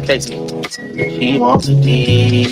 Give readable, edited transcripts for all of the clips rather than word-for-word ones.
Casey. She wants a D.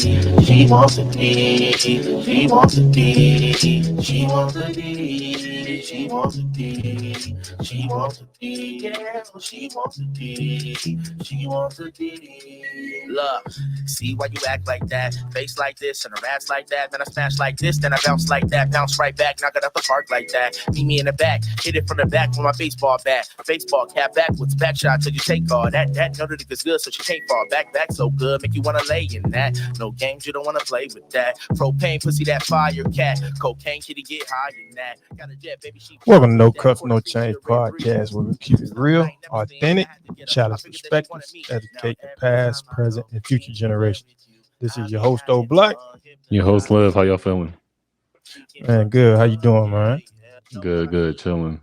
She wants a D. She wants a D. She wants a D. She wants a D. She wants a D. Yeah, she wants a D. She wants a D. Look, see why you act like that? Face like this and her ass like that. Then I smash like this, then I bounce like that. Bounce right back, knock it out the park like that. Meet me in the back, hit it from the back with my baseball bat. Baseball cap backwards, back shot till you take all that. Know the nigga's good, so she can't fall back so good. Make you wanna lay in that. No games, you don't wanna play with that. Propane, pussy, that fire cat. Cocaine, kitty, get high in that. Got a jet, baby, she. Welcome to No Cups, No Change podcast, where we keep it real, authentic, challenge perspectives, educate the past, present, and future generations. This is your host, O Black. Your host, Liv. How y'all feeling? Man, good. How you doing, man? Good, chilling.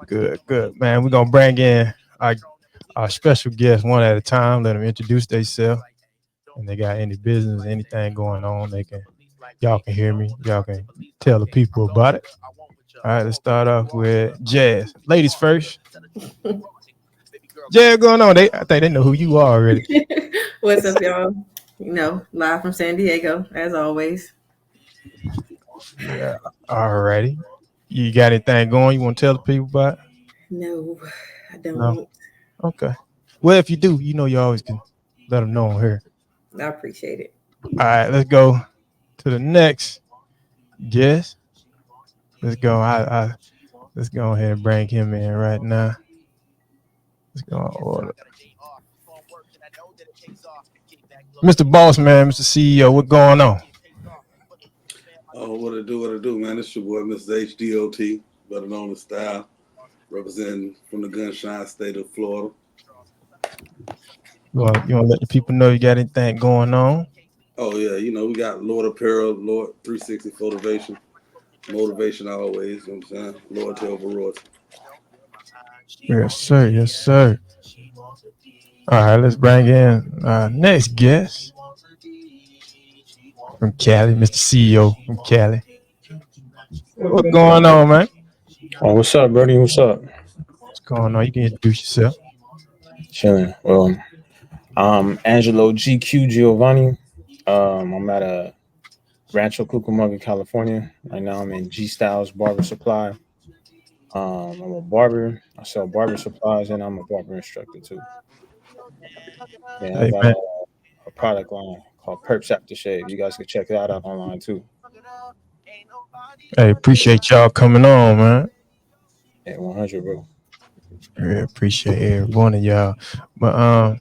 Good, man. We're gonna bring in our special guests one at a time. Let them introduce themselves, and they got any business, anything going on. Y'all can hear me. Y'all can tell the people about it. All right, let's start off with Jazz. Ladies first. Jazz, going on? I think they know who you are already. What's up, y'all? Live from San Diego, as always. Yeah. All righty. You got anything going you want to tell the people about? No, I don't. No. Okay. Well, if you do, you always can let them know on here. I appreciate it. All right, let's go to the next guest. Let's go. Let's go ahead and bring him in right now. Let's go in order. Mr. Boss Man, Mr. CEO, what's going on? Oh, what it do, man? It's your boy, Mr. HDOT, better known as Style, representing from the Gunshine State of Florida. Well, you want to let the people know you got anything going on? Oh, yeah, we got Lord Apparel, Lord 360 Motivation always, you know what I'm saying? Loyalty over royalty. Yes, sir. All right, let's bring in our next guest from Cali, Mr. CEO from Cali. What's going on, man? Oh, what's up, Brody? What's up? What's going on? You can introduce yourself. Chilling. Well, I'm Angelo GQ Giovanni. I'm at a Rancho Cucamonga, California. Right now, I'm in G Styles Barber Supply. I'm a barber. I sell barber supplies, and I'm a barber instructor too. Yeah, I got a product line called Perps Aftershave. You guys can check that out online too. Hey, appreciate y'all coming on, man. Yeah, 100, bro. Yeah, appreciate every one of y'all. But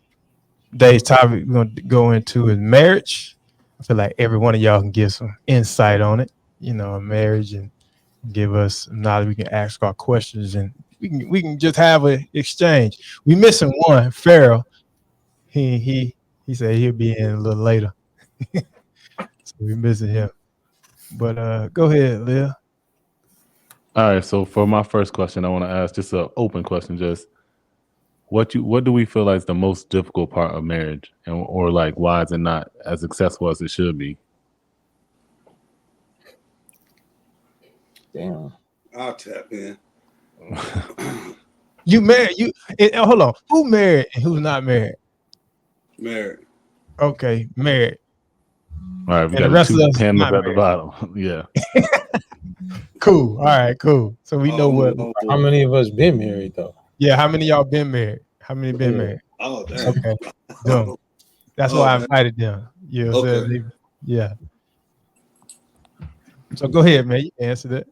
today's topic we're gonna go into is marriage. I feel like every one of y'all can give some insight on it, marriage, and give us knowledge. We can ask our questions, and we can just have an exchange. We missing one, Farrell. He said he'll be in a little later, so we missing him. But go ahead, Lil. All right, so for my first question, I want to ask just an open question, just what do we feel like is the most difficult part of marriage, or like why is it not as successful as it should be? Damn. I'll tap in. You married? Hold on. Who married and who's not married? Married. Okay, married. All right, we And the got rest two of us panelists not at the married. bottom. Yeah. Cool. All right, cool. So we know what. How many of us been married though? Yeah, how many of y'all been married? How many been married? Oh, damn. Okay, them. That's why I invited them. You know what I'm saying? Yeah. So go ahead, man. You can answer that.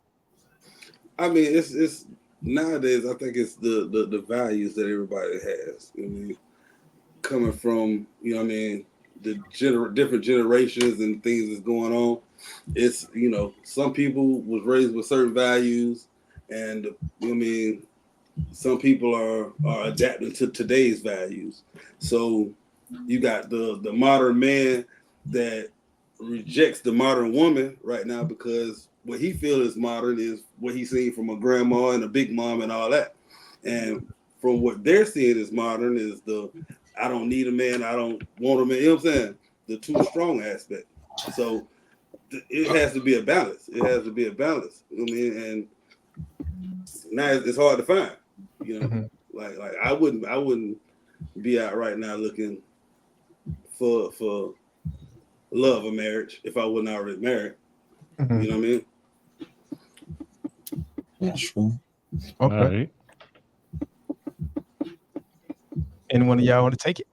I mean, it's nowadays. I think it's the values that everybody has. I mean, coming from the different generations and things that's going on. It's some people was raised with certain values, and some people are adapting to today's values. So you got the modern man that rejects the modern woman right now because what he feels is modern is what he's seen from a grandma and a big mom and all that. And from what they're seeing as modern is I don't need a man, I don't want a man, you know what I'm saying? The too strong aspect. So it has to be a balance. It has to be a balance. You know what I mean? And now it's hard to find, Mm-hmm. Like I wouldn't be out right now looking for love or marriage if I wasn't already married. Mhm. You know what I mean? That's true. All Okay. right. Anyone of y'all want to take it?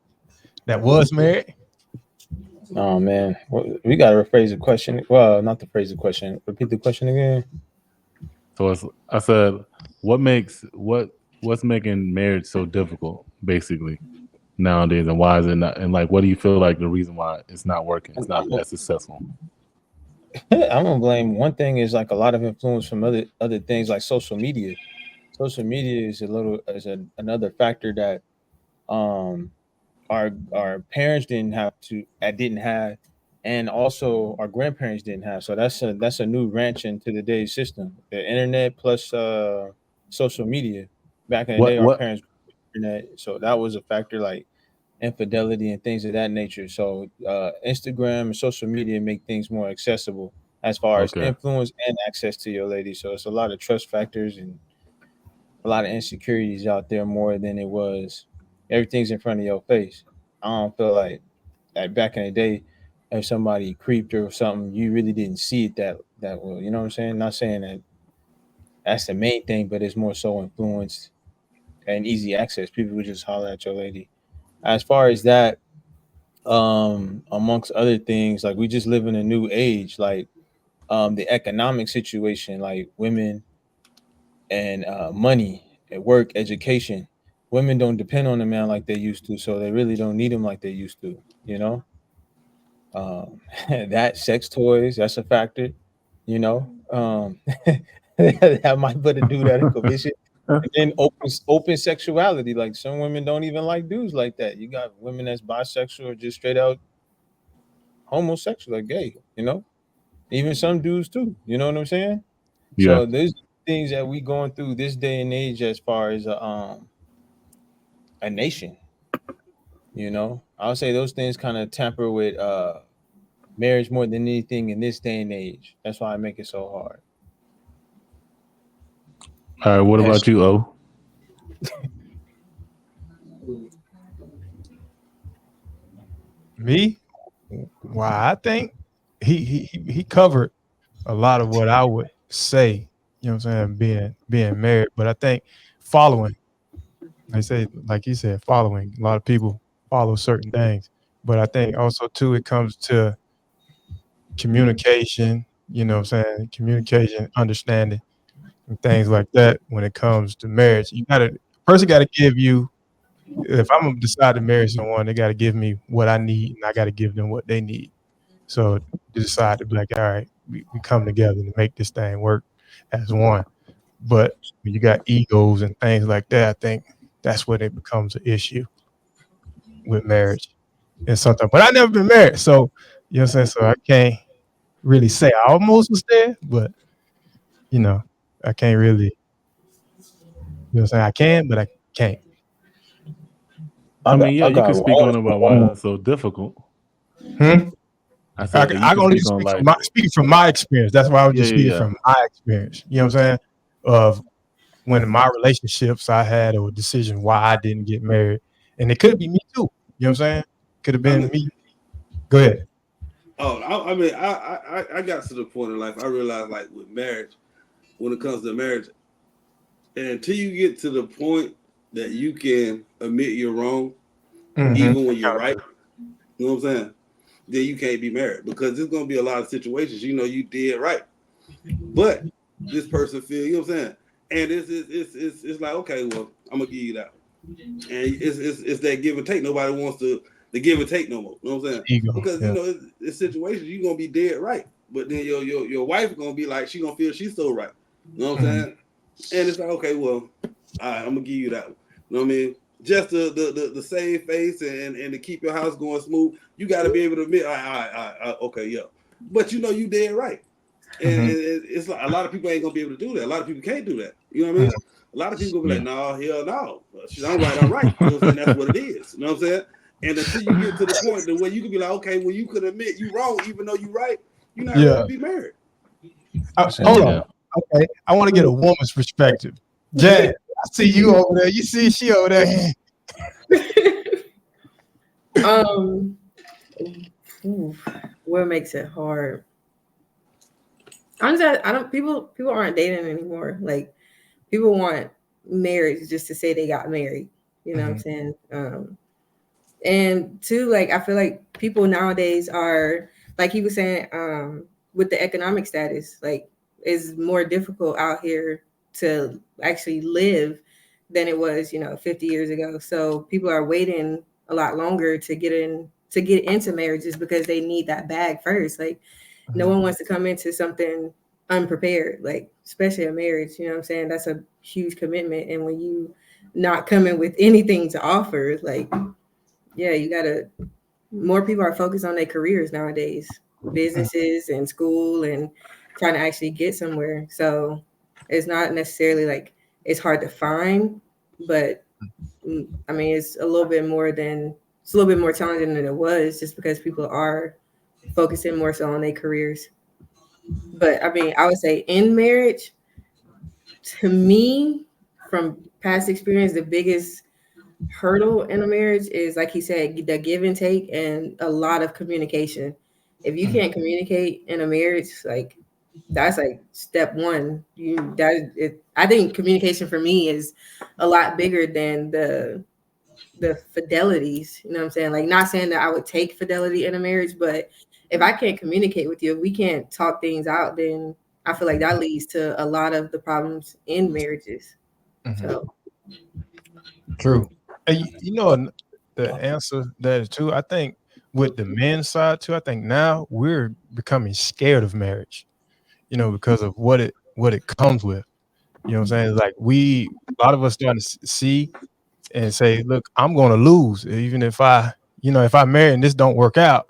That was married. Oh man, we gotta rephrase the question. Well, not to phrase the question. Repeat the question again. So I said, what's making marriage so difficult, basically, nowadays, and why is it not? And like, what do you feel like the reason why it's not working? It's not as successful. I'm gonna blame one thing is like a lot of influence from other things like social media. Social media is another factor that um our parents didn't have, and also our grandparents didn't have. So that's a new wrench into the day system. The internet plus social media. Back in the day, our What? parents internet, so that was a factor like infidelity and things of that nature. So Instagram and social media make things more accessible as far as Okay. influence and access to your lady. So it's a lot of trust factors and a lot of insecurities out there more than it was. Everything's in front of your face. I don't feel like back in the day, if somebody creeped or something, you really didn't see it that well. You know what I'm saying? Not saying that that's the main thing, but it's more so influenced and easy access. People would just holler at your lady. As far as that, amongst other things, like we just live in a new age, like the economic situation, like women and money at work, education. Women don't depend on a man like they used to, so they really don't need him like they used to. You know, that sex toys, that's a factor. You know, that might put a dude out of commission. And then open sexuality, like some women don't even like dudes like that. You got women that's bisexual or just straight out homosexual, like gay. You know, even some dudes too. You know what I'm saying? Yeah. So there's things that we going through this day and age as far as a nation. You know, I would say those things kind of tamper with marriage more than anything in this day and age. That's why I make it so hard. All right. What Yes. about you, O? Me? Why? I think he covered a lot of what I would say. You know what I'm saying? Being married, but I think following. They say, like you said, following. A lot of people follow certain things, but I think also too it comes to communication. You know what I'm saying? Communication, understanding, and things like that. When it comes to marriage, person got to give you. If I'm gonna decide to marry someone, they got to give me what I need, and I got to give them what they need. So to decide to be like, all right, we come together to make this thing work as one. But when you got egos and things like that, I think that's when it becomes an issue with marriage and something. But I never been married, so you know what I'm saying. So I can't really say I almost was there, but you know, I can't really. You know what I'm saying. I can, but I can't. I mean, yeah, I you got can speak on about why one. it's so difficult. Hmm? I said that you I can can only speak on speak from like, my experience. That's why I was yeah, just yeah, speaking yeah, from my experience. You know what I'm saying? Of when in my relationships I had a decision why I didn't get married, and it could be me too. You know what I'm saying? Could have I been mean, me. Go ahead. I mean, I got to the point in life I realized like with marriage, when it comes to marriage, and until you get to the point that you can admit you're wrong, Mm-hmm. even when you're right, you know what I'm saying? Then you can't be married because there's gonna be a lot of situations you know you did right, but this person feel you know what I'm saying, and it's like okay, well I'm gonna give you that, and it's that give and take. Nobody wants to give and take no more. You know what I'm saying? Ego. Because you Yeah. know it's situations you're gonna be dead right, but then your wife gonna be like she gonna feel she's so right. You know what I'm Mm-hmm. saying? And it's like okay, well, all right, I'm gonna give you that one. You know what I mean? Just the save face and to keep your house going smooth, you got to be able to admit, all right, okay, yeah. But you know you dead right, and Mm-hmm. it's like a lot of people ain't gonna be able to do that. A lot of people can't do that. You know what I mean? Mm-hmm. A lot of people gonna be yeah. like, no, hell no. I'm right, I'm right. You know what I'm saying? That's what it is. You know what I'm saying? And until you get to the point that where you can be like, okay, well, you could admit you wrong, even though you right, you're not ready Yeah. to be married. Hold Yeah. on. Okay. I want to get a woman's perspective. Jazz, I see you over there. You see she over there. Ooh, what makes it hard? Honestly, I don't. People aren't dating anymore. Like people want marriage just to say they got married. You know what I'm saying? And two, like I feel like people nowadays are like he was saying, with the economic status, like is more difficult out here to actually live than it was, 50 years ago. So people are waiting a lot longer to get into marriages because they need that bag first. Like no one wants to come into something unprepared, like especially a marriage, you know what I'm saying? That's a huge commitment. And when you not coming with anything to offer, like yeah, you gotta. More people are focused on their careers nowadays, businesses and school, and trying to actually get somewhere. So it's not necessarily like it's hard to find, but I mean it's a little bit more challenging than it was, just because people are focusing more so on their careers. But I mean, I would say in marriage, to me, from past experience, the biggest hurdle in a marriage is, like he said, the give and take and a lot of communication. If you can't communicate in a marriage, like that's like step one. I think communication for me is a lot bigger than the fidelities. You know what I'm saying? Like not saying that I would take fidelity in a marriage, but if I can't communicate with you, if we can't talk things out, then I feel like that leads to a lot of the problems in marriages. So True. And the answer that is true. I think with the men's side too. I think now we're becoming scared of marriage. Because of what it comes with. You know what I'm saying? Like a lot of us starting to see and say, look, I'm going to lose even if I marry and this don't work out.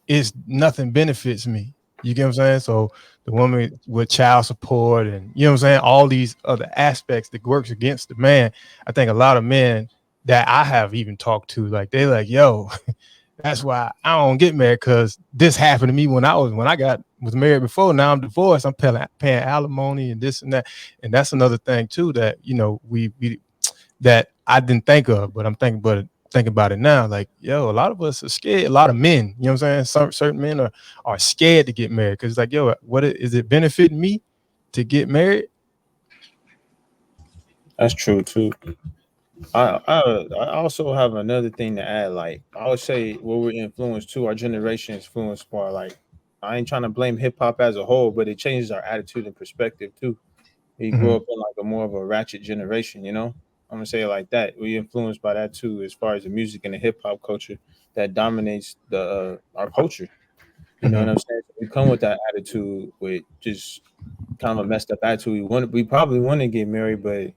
It's nothing benefits me. You get what I'm saying? So the woman with child support and what I'm saying, all these other aspects that works against the man. I think a lot of men that I have even talked to, like they like, yo, that's why I don't get married, because this happened to me when I was married before. Now I'm divorced. I'm paying alimony and this and that. And that's another thing too that we that I didn't think of, but I'm thinking about it now. Like, yo, a lot of us are scared. A lot of men, you know what I'm saying? Certain men are scared to get married because it's like, yo, is it benefiting me to get married? That's true too. I also have another thing to add. Like I would say, what we're influenced to, our generation is influenced by like. I ain't trying to blame hip hop as a whole, but it changes our attitude and perspective too. We grew Mhm. up in like a more of a ratchet generation, you know. I'm gonna say it like that. We influenced by that too, as far as the music and the hip hop culture that dominates the our culture. You know what Mhm. I'm saying? We come with that attitude, with just kind of a messed up attitude. We probably want to get married, but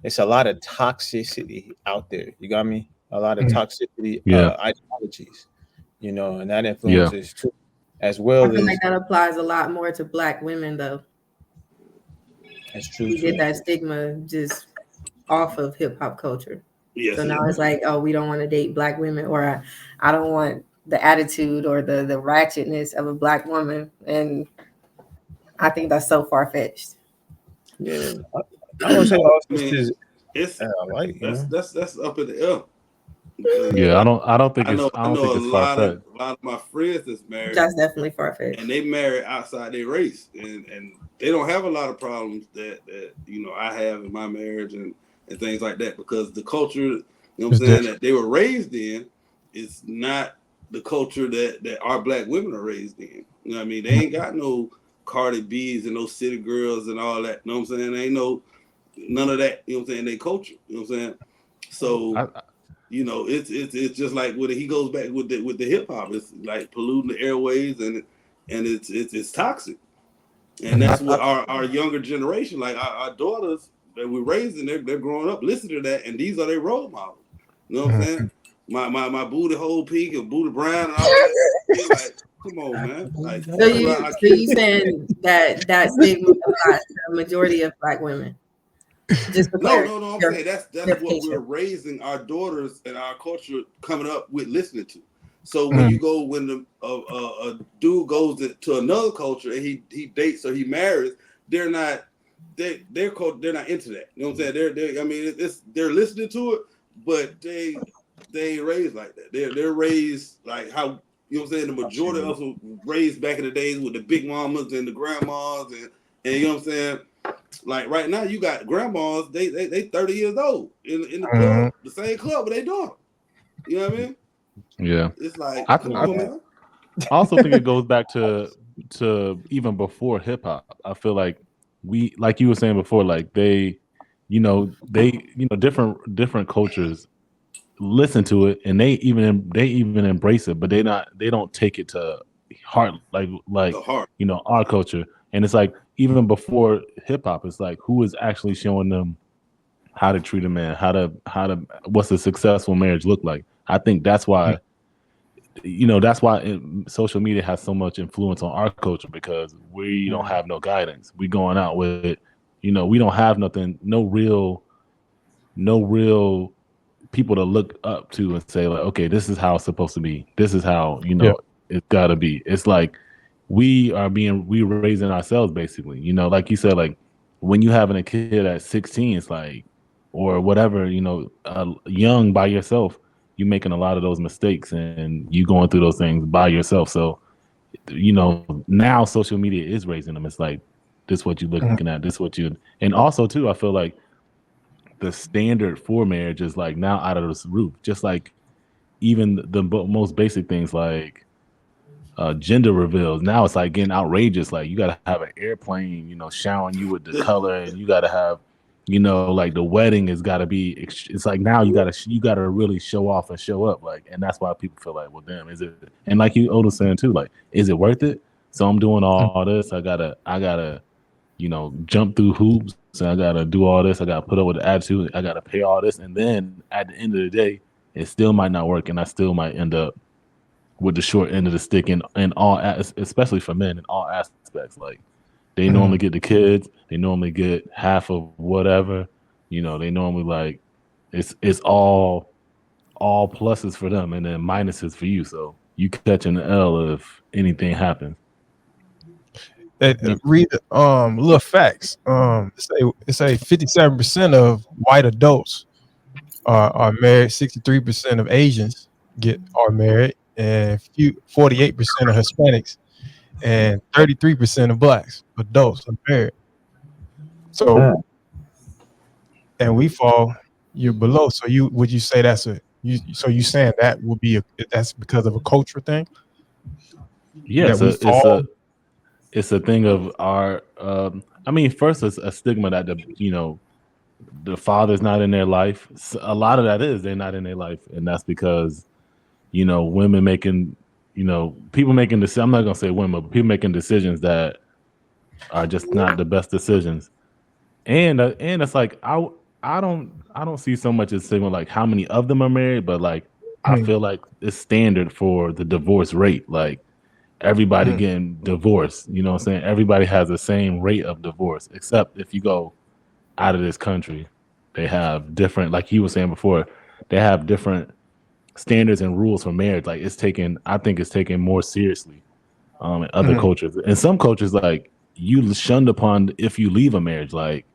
it's a lot of toxicity out there. You got me? A lot of Mhm. toxicity Yeah. ideologies, and that Yeah. influences too, as I well feel like as that applies a lot more to Black women, though. that's true We get too. that stigma just off of hip hop culture. So Yes, now it it's like, oh, we don't want to date Black women, or I don't want the attitude or the ratchetness of a Black woman. And I think that's so far fetched. Yeah, I would say all I mean, sisters it's like that's up in the air because Yeah. I don't think I it's know I I don't know think it's far fetched. a lot of my friends that's married That's definitely far and fetched. they marry outside their race, and they don't have a lot of problems that I have in my marriage and things like that, because the culture, what I'm It's saying, different. that they were raised in is not the culture that our Black women are raised in. You know what I mean? They ain't got no Cardi B's and no city girls and all that. You know what I'm saying? They ain't no none of that. You know what I'm saying? They culture. You know what I'm saying? So I, it's just like when he goes back with the hip hop. It's like polluting the airways, and it's toxic. And Mhm. that's what our younger generation, like our daughters that we're raising, they're growing up listening to that, and these are their role models. You know what I'm Mhm. saying? My booty hole pink and booty brown and all that. It's like, come on, man. Like So that's what you our so you kids. saying that stigma applies to the majority of Black women just No, because no, no. I'm their saying that's what we're reputation. raising our daughters and our culture coming up with listening to. So when Mhm. you go when a dude goes to another culture and he dates or he marries, they're not they're not into that. You know what I'm saying? I mean, they're listening to it, but they ain't raised like that. They're raised like how, you know what I'm saying, the majority of us were raised back in the days with the big mamas and the grandmas and you know what I'm saying? Like right now you got grandmas, they 30 years old in the club, the same club, but they doing. You know what I mean? Yeah. It's like, I come on, man. I also think it goes back to even before hip hop. I feel like we, like you were saying before, like they different cultures listen to it and they even embrace it, but they don't take it to heart The heart. our culture. And it's like even before hip hop, it's like who is actually showing them how to treat a man, how to what's a successful marriage look like. I think that's why social media has so much influence on our culture, because we don't have no guidance. We going out with, we don't have nothing, no real people to look up to and say like, okay, this is how it's supposed to be. This is how, Yeah. it's gotta be. It's like we raising ourselves basically. Like you said, like when you having a kid at 16, it's like, or whatever, young by yourself, you making a lot of those mistakes and you going through those things by yourself. So, now social media is raising them. It's like, this what you looking at, this what you, and also too, I feel like the standard for marriage is like now out of this roof. Just like even the most basic things like gender reveals. Now it's like getting outrageous. Like you got to have an airplane, showering you with the color, and you got to have, like the wedding has got to be. It's like now you got to really show off and show up. Like, and that's why people feel like, well, damn, is it? And like you Oda saying too, like, is it worth it? So I'm doing all this. I gotta, jump through hoops. And I gotta do all this. I gotta put up with the attitude. I gotta pay all this, and then at the end of the day, it still might not work, and I still might end up with the short end of the stick in all, especially for men in all aspects. Like they normally get the kids, they normally get half of whatever. They normally like it's all pluses for them, and then minuses for you. So you catching the L if anything happens. Read little facts. It say 57% of white adults are married. 63% of Asians are married, and 48% of Hispanics and 33% of blacks adults are married. So, and we fall, you're below. So would you say that's so you saying that would be that's because of a culture thing? Yeah, that we fall? it's a thing of our. I mean, first it's a stigma that the father's not in their life. A lot of that is they're not in their life, and that's because women making people making this. I'm not gonna say women, but people making decisions that are just not the best decisions. And it's like I don't see so much as saying like how many of them are married, but like I feel like it's standard for the divorce rate. Like everybody getting divorced, you know what I'm saying? Everybody has the same rate of divorce, except if you go out of this country, they have different, like you were saying before, they have different standards and rules for marriage. Like I think it's taken more seriously in other cultures. In some cultures, like you shunned upon if you leave a marriage, like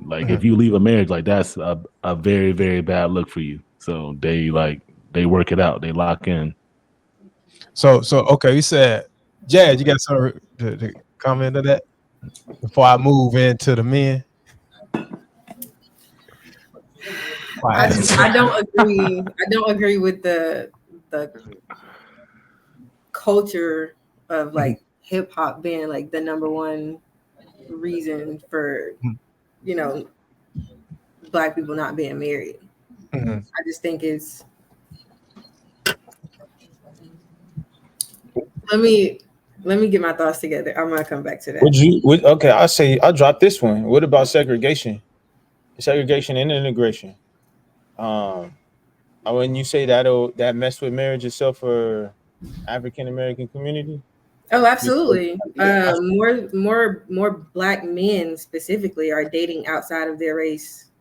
if you leave a marriage, like that's a very, very bad look for you. So they work it out, they lock in. So okay, you said, Jazz, you got something to comment on that before I move into the men? I don't agree. I don't agree with the culture of like hip hop being like the number one reason for Black people not being married. I just think it's. Let me get my thoughts together. I'm gonna come back to that. Okay, I'll drop this one. What about segregation and integration? When you say that mess with marriage itself for African American community? Oh, absolutely. More Black men specifically are dating outside of their race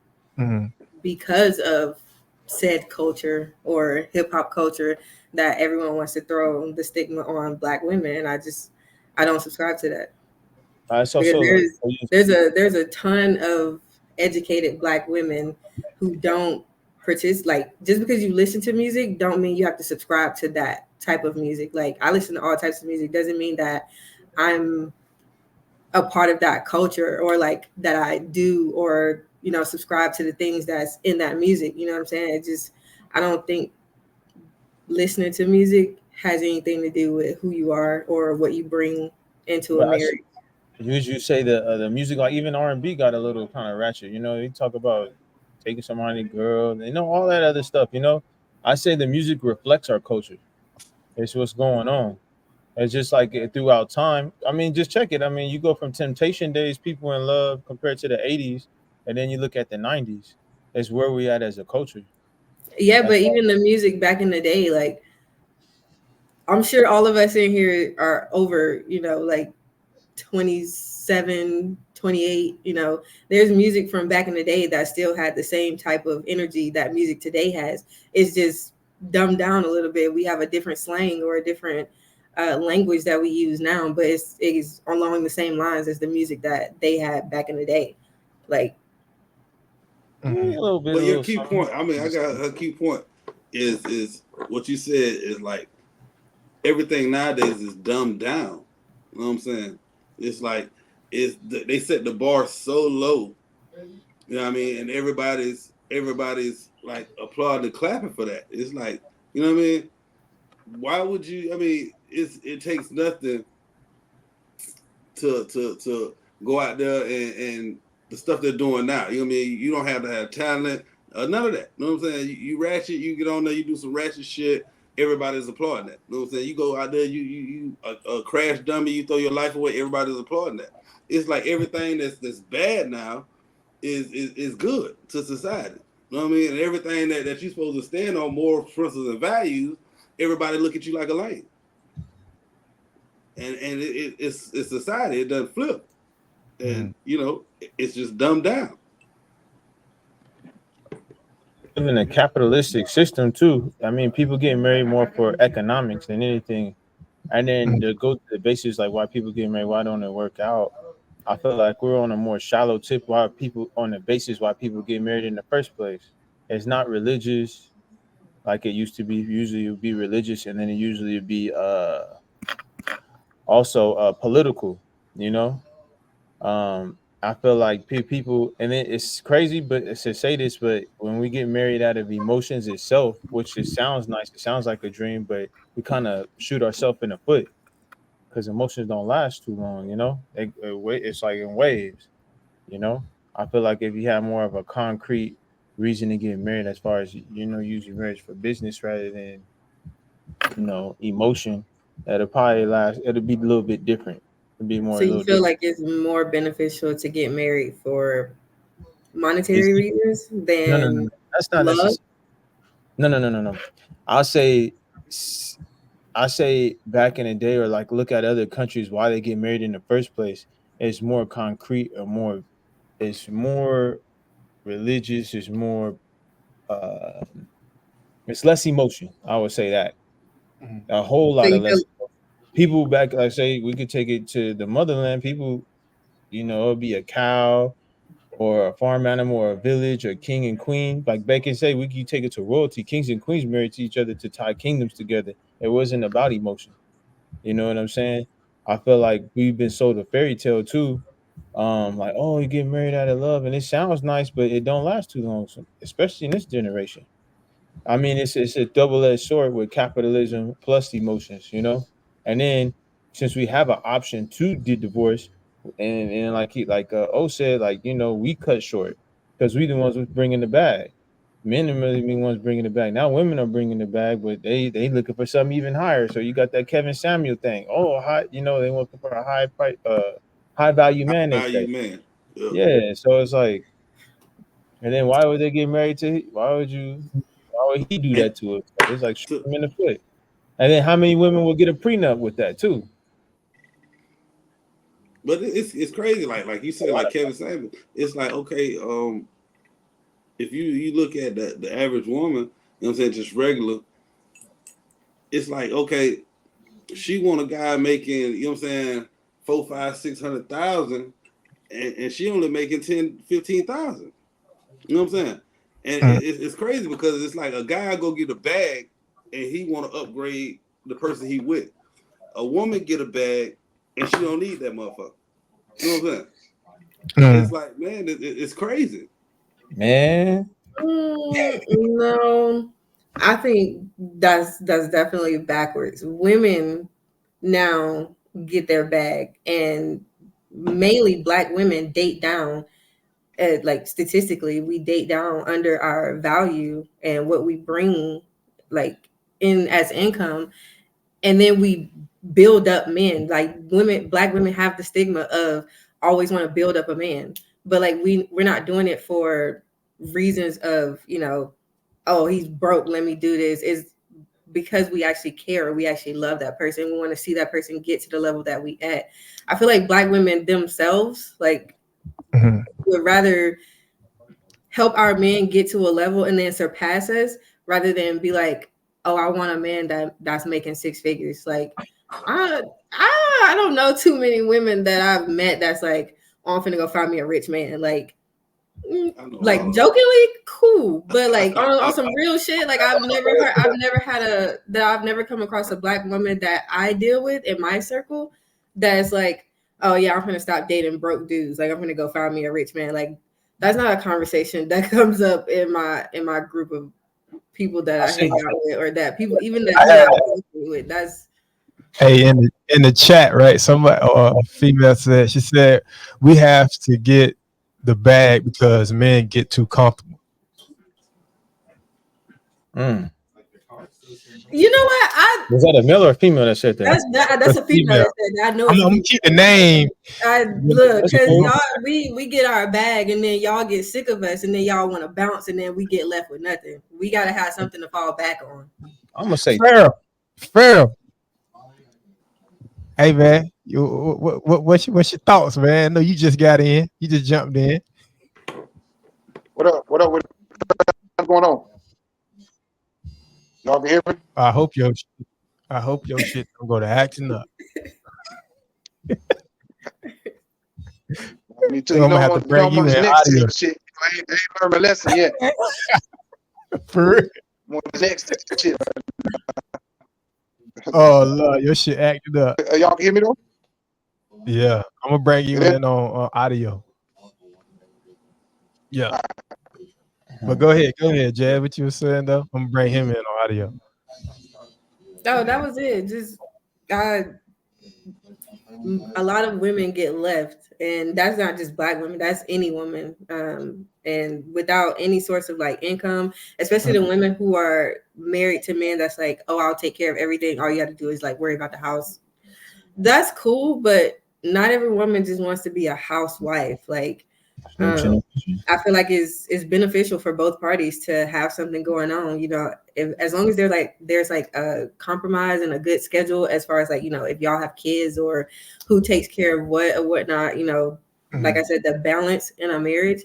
because of said culture or hip hop culture that everyone wants to throw the stigma on Black women, and I don't subscribe to that. So Because like, there's a ton of educated Black women who don't participate. Like, just because you listen to music don't mean you have to subscribe to that type of music. Like, I listen to all types of music, doesn't mean that I'm a part of that culture, or like that I do, or subscribe to the things that's in that music. You know what I'm saying? It just, I don't think listening to music has anything to do with who you are or what you bring into a but marriage. you say the music, like even R&B got a little kind of ratchet. You talk about taking somebody girl, all that other stuff. I say the music reflects our culture. It's what's going on. It's just like throughout time. I mean, just check it. I mean, you go from Temptation days, people in love, compared to the '80s, and then you look at the '90s. It's where we at as a culture. Yeah, That's but even the music back in the day, like, I'm sure all of us in here are over, like 27, 28. There's music from back in the day that still had the same type of energy that music today has. It's just dumbed down a little bit. We have a different slang or a different language that we use now, but it's along the same lines as the music that they had back in the day. Like, a little bit, But a your little key something. point, I mean, I got her key point is what you said is like everything nowadays is dumbed down. You know what I'm saying? It's like they set the bar so low. You know what I mean? And everybody's like applauding and clapping for that. It's like, you know what I mean? Why would you? I mean, it takes nothing to go out there and the stuff they're doing now. You know what I mean? You don't have to have talent, none of that. You know what I'm saying? You ratchet, you get on there, you do some ratchet shit. Everybody's applauding that. You know what I'm saying? You go out there, you a crash dummy, you throw your life away. Everybody's applauding that. It's like everything that's bad now is good to society. You know what I mean? And everything that you're supposed to stand on, moral principles and values, everybody look at you like a lame. And it's society. It doesn't flip, and it's just dumbed down. Live in a capitalistic system too. I mean, people get married more for economics than anything. And then to go to the basis like why people get married, why don't it work out? I feel like we're on a more shallow tip why people on the basis why people get married in the first place. It's not religious like it used to be. Usually it would be religious and then it usually would be also political, you know. I feel like people, and it's crazy, but it's to say this, but when we get married out of emotions itself, which it sounds nice, it sounds like a dream, but we kind of shoot ourselves in the foot because emotions don't last too long, it's like in waves, you know. I feel like if you have more of a concrete reason to get married, as far as using marriage for business rather than emotion, that'll probably last. It'll be a little bit different. It'll be more so a you little feel different. like it's more beneficial to get married for It's monetary reasons no. than That's not love? necessary. No. I'll say, I say back in the day, or like look at other countries why they get married in the first place. It's more concrete, or more. It's more religious. It's more. Uh, it's less emotion. I would say that a whole So lot you of feel less people back. Like say we could take it to the motherland. People, it'll be a cow or a farm animal or a village or king and queen. Like back in say, we could take it to royalty. Kings and queens married to each other to tie kingdoms together. It wasn't about emotion. You know what I'm saying? I feel like we've been sold a fairy tale too. Like, oh, you get married out of love, and it sounds nice, but it don't last too long, especially in this generation. I mean, it's a double-edged sword with capitalism plus emotions, And then since we have an option to divorce, and O said, like we cut short because we the ones who's bringing the bag. Men are really the ones bringing the bag. Now women are bringing the bag, but they looking for something even higher. So you got that Kevin Samuel thing. Oh, high, they looking for a high price, high value man. They Value say, man. Yeah. yeah. So it's like, and then why would they get married to? Why would he do And that to us? Like, it's like shoot to, him in the foot. And then how many women will get a prenup with that too? but it's crazy. Like you said, like Kevin Samuels. It's like okay, if you look at the average woman, you know what I'm saying, just regular. It's like okay, she want a guy making, you know what I'm saying, 4, 5, 600,000, and she only making 10, 15,000. You know what I'm saying? And it's crazy because it's like a guy go get a bag and he want to upgrade the person he with. A woman get a bag and she don't need that motherfucker. You know what I'm saying? It's like, man, it's crazy. Man. No, I think that's definitely backwards. Women now get their bag, and mainly Black women date down. Like statistically, we date down under our value and what we bring, like in as income, and then we build up men. Like Black women have the stigma of always want to build up a man, but like we're not doing it for reasons of, oh, he's broke, let me do this. Is because we actually care, we actually love that person, we want to see that person get to the level that we at. I feel like Black women themselves like would rather help our men get to a level and then surpass us rather than be like, oh, I want a man that's making 6 figures. Like I don't know too many women that I've met that's like, oh, I'm finna go find me a rich man. Like jokingly cool, but like on some real shit, like I've never come across a Black woman that I deal with in my circle that's like, oh yeah, I'm gonna stop dating broke dudes, like I'm gonna go find me a rich man. Like that's not a conversation that comes up in my group of people that I hang out with, or that people even that I'm with. That's Hey, in the chat, right? Somebody or a female said, she said, we have to get the bag because men get too comfortable. You know what? Was that a male or a female that said that? That's a female that said that. I know. I'm gonna keep the name. Look, because y'all we get our bag and then y'all get sick of us and then y'all want to bounce and then we get left with nothing. We gotta have something to fall back on. I'm gonna say Farrell. Hey man, what's your thoughts, man? I know you just got in. You just jumped in. What up? What's going on? Y'all can hear me? I hope your shit don't go to acting up. Me too. I'm gonna have to bring you in audio. Shit. I ain't learned my lesson yet. For real? Next shit. Oh Lord, your shit acted up. Y'all can hear me though? Yeah, I'm gonna bring you in on audio. Yeah. But go ahead, Jad. What you were saying though? I'm gonna bring him in on audio. Oh, that was it. Just a lot of women get left, and that's not just Black women, that's any woman, and without any source of like income, especially the women who are married to men that's like, oh, I'll take care of everything, all you have to do is like worry about the house. That's cool, but not every woman just wants to be a housewife. Like I feel like it's beneficial for both parties to have something going on, as long as there's like a compromise and a good schedule as far as like, if y'all have kids or who takes care of what or whatnot, like I said, the balance in a marriage.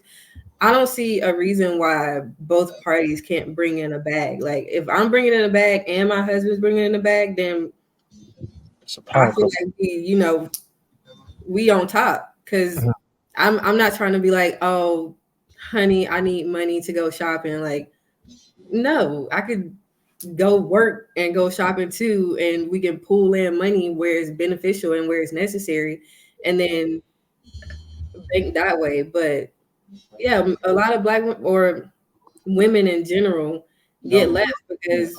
I don't see a reason why both parties can't bring in a bag. Like if I'm bringing in a bag and my husband's bringing in a bag, then I feel like we on top, because I'm not trying to be like, oh, honey, I need money to go shopping. Like, no, I could go work and go shopping too, and we can pool in money where it's beneficial and where it's necessary, and then think that way. But yeah, a lot of Black or women in general get left because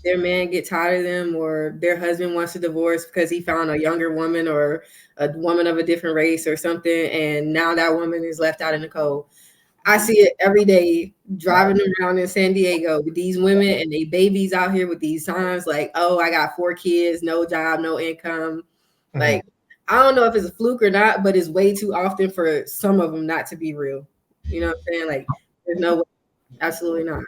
their man get tired of them, or their husband wants to divorce because he found a younger woman or a woman of a different race or something, and now that woman is left out in the cold. I see it every day driving around in San Diego with these women and they babies out here with these signs like, oh, I got 4 kids, no job, no income. Like, I don't know if it's a fluke or not, but it's way too often for some of them not to be real. You know what I'm saying? Like, there's no way. Absolutely not.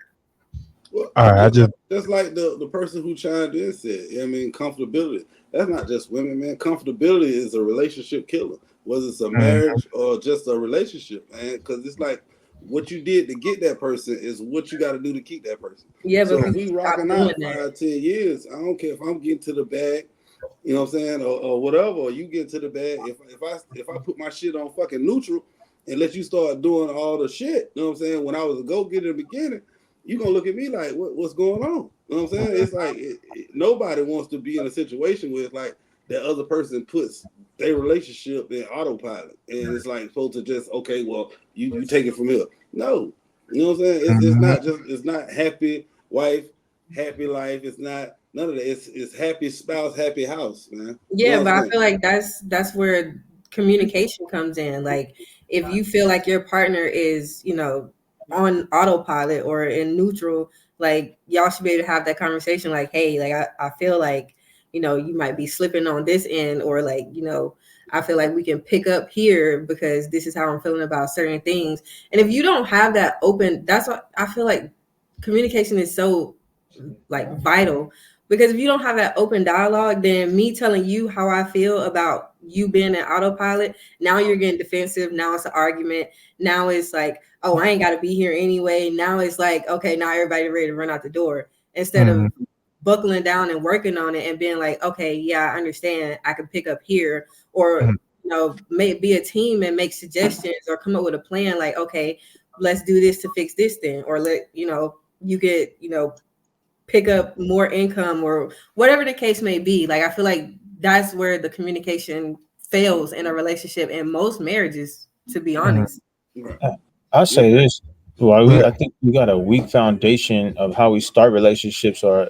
Well, all right, just like the person who chimed in said, comfortability. That's not just women, man. Comfortability is a relationship killer, whether it's a marriage or just a relationship, man. Because it's like what you did to get that person is what you got to do to keep that person. Yeah, so but if we rocking out 5, 10 years, I don't care if I'm getting to the bag, you know what I'm saying, or whatever, or you get to the bed. If I put my shit on fucking neutral and let you start doing all the shit, you know what I'm saying, when I was a go-getter in the beginning, you gonna look at me like, what's going on? You know what I'm saying? It's like nobody wants to be in a situation where it's like that other person puts their relationship in autopilot, and it's like supposed to just, okay, well, you take it from here. No, you know what I'm saying? It's not happy wife, happy life. It's not none of that. It's happy spouse, happy house, man. You Yeah, know what but I'm I saying? feel like that's where communication comes in. Like if you feel like your partner is, on autopilot or in neutral, like y'all should be able to have that conversation like, hey, like I feel like, you might be slipping on this end, or like, I feel like we can pick up here because this is how I'm feeling about certain things. And if you don't have that open, that's what I feel like communication is so like vital, because if you don't have that open dialogue, then me telling you how I feel about you being an autopilot, now you're getting defensive. Now it's an argument. Now it's like, oh, I ain't got to be here anyway. Now it's like, okay, now everybody ready to run out the door, instead of buckling down and working on it and being like, okay, yeah, I understand. I can pick up here, or be a team and make suggestions or come up with a plan. Like, okay, let's do this to fix this thing, or you get pick up more income, or whatever the case may be. Like I feel like that's where the communication fails in a relationship in most marriages, to be honest. I'll say this. Well, I think we got a weak foundation of how we start relationships or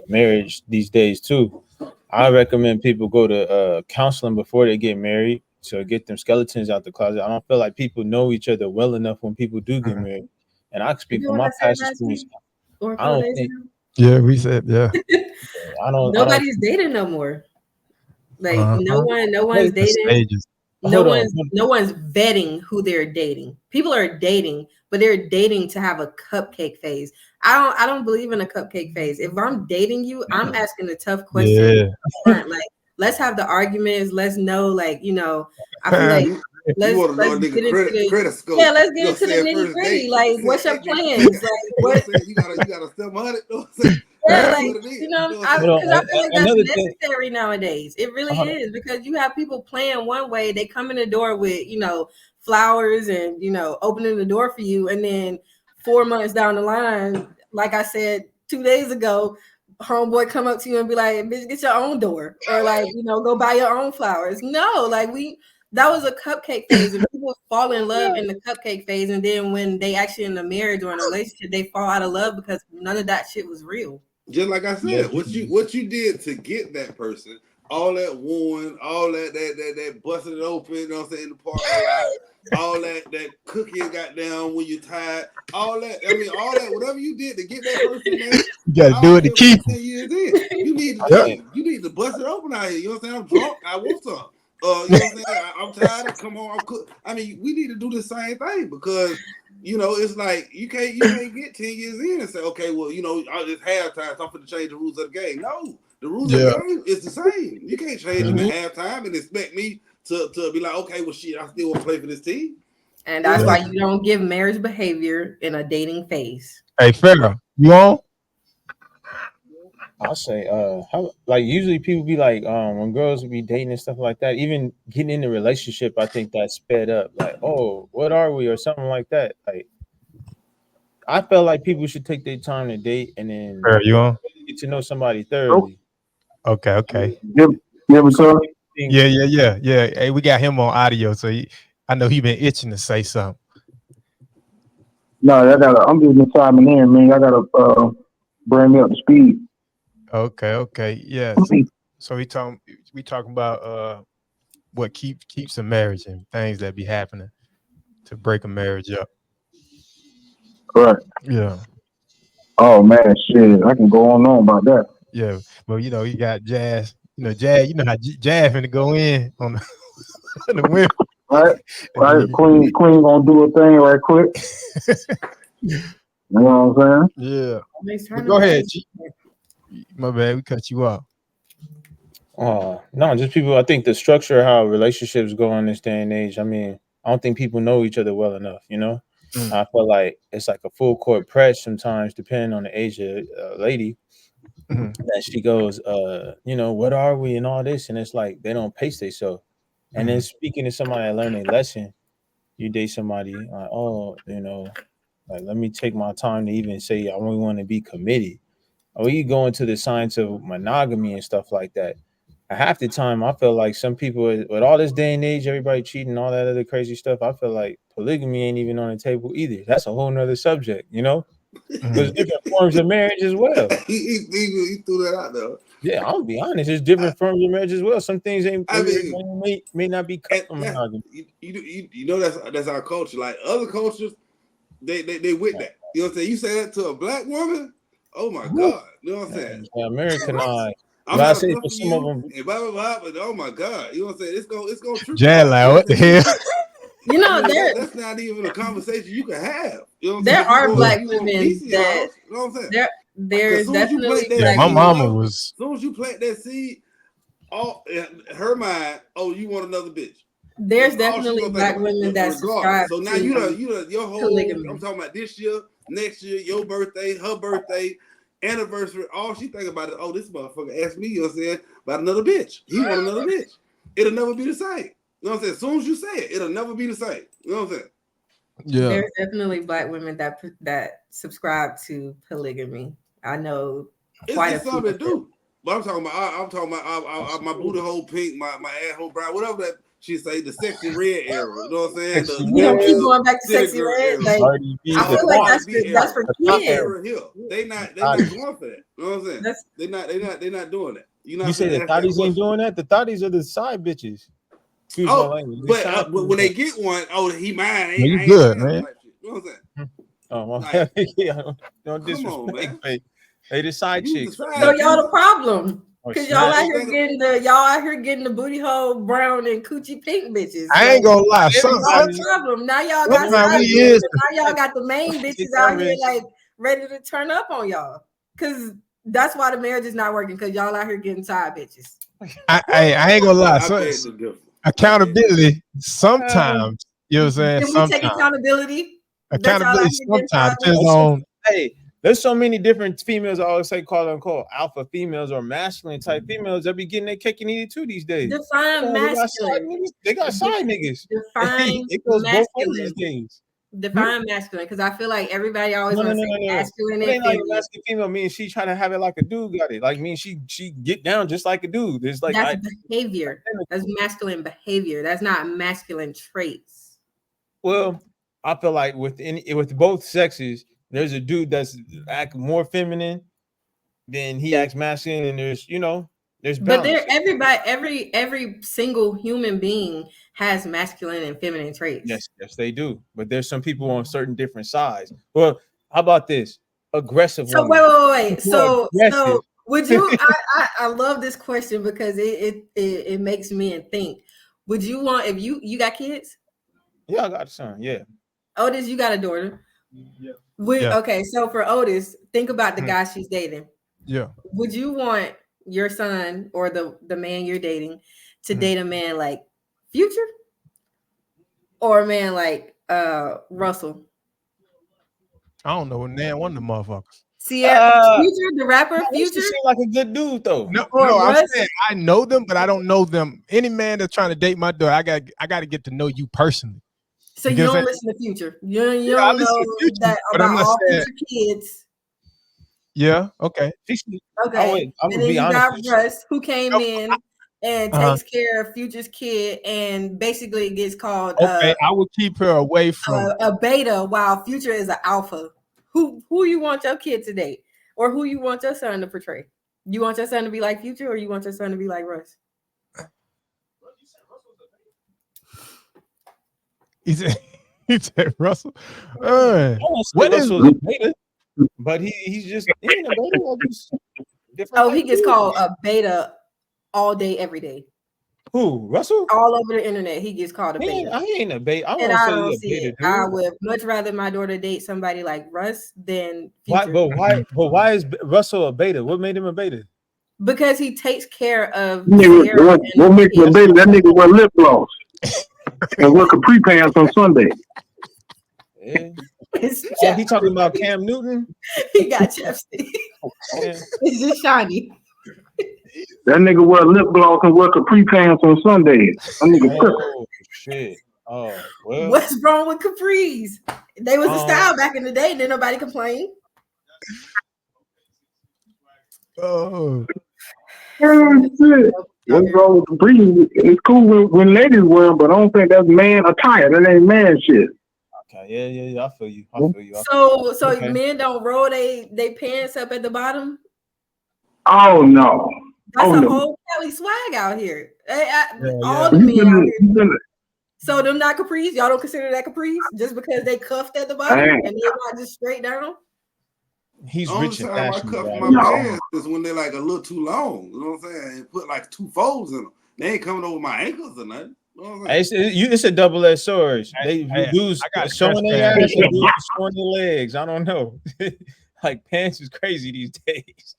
marriage these days too. I recommend people go to counseling before they get married to get them skeletons out the closet. I don't feel like people know each other well enough when people do get married. And I can speak from my past experience. I don't think. Yeah, we said yeah. Nobody's dating no more. Like no one's dating. Stages. No one's vetting who they're dating. People are dating, but they're dating to have a cupcake phase. I don't believe in a cupcake phase. If I'm dating you, I'm asking the tough questions up front. Like, let's have the arguments. Let's know, like, I feel like let's want to know a get nigga into the credit scope. Yeah, let's get into the nitty gritty. Like, what's your plans? Like, what you got a 700. Yeah, like, because I feel like that's necessary nowadays. It really is, because you have people playing one way. They come in the door with, flowers and, opening the door for you. And then 4 months down the line, like I said 2 days ago, homeboy come up to you and be like, bitch, get your own door, or like, go buy your own flowers. No, like that was a cupcake phase, and people fall in love in the cupcake phase. And then when they actually in a marriage or in a relationship, they fall out of love because none of that shit was real. Just like I said, what you did to get that person, all that wooing, all that busting it open, you know what I'm saying, in the parking lot, all that cooking got down when you tired, all that, all that, whatever you did to get that person, man, you gotta do it to keep 10 years in. You need to bust it open out here. You know what I'm saying? I'm drunk, I want some. You know what I'm saying? I'm tired. Come on, I'm cook. We need to do the same thing, because it's like you can't get 10 years in and say, okay, well, it's halftime, so I'm going to change the rules of the game. No, the rules of the game is the same. You can't change them at halftime and expect me to be like, okay, well, shit, I still want to play for this team. And that's why you don't give marriage behavior in a dating phase. Hey, Pharaoh, you on? I'll say, usually people be like, when girls be dating and stuff like that, even getting in a relationship, I think that's sped up. Like, oh, what are we, or something like that. Like, I felt like people should take their time to date and then You on? get to know somebody thoroughly. Okay. Yeah. Hey, we got him on audio, so I know he been itching to say something. No, I'm just chiming in, man. I gotta bring me up to speed. Okay. Yeah. So we talking about what keeps a marriage and things that be happening to break a marriage up. Correct. Yeah. Oh man, shit. I can go on about that. Yeah. Well, you got Jazz. Jazz. You know how Jazz finna go in on the women. Right. Queen gonna do a thing right quick. You know what I'm saying? Yeah. Go ahead. My bad, we cut you off. No, just people. I think the structure of how relationships go in this day and age. I don't think people know each other well enough. I feel like it's like a full court press sometimes, depending on the age of a lady. that she goes, what are we and all this, and it's like they don't pace themselves. And then speaking to somebody that learned a lesson, you date somebody like, like let me take my time to even say I only want to be committed. Or you go into the science of monogamy and stuff like that. Half the time, I feel like some people, with all this day and age, everybody cheating, all that other crazy stuff, I feel like polygamy ain't even on the table either. That's a whole nother subject, There's different forms of marriage as well. he threw that out there. Yeah, I'll be honest. There's different forms of marriage as well. Some things may not be cut from monogamy. You know that's our culture. Like other cultures, they with that. You know what I'm saying? You say that to a black woman, oh my God. You know what I'm saying? Yeah, Americanized. I'm not say for some of them, and blah blah blah. But oh my God, you know what I'm saying? It's gonna trip. Jan, like what the hell? That's not even a conversation you can have. You know what I'm there saying? are black women that you know what I'm saying? There's definitely yeah, my mama was. As soon as you plant that seed, all her mind, oh, you want another bitch. There's definitely black women that subscribe. So now you your whole polygamy. I'm talking about this year, next year, your birthday, her birthday, anniversary. All she think about is, oh, this motherfucker asked me, you know what I'm saying, about another bitch. He want another bitch. It'll never be the same. You know what I'm saying? As soon as you say it, it'll never be the same. You know what I'm saying? Yeah. There's definitely black women that subscribe to polygamy. I know quite it's something to do. But I'm talking about my booty hole pink, my asshole brown, whatever that she say, the sexy red era. You know what I'm saying? You don't keep going back to sexy red. Like, I feel like that's for kids. They not going for that. You know what I'm saying? They're not doing that. You say the thotties ain't doing that? The thotties are the side bitches. But when they get one, oh, he mine. You good, man. You know what I'm saying? Oh, my yeah, don't disrespect. They the side chicks. So y'all the problem. Because y'all out here getting the booty hole brown and coochie pink bitches. I ain't gonna lie. Problem. Now y'all got now y'all got the main bitches out here like ready to turn up on y'all. Because that's why the marriage is not working, because y'all out here getting side bitches. I ain't gonna lie. Accountability sometimes, you know what I'm saying? Can we take accountability? Accountability sometimes depends on. Hey, there's so many different females. I always say, quote unquote, alpha females or masculine type females that be getting their cake and eat it too these days. Define masculine. They got side niggas. Define it goes masculine. both ways these days. Define masculine, because I feel like everybody always wants to say masculine. It ain't like masculine female. Mean she trying to have it like a dude got it. Like she get down just like a dude. It's like that's behavior. That's masculine behavior. That's not masculine traits. Well, I feel like with both sexes, there's a dude that's act more feminine than he acts masculine, and there's balance. But every single human being has masculine and feminine traits. Yes, they do. But there's some people on certain different sides. Well, how about this? Aggressive. So wait. So would you? I love this question because it makes me think. Would you want, if you got kids? Yeah, I got a son. Yeah. Otis, you got a daughter. Yeah. Okay, so for Otis, think about the guy she's dating. Yeah. Would you want your son or the man you're dating to date a man like Future or a man like Russell? I don't know one of the motherfuckers. See, Future, the rapper, Future seems like a good dude though. No, I'm saying I know them, but I don't know them. Any man that's trying to date my daughter, I got to get to know you personally. So you don't listen to Future. You don't know Future, that about all Future kids. Yeah. Okay. Okay. And then you got Russ, who came in and takes care of Future's kid, and basically gets called. Okay, I will keep her away from a beta, while Future is an alpha. Who you want your kid to date, or who you want your son to portray? You want your son to be like Future, or you want your son to be like Russ? He said Russell. What is Russell's a beta? But he's just ain't a beta. Oh, he gets called a beta all day, every day. Who? Russell? All over the internet, he gets called a beta. I ain't a beta. I don't see it. I would much rather my daughter date somebody like Russ than Future. Why is Russell a beta? What made him a beta? Because he takes care of. What makes him a beta? That nigga wear lip gloss and wear capri pants on Sunday. Yeah. It's Oh, he talking about Cam Newton? he got chapstick. Yeah. It's just shiny. That nigga wear lip gloss and wear capri pants on Sundays. That nigga tripping. Oh shit. Oh well. What's wrong with capris? They was a style back in the day. Didn't nobody complain. Oh, Shit. What's wrong with capri? It's cool when ladies wear them, but I don't think that's man attire. That ain't man shit. Okay, yeah. I feel you. So Okay. men don't roll they pants up at the bottom. Oh no. That's a no. whole Cali swag out here. All yeah. the men out here. So them not capris. Y'all don't consider that capris just because they cuffed at the bottom and they're not just straight down. He's Only rich and time I fashionable. cuff Right? my pants is when they're like a little too long. You know what I'm saying? And put like 2 folds in them. They ain't coming over my ankles or nothing. You know what I'm saying? It's a double-edged sword. They dudes I got showing dress their pants. ass and dudes showing their legs. I don't know. Like pants is crazy these days.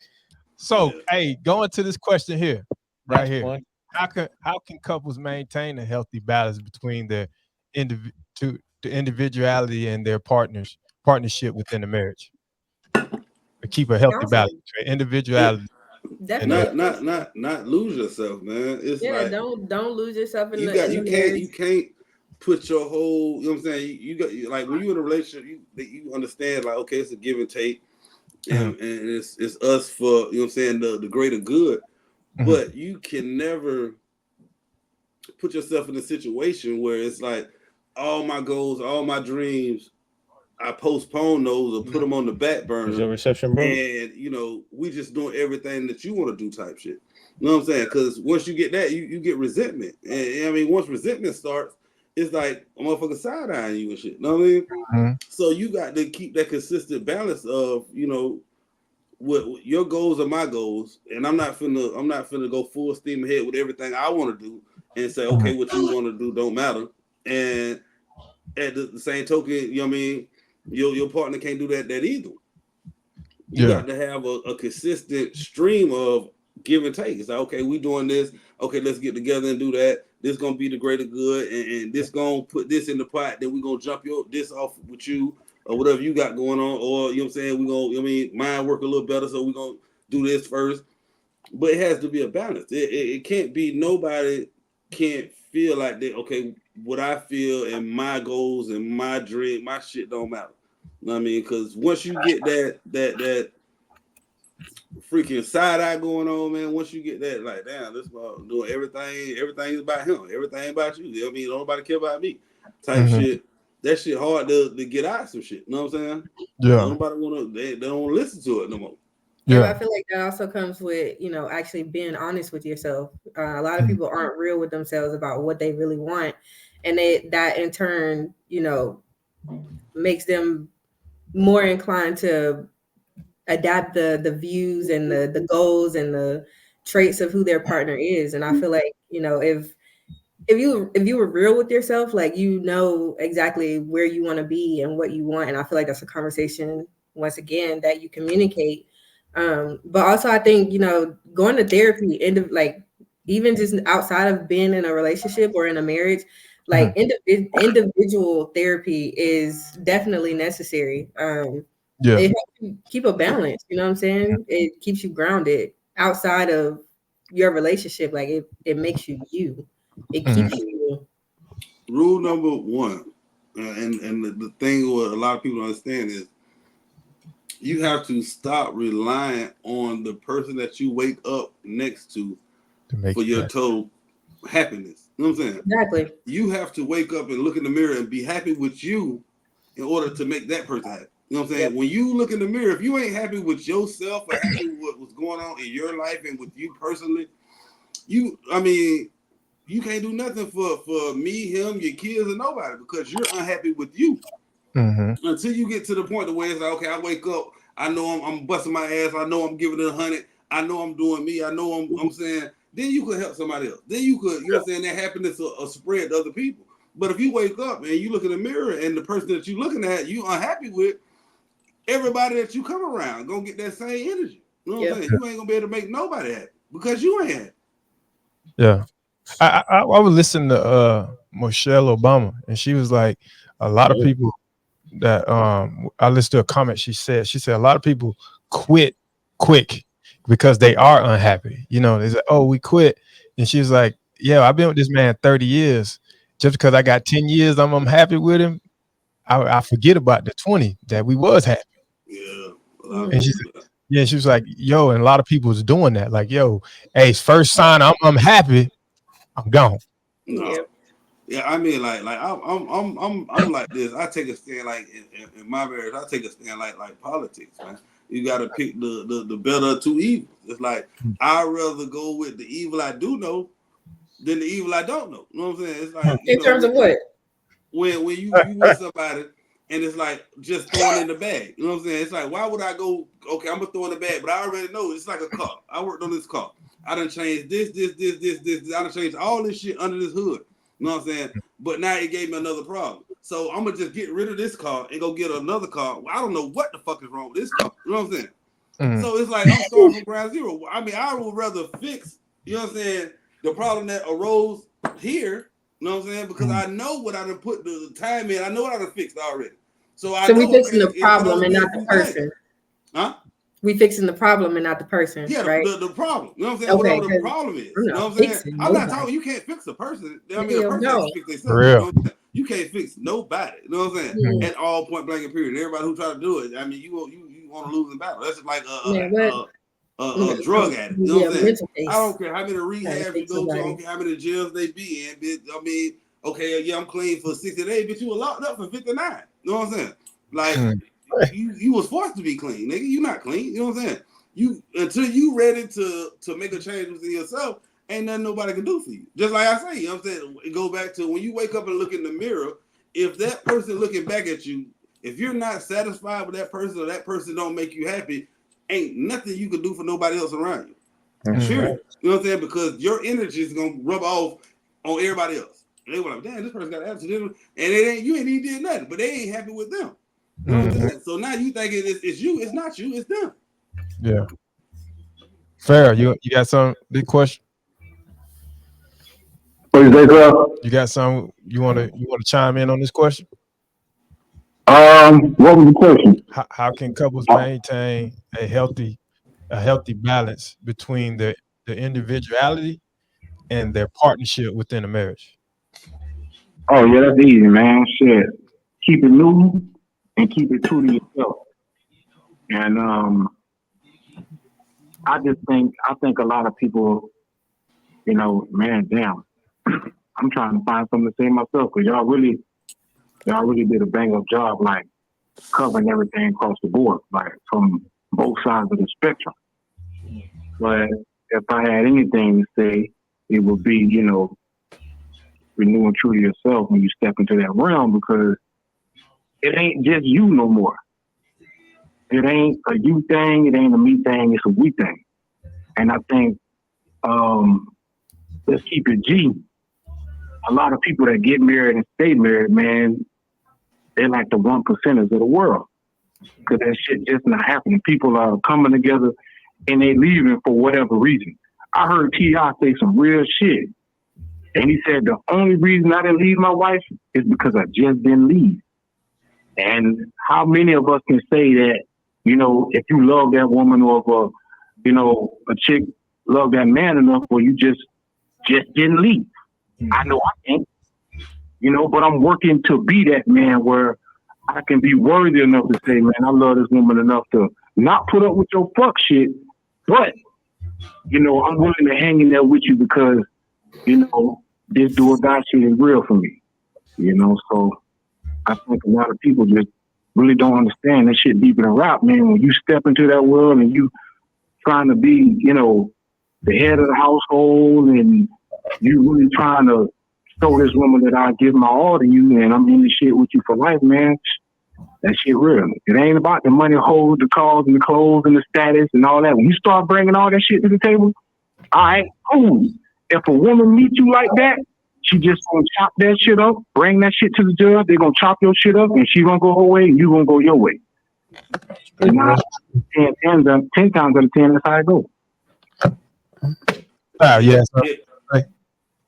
So, hey, going to this question here, right That's here. fun. How can couples maintain a healthy balance between the individuality and their partnership within the marriage? To keep a healthy balance between individuality. Definitely. Not lose yourself, man. It's like don't lose yourself in you the marriage. you can't put your whole, you know what I'm saying? You got like when you're in a relationship, you understand like okay, it's a give and take, and it's us for, you know what I'm saying, the greater good. But you can never put yourself in a situation where it's like all my goals, all my dreams, I postpone those or put them on the back burner. Is your reception broke? And you know, we just doing everything that you want to do type shit. You know what I'm saying? Because once you get that, you get resentment. And I mean, once resentment starts, it's like a motherfucker side eyeing you and shit. You know what I mean? So you got to keep that consistent balance of, you know, what your goals are my goals, and I'm not finna go full steam ahead with everything I want to do and say, okay, what you want to do don't matter. And at the same token, you know what I mean, your partner can't do that either. You got to have a consistent stream of give and take. It's like, okay, we doing this. Okay, let's get together and do that. This gonna be the greater good, and this gonna put this in the pot. Then we gonna jump this off with you or whatever you got going on. Or you know what I'm saying, we gonna, I mean, mine work a little better, so we gonna do this first. But it has to be a balance. It can't be nobody can't feel like that. Okay, what I feel and my goals and my dream, my shit don't matter. You know what I mean? Because once you get that freaking side eye going on, man. Once you get that, like, damn, this about doing everything is about him, everything about you. I mean, nobody care about me, type shit. That shit hard to get out some shit. You know what I'm saying? Yeah. Nobody they don't want to listen to it no more. Yeah, I feel like that also comes with, you know, actually being honest with yourself. A lot of people aren't real with themselves about what they really want, and that in turn, you know, makes them more inclined to adapt the views and the goals and the traits of who their partner is. And I feel like, you know, if you were real with yourself, like, you know exactly where you want to be and what you want. And I feel like that's a conversation, once again, that you communicate. But also I think, you know, going to therapy, like even just outside of being in a relationship or in a marriage, like individual therapy is definitely necessary. It helps you keep a balance, you know what I'm saying? It keeps you grounded outside of your relationship. Like it makes you you. It keeps you. Rule number 1, and the thing what a lot of people don't understand is you have to stop relying on the person that you wake up next to for your total happiness. You know what I'm saying? Exactly. You have to wake up and look in the mirror and be happy with you in order to make that person happy. You know what I'm saying? Yep. When you look in the mirror, if you ain't happy with yourself or happy with what's going on in your life and with you personally, you can't do nothing for me, him, your kids, or nobody, because you're unhappy with you. Until you get to the point where it's like, okay, I wake up, I know I'm busting my ass, I know I'm giving it 100, I know I'm doing me, I know I'm saying, then you could help somebody else. Then you could, you know what I'm saying, that happiness will spread to other people. But if you wake up and you look in the mirror and the person that you're looking at, you unhappy with, everybody that you come around gonna get that same energy. You know what I'm saying? You ain't gonna be able to make nobody happy because you ain't happy. Yeah. I was listening to Michelle Obama, and she was like, a lot of people that I listened to a comment. She said a lot of people quit quick because they are unhappy. You know, they say, "Oh, we quit," and she's like, "Yeah, I've been with this man 30 years. Just because I got 10 years, I'm happy with him. I forget about the 20 that we was happy." Yeah, a lot of And she people said, do that. "Yeah," she was like, "Yo," and a lot of people was doing that. Like, "Yo, hey, first sign I'm happy, I'm gone." No. Yeah. Yeah, I mean, like I'm like this. I take a stand like in my marriage. I take a stand like politics, man. You got to pick the better of two evils. It's like I'd rather go with the evil I do know than the evil I don't know. You know what I'm saying? It's like In terms of what? when you with somebody and it's like just throwing in the bag. You know what I'm saying? It's like, why would I go? Okay, I'm gonna throw in the bag, but I already know it's like a car. I worked on this car. I done changed this. I done changed all this shit under this hood. You know what I'm saying? But now it gave me another problem. So I'm gonna just get rid of this car and go get another car. I don't know what the fuck is wrong with this car. You know what I'm saying? Mm. So it's like I'm starting from ground zero. I mean, I would rather fix, you know what I'm saying, the problem that arose here, you know what I'm saying? Because I know what I done put the time in. I know what I done fixed already. So I So we know, fixing okay, the it's gonna problem only and be a not the few things. person. Huh? We fixing the problem and not the person, Yeah, right? the problem. You know what I'm saying? Okay, Whatever the 'cause problem is. I'm You know not what I'm saying? fixing I'm not nobody. talking, you can't fix a person. I mean, a Hell person has no. to fix For themselves. You know real. what I'm saying? You can't fix nobody. You know what I'm saying? Mm. At all point blank and period. Everybody who try to do it, I mean, you want to lose in battle. That's just like Man, what? a drug addict. You know Yeah, what I'm saying? mental I case. don't care how many Trying to rehabs you fix go to. I somebody. don't care how many jails they be in. Bitch. I mean, okay, yeah, I'm clean for 60 days, but you were locked up for 59. You know what I'm saying? Like, Mm. you was forced to be clean, nigga. You not clean. You know what I'm saying? You until you ready to make a change within yourself, ain't nothing nobody can do for you. Just like I say, you know what I'm saying? It go back to when you wake up and look in the mirror, if that person looking back at you, if you're not satisfied with that person or that person don't make you happy, ain't nothing you can do for nobody else around you. That's Mm. right. You know what I'm saying? Because your energy is gonna rub off on everybody else. And they were like, damn, this person got an attitude. And you ain't even did nothing, but they ain't happy with them. You know what I'm Mhm. saying? So now you thinking it's you, it's not you, it's them. Yeah. Fair. You got some big question? What you say, sir? You got some you wanna chime in on this question? What was the question? How can couples maintain a healthy balance between the individuality and their partnership within a marriage? Oh yeah, that's easy, man. Shit. Keep it new and keep it true to yourself. And I think a lot of people, man, damn. I'm trying to find something to say myself because y'all really did a bang up job, like covering everything across the board, like from both sides of the spectrum. But if I had anything to say, it would be, renewing true to yourself when you step into that realm because it ain't just you no more. It ain't a you thing, it ain't a me thing, it's a we thing. And I think let's keep it G. A lot of people that get married and stay married, man, they're like the 1%ers of the world. Because that shit just not happening. People are coming together and they leaving for whatever reason. I heard T.I. say some real shit. And he said, the only reason I didn't leave my wife is because I just didn't leave. And how many of us can say that, if you love that woman or if a chick love that man enough where you just didn't leave? I know I can't, but I'm working to be that man where I can be worthy enough to say, man, I love this woman enough to not put up with your fuck shit, but, I'm willing to hang in there with you because, this do or die shit is real for me, so I think a lot of people just really don't understand that shit deeper than rap, man. When you step into that world and you trying to be, the head of the household and you really trying to show this woman that I give my all to you and I'm in this shit with you for life, man. That shit real. It ain't about the money, hold, the cars, and the clothes, and the status, and all that. When you start bringing all that shit to the table, all right, cool. If a woman meets you like that, she just gonna chop that shit up, bring that shit to the judge. They gonna chop your shit up, and she gonna go her way, and you gonna go your way. And now, 10 times out of 10, that's how it goes. Yes. It,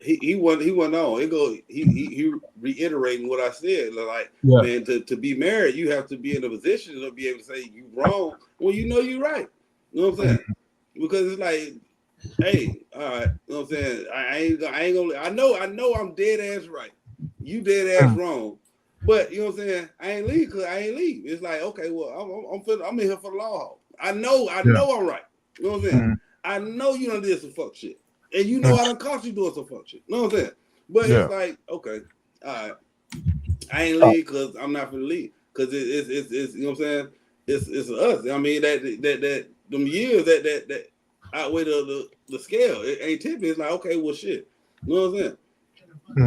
he went on. He reiterating what I said. Like, Yeah. man, to be married, you have to be in a position to be able to say you wrong when you know you're right. You know what I'm saying? Because it's like, hey, all right, you know what I'm saying? I ain't gonna. I know I'm dead ass right. You dead ass wrong. But you know what I'm saying? I ain't leave because I ain't leave. It's like, okay, well, I'm in here for the long haul. I know I'm right. You know what I'm saying? I know you done did some fuck shit. And you know I done caught you doing some fuck shit. You know what I'm saying? But it's like, okay, all right. I ain't leave because I'm not gonna leave. Because it's you know what I'm saying? It's us. I mean that them years that outweigh the scale. It ain't tipping. It's like, okay, well shit. You know what I'm saying?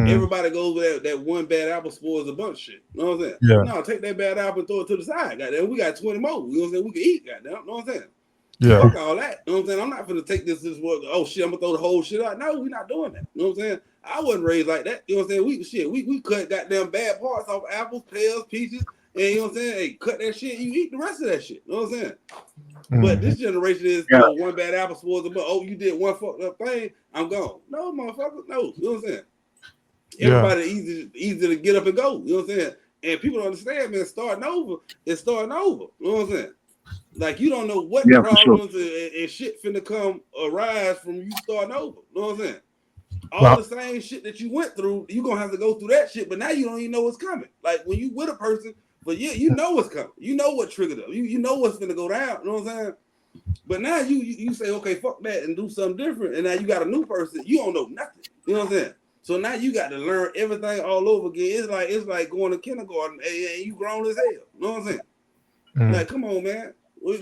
Everybody goes with that one bad apple spoils a bunch of shit. You know what I'm saying? Yeah. No, take that bad apple and throw it to the side. Goddamn, we got 20 more. You know what I'm saying? We can eat, goddamn. You know what I'm saying? Yeah. Fuck all that. You know what I'm saying? I'm not gonna take this work. Oh shit, I'm gonna throw the whole shit out. No, we're not doing that. You know what I'm saying? I wasn't raised like that. You know what I'm saying? We cut goddamn bad parts off apples, pears, peaches, and you know what I'm saying? Hey, cut that shit, you eat the rest of that shit. You know what I'm saying? But this generation is one bad apple spoils a bunch. Oh, you did one fucked up thing, I'm gone. No, motherfucker, no. You know what I'm saying? Everybody easy to get up and go. You know what I'm saying? And people don't understand, man, starting over is starting over. You know what I'm saying? Like, you don't know what problems and shit finna come arise from you starting over. You know what I'm saying? All the same shit that you went through, you're gonna have to go through that shit, but now you don't even know what's coming. Like, when you with a person, but yeah, you know what's coming. You know what triggered up. You know what's gonna go down. You know what I'm saying? But now you say, okay, fuck that and do something different. And now you got a new person. You don't know nothing. You know what I'm saying? So now you got to learn everything all over again. It's like going to kindergarten and you grown as hell. You know what I'm saying? Like, come on, man. We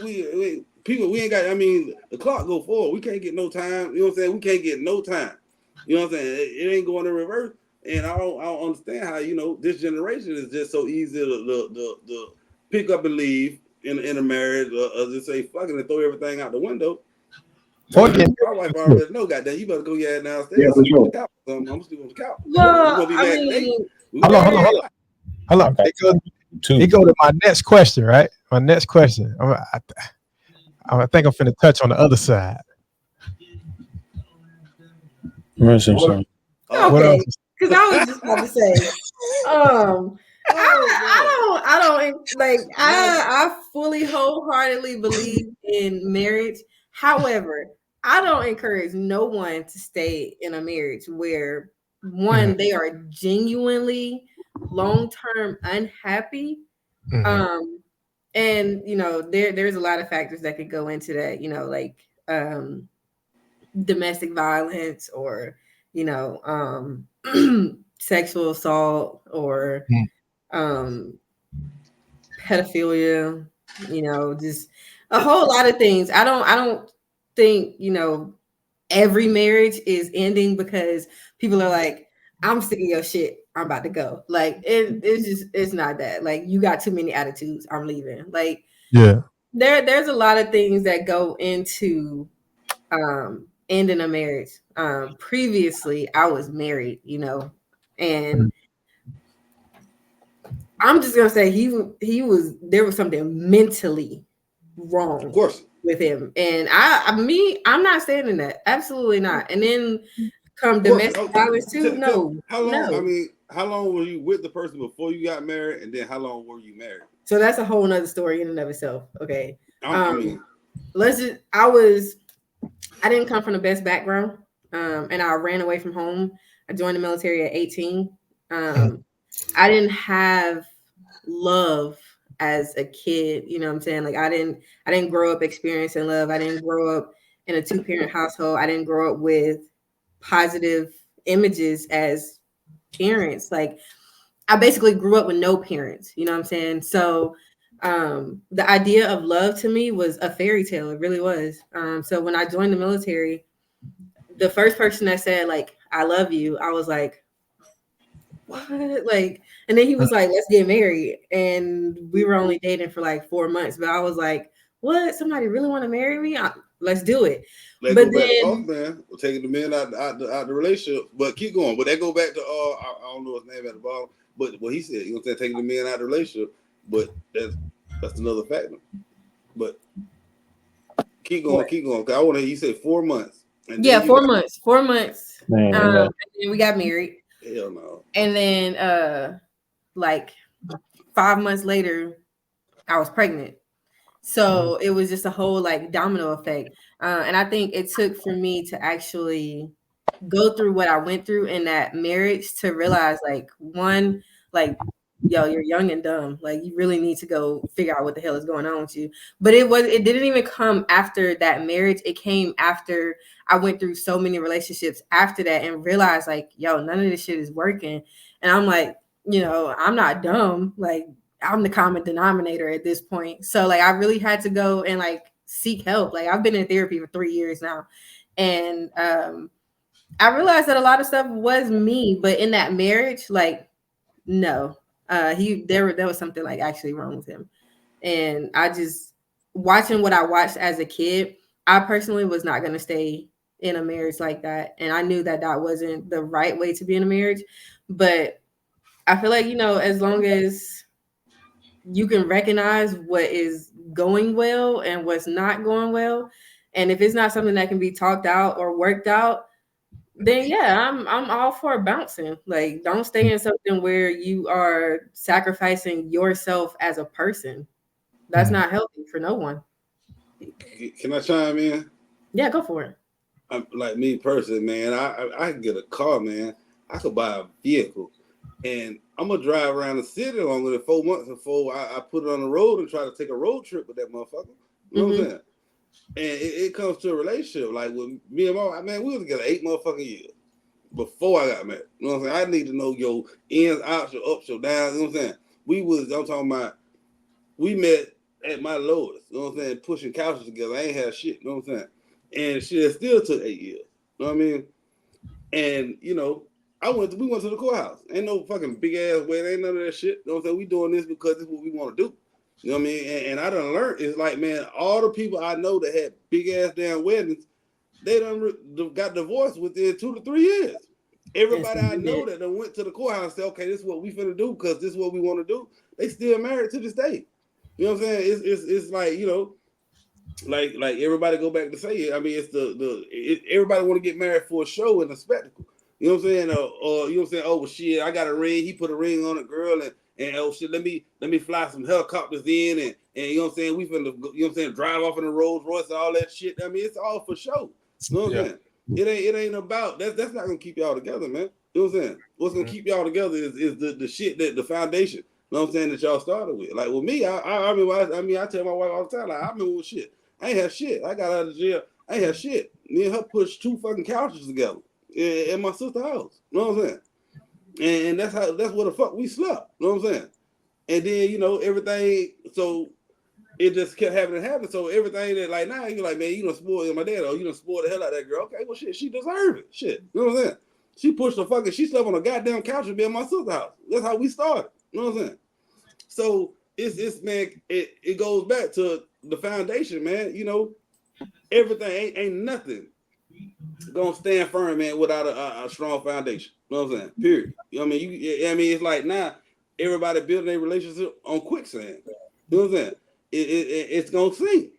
ain't got, I mean, the clock go forward. We can't get no time. You know what I'm saying? We can't get no time. You know what I'm saying? It ain't going in reverse. And I don't understand how, you know, this generation is just so easy to pick up and leave in a marriage or just say fucking and throw everything out the window. My wife already know, goddamn, you better go your ass downstairs. Yeah, for sure. I'm gonna sleep on the couch. Well, We're gonna be mad today. Hold on. It go to my next question, right? My next question. I think I'm finna touch on the other side. Okay, because I was just about to say, I don't like. I fully wholeheartedly believe in marriage. However, I don't encourage no one to stay in a marriage where one, they are genuinely long-term unhappy. And you know, there's a lot of factors that could go into that, you know, like domestic violence or, you know, sexual assault or pedophilia, you know, just a whole lot of things. I don't think, you know, every marriage is ending because people are like, I'm sick of your shit, I'm about to go. Like it's not that. Like, you got too many attitudes, I'm leaving. Like, there's a lot of things that go into ending a marriage. Previously I was married, you know, and I'm just gonna say there was something mentally wrong, of course, with him. And I'm not saying that. Absolutely not. And then come domestic violence too. No. How long? I mean, how long were you with the person before you got married, and then how long were you married? So that's a whole nother story in and of itself. Okay. I mean, I didn't come from the best background. And I ran away from home. I joined the military at 18. I didn't have love as a kid, you know what I'm saying? Like, I didn't grow up experiencing love. I didn't grow up in a 2-parent household. I didn't grow up with positive images as parents. Like, I basically grew up with no parents, you know what I'm saying? So the idea of love to me was a fairy tale. It really was. So when I joined the military, the first person that said, like, I love you, I was like, what? Like, and then he was like, let's get married. And we were only dating for like 4 months, but I was like, what? Somebody really want to marry me? Let's do it. Let's go back to man. We're taking the men out the relationship, but keep going. But that go back to I don't know his name at the bottom, but what he said, you know what I'm saying, taking the men out of the relationship, but that's another factor. But keep going. Cause I want to. He said 4 months. And Yeah, then you got 4 months. 4 months. Man, And yeah. then we got married. hell no. And then like 5 months later, I was pregnant. So it was just a whole like domino effect. And I think it took for me to actually go through what I went through in that marriage to realize like one, like, yo, you're young and dumb. Like you really need to go figure out what the hell is going on with you. But it didn't even come after that marriage. It came after I went through so many relationships after that and realized like, yo, none of this shit is working. And I'm like, I'm not dumb. Like I'm the common denominator at this point. So like I really had to go and like seek help. Like I've been in therapy for 3 years now. And I realized that a lot of stuff was me, but in that marriage, like, no. There was something like actually wrong with him. And I just watching what I watched as a kid, I personally was not gonna stay in a marriage like that. And I knew that that wasn't the right way to be in a marriage. But I feel like, as long as you can recognize what is going well and what's not going well, and if it's not something that can be talked out or worked out, then yeah, I'm all for bouncing. Like, don't stay in something where you are sacrificing yourself as a person. That's not healthy for no one. Can I chime in? Yeah, go for it. Like me personally, man, I can get a car, man. I could buy a vehicle, and I'm gonna drive around the city longer than 4 months before I put it on the road and try to take a road trip with that motherfucker. You know what I'm saying? And it comes to a relationship. Like with me and my man, we was together 8 motherfucking years before I got married. You know what I'm saying? I need to know your ins, outs, your ups, your downs. You know what I'm saying? I'm talking about, we met at my lowest. You know what I'm saying? Pushing couches together. I ain't had shit. You know what I'm saying? And shit, it still took 8 years. You know what I mean? And, we went to the courthouse. Ain't no fucking big ass wedding. Ain't none of that shit. You know what I'm saying? We doing this because this is what we want to do. You know what I mean? And I done learned, it's like, man, all the people I know that had big ass damn weddings, they done got divorced within 2 to 3 years. Everybody I know that done went to the courthouse and said, okay, this is what we finna do because this is what we want to do. They still married to this day. You know what I'm saying? It's like, like everybody go back to say it. I mean, it's everybody want to get married for a show and a spectacle. You know what I'm saying? Or you know what I'm saying? Oh well, shit, I got a ring. He put a ring on a girl, and oh shit, let me fly some helicopters in, and you know what I'm saying? We finna, you know what I'm saying, drive off in a Rolls Royce and all that shit. I mean, it's all for show. You know what I'm saying? It ain't about that's not gonna keep y'all together, man. You know what I'm saying? What's gonna keep y'all together is the shit that the foundation. You know what I'm saying, that y'all started with. Like with me, I mean, I tell my wife all the time, like I remember with shit. I ain't have shit. I got out of jail. I ain't have shit. Me and her pushed 2 fucking couches together in my sister's house. You know what I'm saying? And that's what the fuck we slept. You know what I'm saying? And then, everything, so it just kept happening. So everything that, like, now you're like, man, you done spoiled my dad, or you done spoiled the hell out of that girl. Okay, well, shit, she deserved it. Shit. You know what I'm saying? She slept on a goddamn couch and be in my sister's house. That's how we started. You know what I'm saying? So it's man, it goes back to the foundation, man. Everything ain't nothing gonna stand firm, man, without a strong foundation. You know what I'm saying? Period. You know what I mean? It's like now everybody building a relationship on quicksand. You know what I'm saying? It's gonna sink.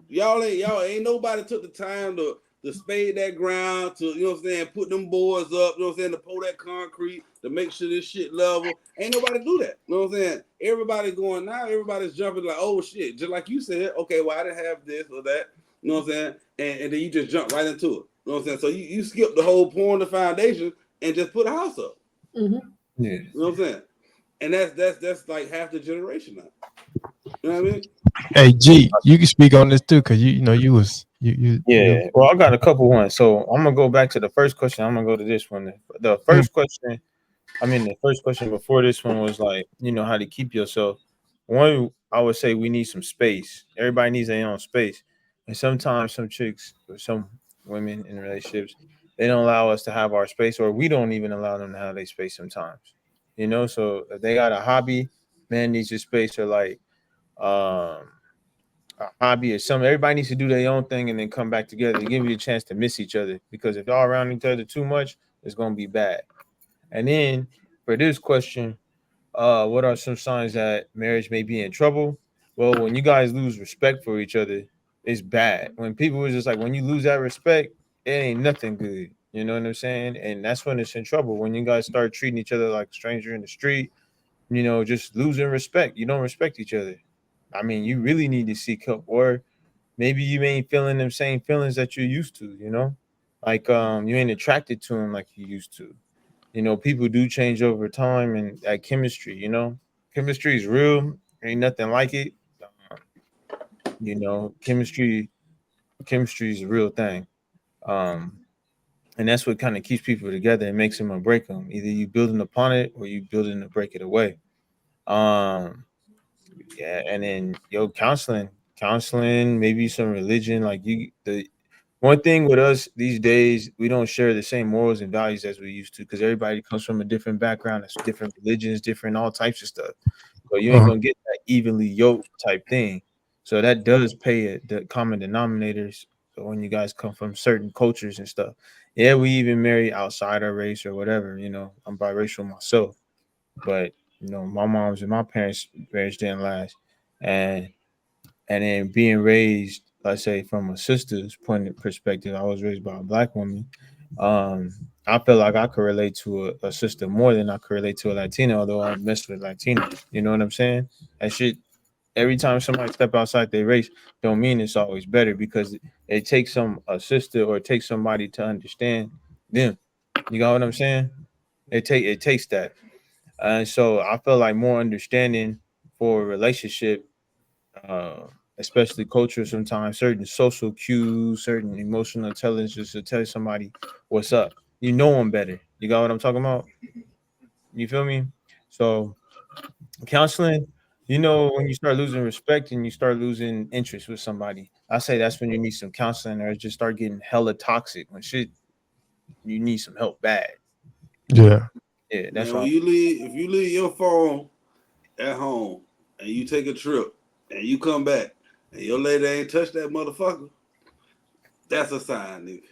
Y'all ain't nobody took the time to spade that ground, to, you know what I'm saying, put them boards up, you know what I'm saying, to pour that concrete, to make sure this shit level. Ain't nobody do that. You know what I'm saying? Everybody going now, everybody's jumping like, oh shit, just like you said, okay, well, I didn't have this or that, you know what I'm saying? And then you just jump right into it. You know what I'm saying? So you skip the whole pouring the foundation and just put a house up. Yeah. You know what I'm saying? And that's like half the generation now. You know what I mean? Hey G, you can speak on this too, cause you was you. Yeah. Well, I got a couple ones. So I'm gonna go back to the first question. I'm gonna go to this one. The first question, the first question before this one was like, how to keep yourself. One, I would say we need some space. Everybody needs their own space. And sometimes some chicks or some women in relationships, they don't allow us to have our space, or we don't even allow them to have their space sometimes. So if they got a hobby, man needs your space, or like a hobby or something. Everybody needs to do their own thing and then come back together to give you a chance to miss each other. Because if y'all around each other too much, it's gonna be bad. And then for this question, what are some signs that marriage may be in trouble? Well, when you guys lose respect for each other, it's bad. When people are just like, when you lose that respect, it ain't nothing good. You know what I'm saying? And that's when it's in trouble. When you guys start treating each other like a stranger in the street, just losing respect. You don't respect each other. I mean, you really need to seek help, or maybe you ain't feeling them same feelings that you're used to. Like you ain't attracted to them like you used to. People do change over time, and that chemistry. Chemistry is real. Ain't nothing like it. Chemistry is a real thing. Um, and that's what kind of keeps people together and makes them or break them. Either you building upon it or you building to break it away. Um, yeah, and then counseling, maybe some religion. Like the one thing with us these days, we don't share the same morals and values as we used to because everybody comes from a different background, it's different religions, different all types of stuff. So you ain't gonna get that evenly yoked type thing. So that does pay the common denominators. So when you guys come from certain cultures and stuff, yeah, we even marry outside our race or whatever. I'm biracial myself, but my mom's and my parents' marriage didn't last, and then being raised, let's say from a sister's point of perspective, I was raised by a black woman. I feel like I could relate to a sister more than I could relate to a Latina, although I mess with Latinos. You know what I'm saying? That shit. Every time somebody step outside their race, don't mean it's always better because it takes a sister or it takes somebody to understand them. You got what I'm saying? It takes that, and so I feel like more understanding for a relationship, uh, especially culture. Sometimes certain social cues, certain emotional intelligence to tell somebody what's up. You know them better. You got what I'm talking about? You feel me? So counseling, when you start losing respect and you start losing interest with somebody, I say that's when you need some counseling or it just start getting hella toxic when shit you need some help bad. Yeah. Yeah, that's Man, why. if you leave your phone at home and you take a trip and you come back and your lady ain't touched that motherfucker, that's a sign, nigga.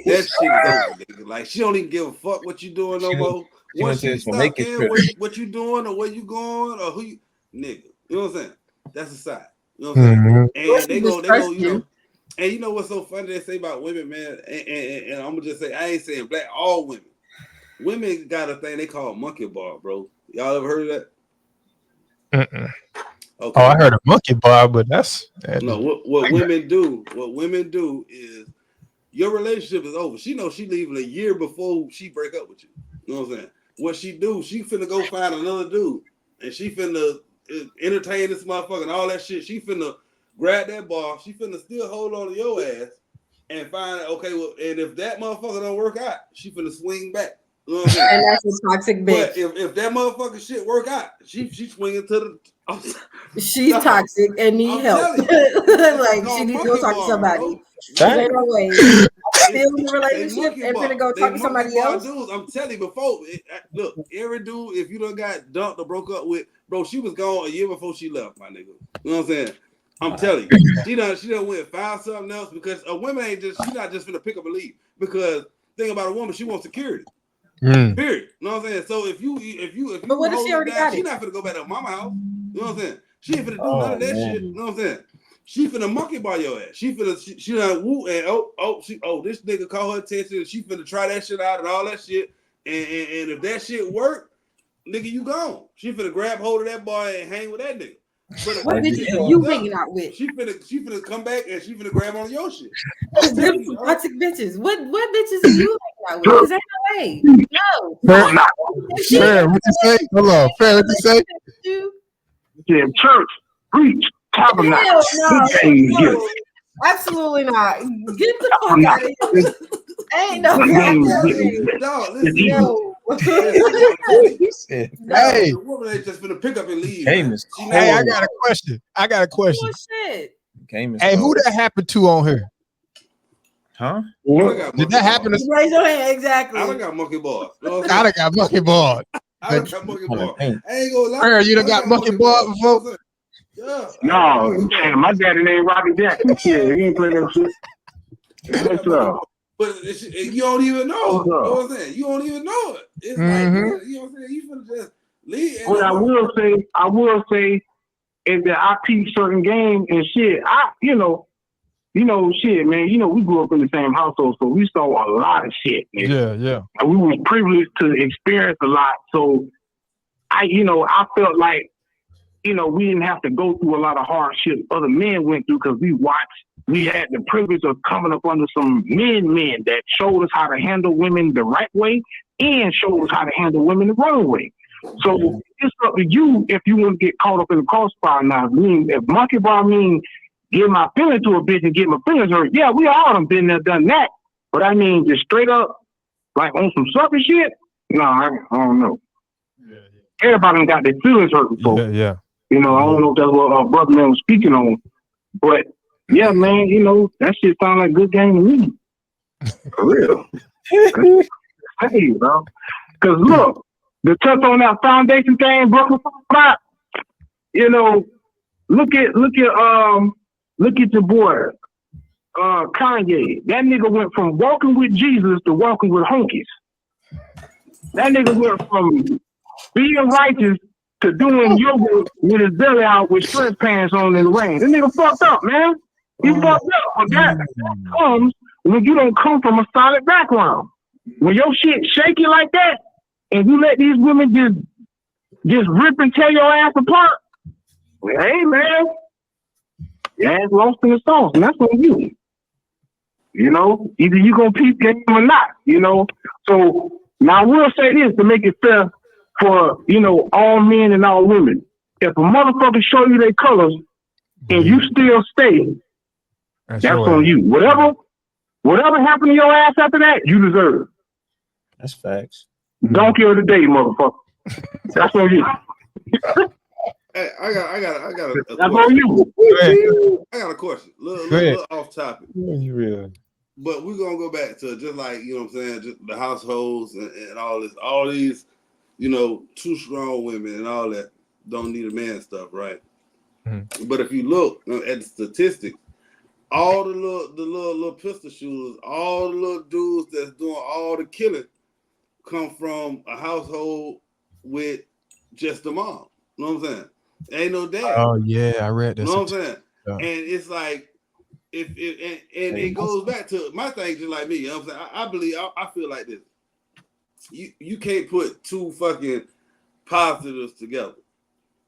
That shit is over, nigga. Like she don't even give a fuck what you doing no more. She Once went to she this stop Jamaican caring trip. what you doing or where you going or who you, nigga. You know what I'm saying? That's a sign. You know what I'm saying? Mhm. And they go, Distrust you know. And you know what's so funny they say about women, man? And I'm gonna just say, I ain't saying black, all women. Women got a thing they call monkey bar, bro. Y'all ever heard of that? Mm-mm. Okay. Oh, I heard a monkey bar, but that's No, what women do is your relationship is over. She knows she leaving a year before she break up with you. You know what I'm saying? What she do, she finna go find another dude. And she finna entertain this motherfucker and all that shit. She finna grab that bar. She finna still hold on to your ass and find out, okay, well, and if that motherfucker don't work out, she finna swing back. You know what I'm saying? And that's a toxic bitch. But if that motherfucker shit work out, she swinging to the. She's toxic and need help. Like she needs to go talk to somebody. There ain't no way. Still in the relationship and finna go talk to somebody else. Dudes, I'm telling you, before look, every dude, if you done got dumped or broke up with, bro, she was gone a year before she left, my nigga. You know what I'm saying? I'm telling you, she done went find something else because a woman ain't just, she not just finna pick up and leave. Because thing about a woman, she wants security. Period. You know what I'm saying? So if you But what if she already got she it? not finna go back to mama house. You know what I'm saying? She ain't finna do none of that shit. You know what I'm saying? She finna monkey bar your ass. She done woo and this nigga caught her attention and she finna try that shit out and all that shit. And if that shit work, nigga, you gone. She finna grab hold of that boy and hang with that nigga. But What bitches are you hanging out with? She finna come back and she finna grab on your shit. Them some toxic bitches. What bitches are you hanging out with? Because ain't no way. No. Fair, what you say? Hold on. Fair, what you say? Yeah, church, preach, tabernacle. No. Absolutely not. Get the fuck out of here. Ain't no Listen, hey, the woman ain't just finna pick up and leave. Game is cold. hey, I got a question. Shit. Game is Hey, cold. who that happened to on here? Huh? Did that happen to? Raise your hand. Exactly. I done got monkey bars. You know I done got monkey ball. I done got monkey bar. I ain't gonna lie. Fair, you done got monkey ball before? Yeah. No, damn, my daddy named Robbie Jackson. Shit, he ain't play that shit. What's up? But you don't even know. You know what I'm saying? You don't even know it. It's like, you know what I'm saying? You finna just leave. What I will say is that I peep certain games and shit. shit, man. We grew up in the same household, so we saw a lot of shit, man. Yeah. And we were privileged to experience a lot. So I felt like, we didn't have to go through a lot of hardship other men went through because we had the privilege of coming up under some men that showed us how to handle women the right way and showed us how to handle women the wrong way. So it's up to you if you want to get caught up in the crossfire now. If monkey bar mean give my feelings to a bitch and get my feelings hurt, yeah, we all done been there, done that. But I mean, just straight up, like on some sucker shit, no, I don't know. Yeah. Everybody done got their feelings hurt before. Yeah. I don't know if that's what our brother man was speaking on, but yeah, man, that shit sound like good game to me. For real. Hey, bro. Because look, to touch on that foundation thing, bro, look at your boy, Kanye. That nigga went from walking with Jesus to walking with honkies. That nigga went from being righteous to doing yoga with his belly out with stretch pants on in the rain. That nigga fucked up, man. He fucked up. But that comes when you don't come from a solid background. When your shit shaky like that, and you let these women just rip and tear your ass apart, well, hey, man, your ass lost in the sauce, and that's on you. Either you gonna peep game or not. So now I will say this to make it fair for all men and all women. If a motherfucker show you their colors and you still stay, that's on you. Whatever happened to your ass after that, you deserve. That's facts. Donkey of the day, motherfucker. That's on you. Hey, I got a That's question. on you. I got a question. Little off topic. Real. But we're gonna go back to just like, what I'm saying, just the households and all these, two strong women and all that don't need a man stuff, right? Mm-hmm. But if you look at the statistics, all the little pistol shooters, all the little dudes that's doing all the killing come from a household with just a mom. You know what I'm saying? Ain't no dad. Oh yeah, I read this. You know what I'm saying? Yeah. And it's like it goes back to my thing, just like me. You know what I'm saying? I feel like this. You can't put two fucking positives together.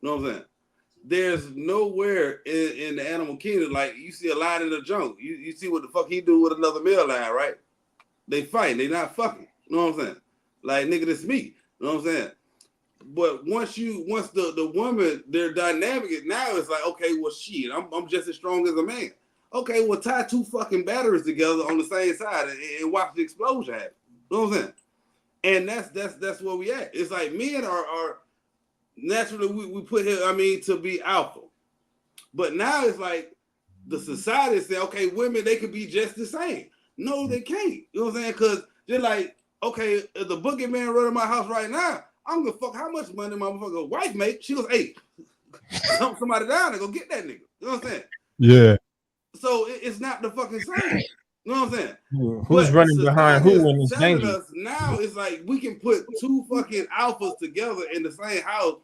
You know what I'm saying? There's nowhere in the animal kingdom, like you see a lion in the jungle. You see what the fuck he do with another male lion, right? They fight. They not fucking. You know what I'm saying? Like, nigga, this me. You know what I'm saying? But once the woman, their dynamic is now, it's like, okay, well, shit, I'm just as strong as a man. Okay, well, tie two fucking batteries together on the same side and watch the explosion happen. You know what I'm saying? And that's where we at. It's like men are naturally we put here, to be alpha. But now it's like the society say, okay, women, they could be just the same. No, they can't. You know what I'm saying? Because they're like, okay, if the boogeyman running my house right now, I'm gonna fuck how much money my motherfucking wife make. She goes, hey, dump somebody down and go get that nigga. You know what I'm saying? Yeah. So it's not the fucking same. You know what I'm saying? Who's running behind who in this danger? Now it's like we can put two fucking alphas together in the same house,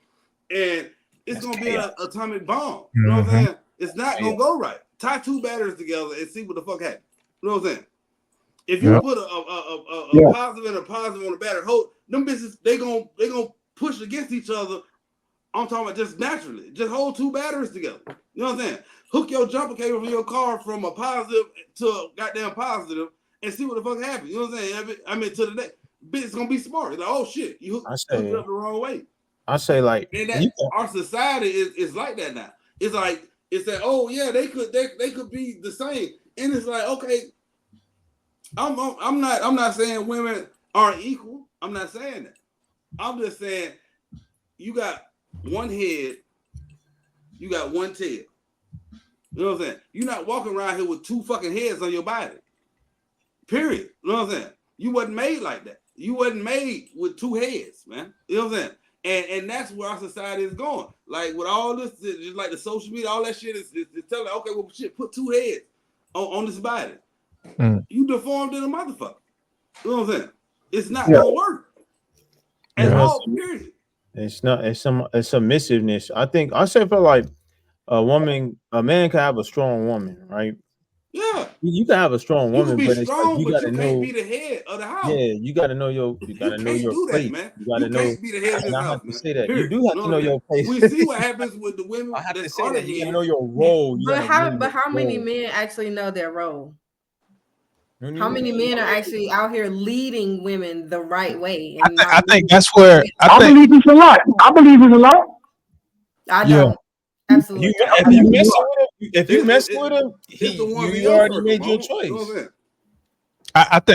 and it's gonna be an atomic bomb. You know what I'm saying? It's not gonna go right. Tie two batteries together and see what the fuck happens. You know what I'm saying? If you put a positive and a positive on the battery, them bitches they gonna push against each other. I'm talking about just naturally. Just hold two batteries together. You know what I'm saying? Hook your jumper cable from your car from a positive to a goddamn positive and see what the fuck happens. You know what I'm saying? To the next bitch gonna be smart. It's like, oh shit, you hooked it up the wrong way. I say like our society is like that now. It's like it's that, oh yeah, they could be the same. And it's like, okay, I'm not saying women aren't equal. I'm not saying that. I'm just saying you got one head, you got one tail. You know what I'm saying? You're not walking around here with two fucking heads on your body. Period. You know what I'm saying? You wasn't made like that. You wasn't made with two heads, man. You know what I'm saying? And that's where our society is going. Like with all this, just like the social media, all that shit is telling, okay, well, shit, put two heads on this body. You deformed in a motherfucker. You know what I'm saying? It's not gonna work. At all, period. It's not. It's submissiveness. I say for like a man can have a strong woman, right? Yeah. You can have a strong You can woman, be but it's like strong, you but gotta you know. can't be the head of the house. Yeah, you gotta know you You gotta know can't your do that, place. man. You gotta You know. can't be the head of this And I house, have to man. say that Period. you do have to know your place. We see what happens with the women I have to that's say are the that you gotta head. know your role. You But gotta how? know But your how many role. men actually know their role? You know what I How mean? many men are actually out here leading women the right way I, and th- not I think leading? that's where I believe it's a lot. I believe it's a lot. I yeah. don't. Absolutely. I If believe you it's a messing lot. with him, if you messing with him, It's the ones in you your already circle, made your mama. You know what I'm choice. saying?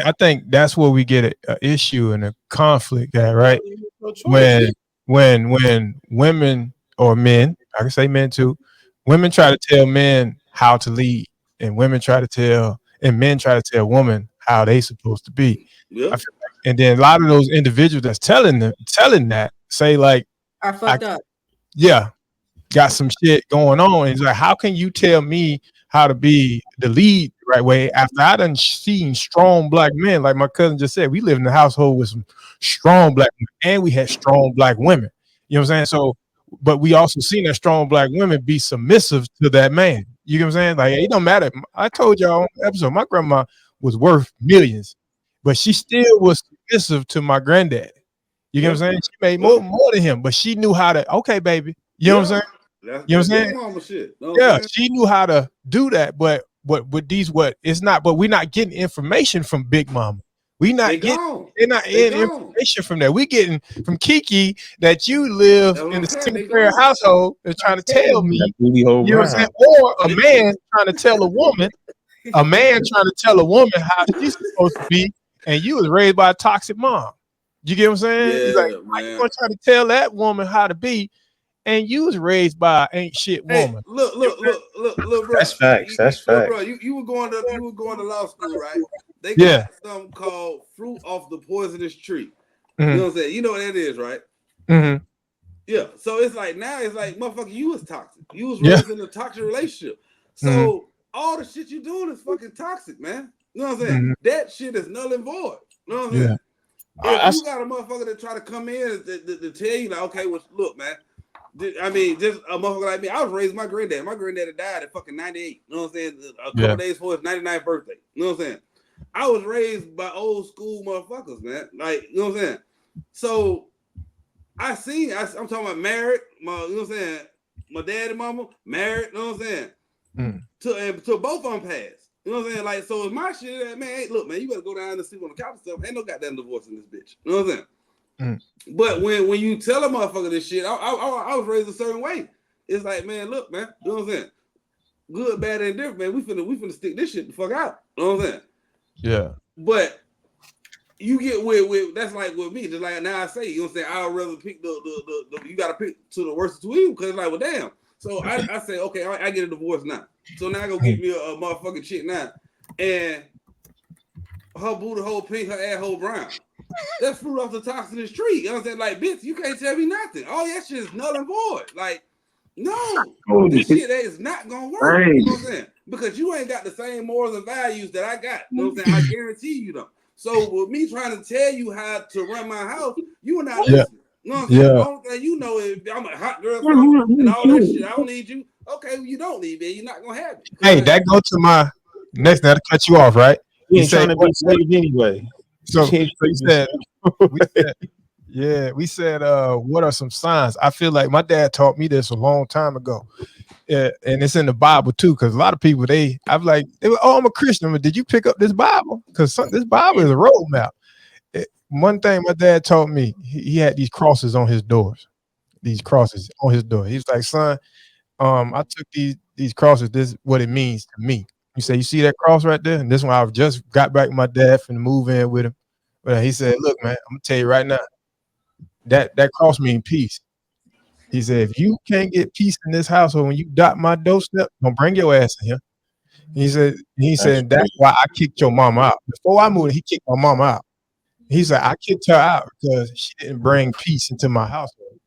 I think that's where we get an issue and a conflict at, right? You already made your choice. When women or men, I can say men too, women try to tell men how to lead, and men try to tell women how they supposed to be. Yeah. I feel like, and then a lot of those individuals that's telling that say like, Are fucked up. yeah, got some shit going on. And it's like, how can you tell me how to be the lead the right way after I done seen strong black men? Like my cousin just said, we live in a household with some strong black men, and we had strong black women. You know what I'm saying? So, but we also seen that strong black women be submissive to that man. You know what I'm saying? Like, it don't matter. I told y'all on the episode, my grandma was worth millions, but she still was submissive to my granddad. You know what I'm saying? She made more than him, but she knew how to, okay, baby. You know what I'm saying? That's You know what that I'm big saying? mama shit. Know what I'm Yeah, saying? she knew how to do that, but with these it's not, but we're not getting information from Big Mama. They They're not They getting gone. information from that. We getting from Kiki that you live That's what in I'm a saying. single They parent gone. household and trying to tell me, That booty hole you know what I'm saying? brown. Or a man trying to tell a man trying to tell a woman how she's supposed to be, and you was raised by a toxic mom. You get what I'm saying? It's like, Yeah, how you man. gonna try to tell that woman how to be, and you was raised by an ain't shit Hey, woman? look, bro. That's facts. That's Look, facts. bro. You were going to law school, right? They Yeah. got something called fruit off the poisonous tree. Mm-hmm. You know what I'm saying? You know what that is, right? Mm-hmm. Yeah. So it's like now it's like, motherfucker, you was toxic. You was Yeah. raised in a toxic relationship. So all the shit you doing is fucking toxic, man. You know what I'm saying? Mm-hmm. That shit is null and void. You know what I'm Yeah. saying? If you got a motherfucker that try to come in to tell you like, okay, well, look, man. I mean, just a motherfucker like me. I was raised by my granddad. My granddad died at fucking 98. You know what I'm saying? A couple days before his 99th birthday. You know what I'm saying? I was raised by old school motherfuckers, man. Like, you know what I'm saying? So I'm talking about married, you know what I'm saying? My dad and mama married, you know what I'm saying? To both of them passed. You know what I'm saying? Like, so it's my shit, man. Hey, look, man, you better go down and sleep on the couch and stuff. Ain't no goddamn divorce in this bitch. You know what I'm saying? But when you tell a motherfucker this shit, I was raised a certain way. It's like, man, look, man, you know what I'm saying? Good, bad, and different, man. We finna stick this shit the fuck out. You know what I'm saying? Yeah. But you get with that's like with me, just like now I say, you know what I'm saying? I'd rather pick the you gotta pick to the worst of two evils, because it's like, well, damn. So I say, okay, I get a divorce now. So now I go get me a motherfucking chick now, and her booty hole pink, her ass hole brown. That's fruit off the toxinous tree. You know what I'm saying? Like, bitch, you can't tell me nothing. All that shit is null and void. Like, no, this shit is not gonna work. You know what I'm saying? Because you ain't got the same morals and values that I got. You know what I'm saying? I guarantee you don't. So with me trying to tell you how to run my house, you are not listening. You know what I'm saying? The only thing you know is I'm a hot girl and all that shit. I don't need you. Okay, well, you don't need me. You're not gonna have it. Hey, that go to my next. Now to cut you off, right? You ain't trying to be saved anyway. So you said, we said, what are some signs? I feel like my dad taught me this a long time ago. And it's in the Bible too, because a lot of people I'm like, I'm a Christian, but did you pick up this Bible? Because this Bible is a roadmap. One thing my dad taught me, he had these crosses on his doors. These crosses on his door. He's like, son, I took these crosses. This is what it means to me. You say, you see that cross right there? And this one, I've just got back with my dad from the move in with him. But he said, look, man, I'm gonna tell you right now, that cross means peace. He said, if you can't get peace in this household when you dot my doorstep, don't bring your ass in here. He said that's why I kicked your mama out. Before I moved, he kicked my mama out. He said, I kicked her out because she didn't bring peace into my household.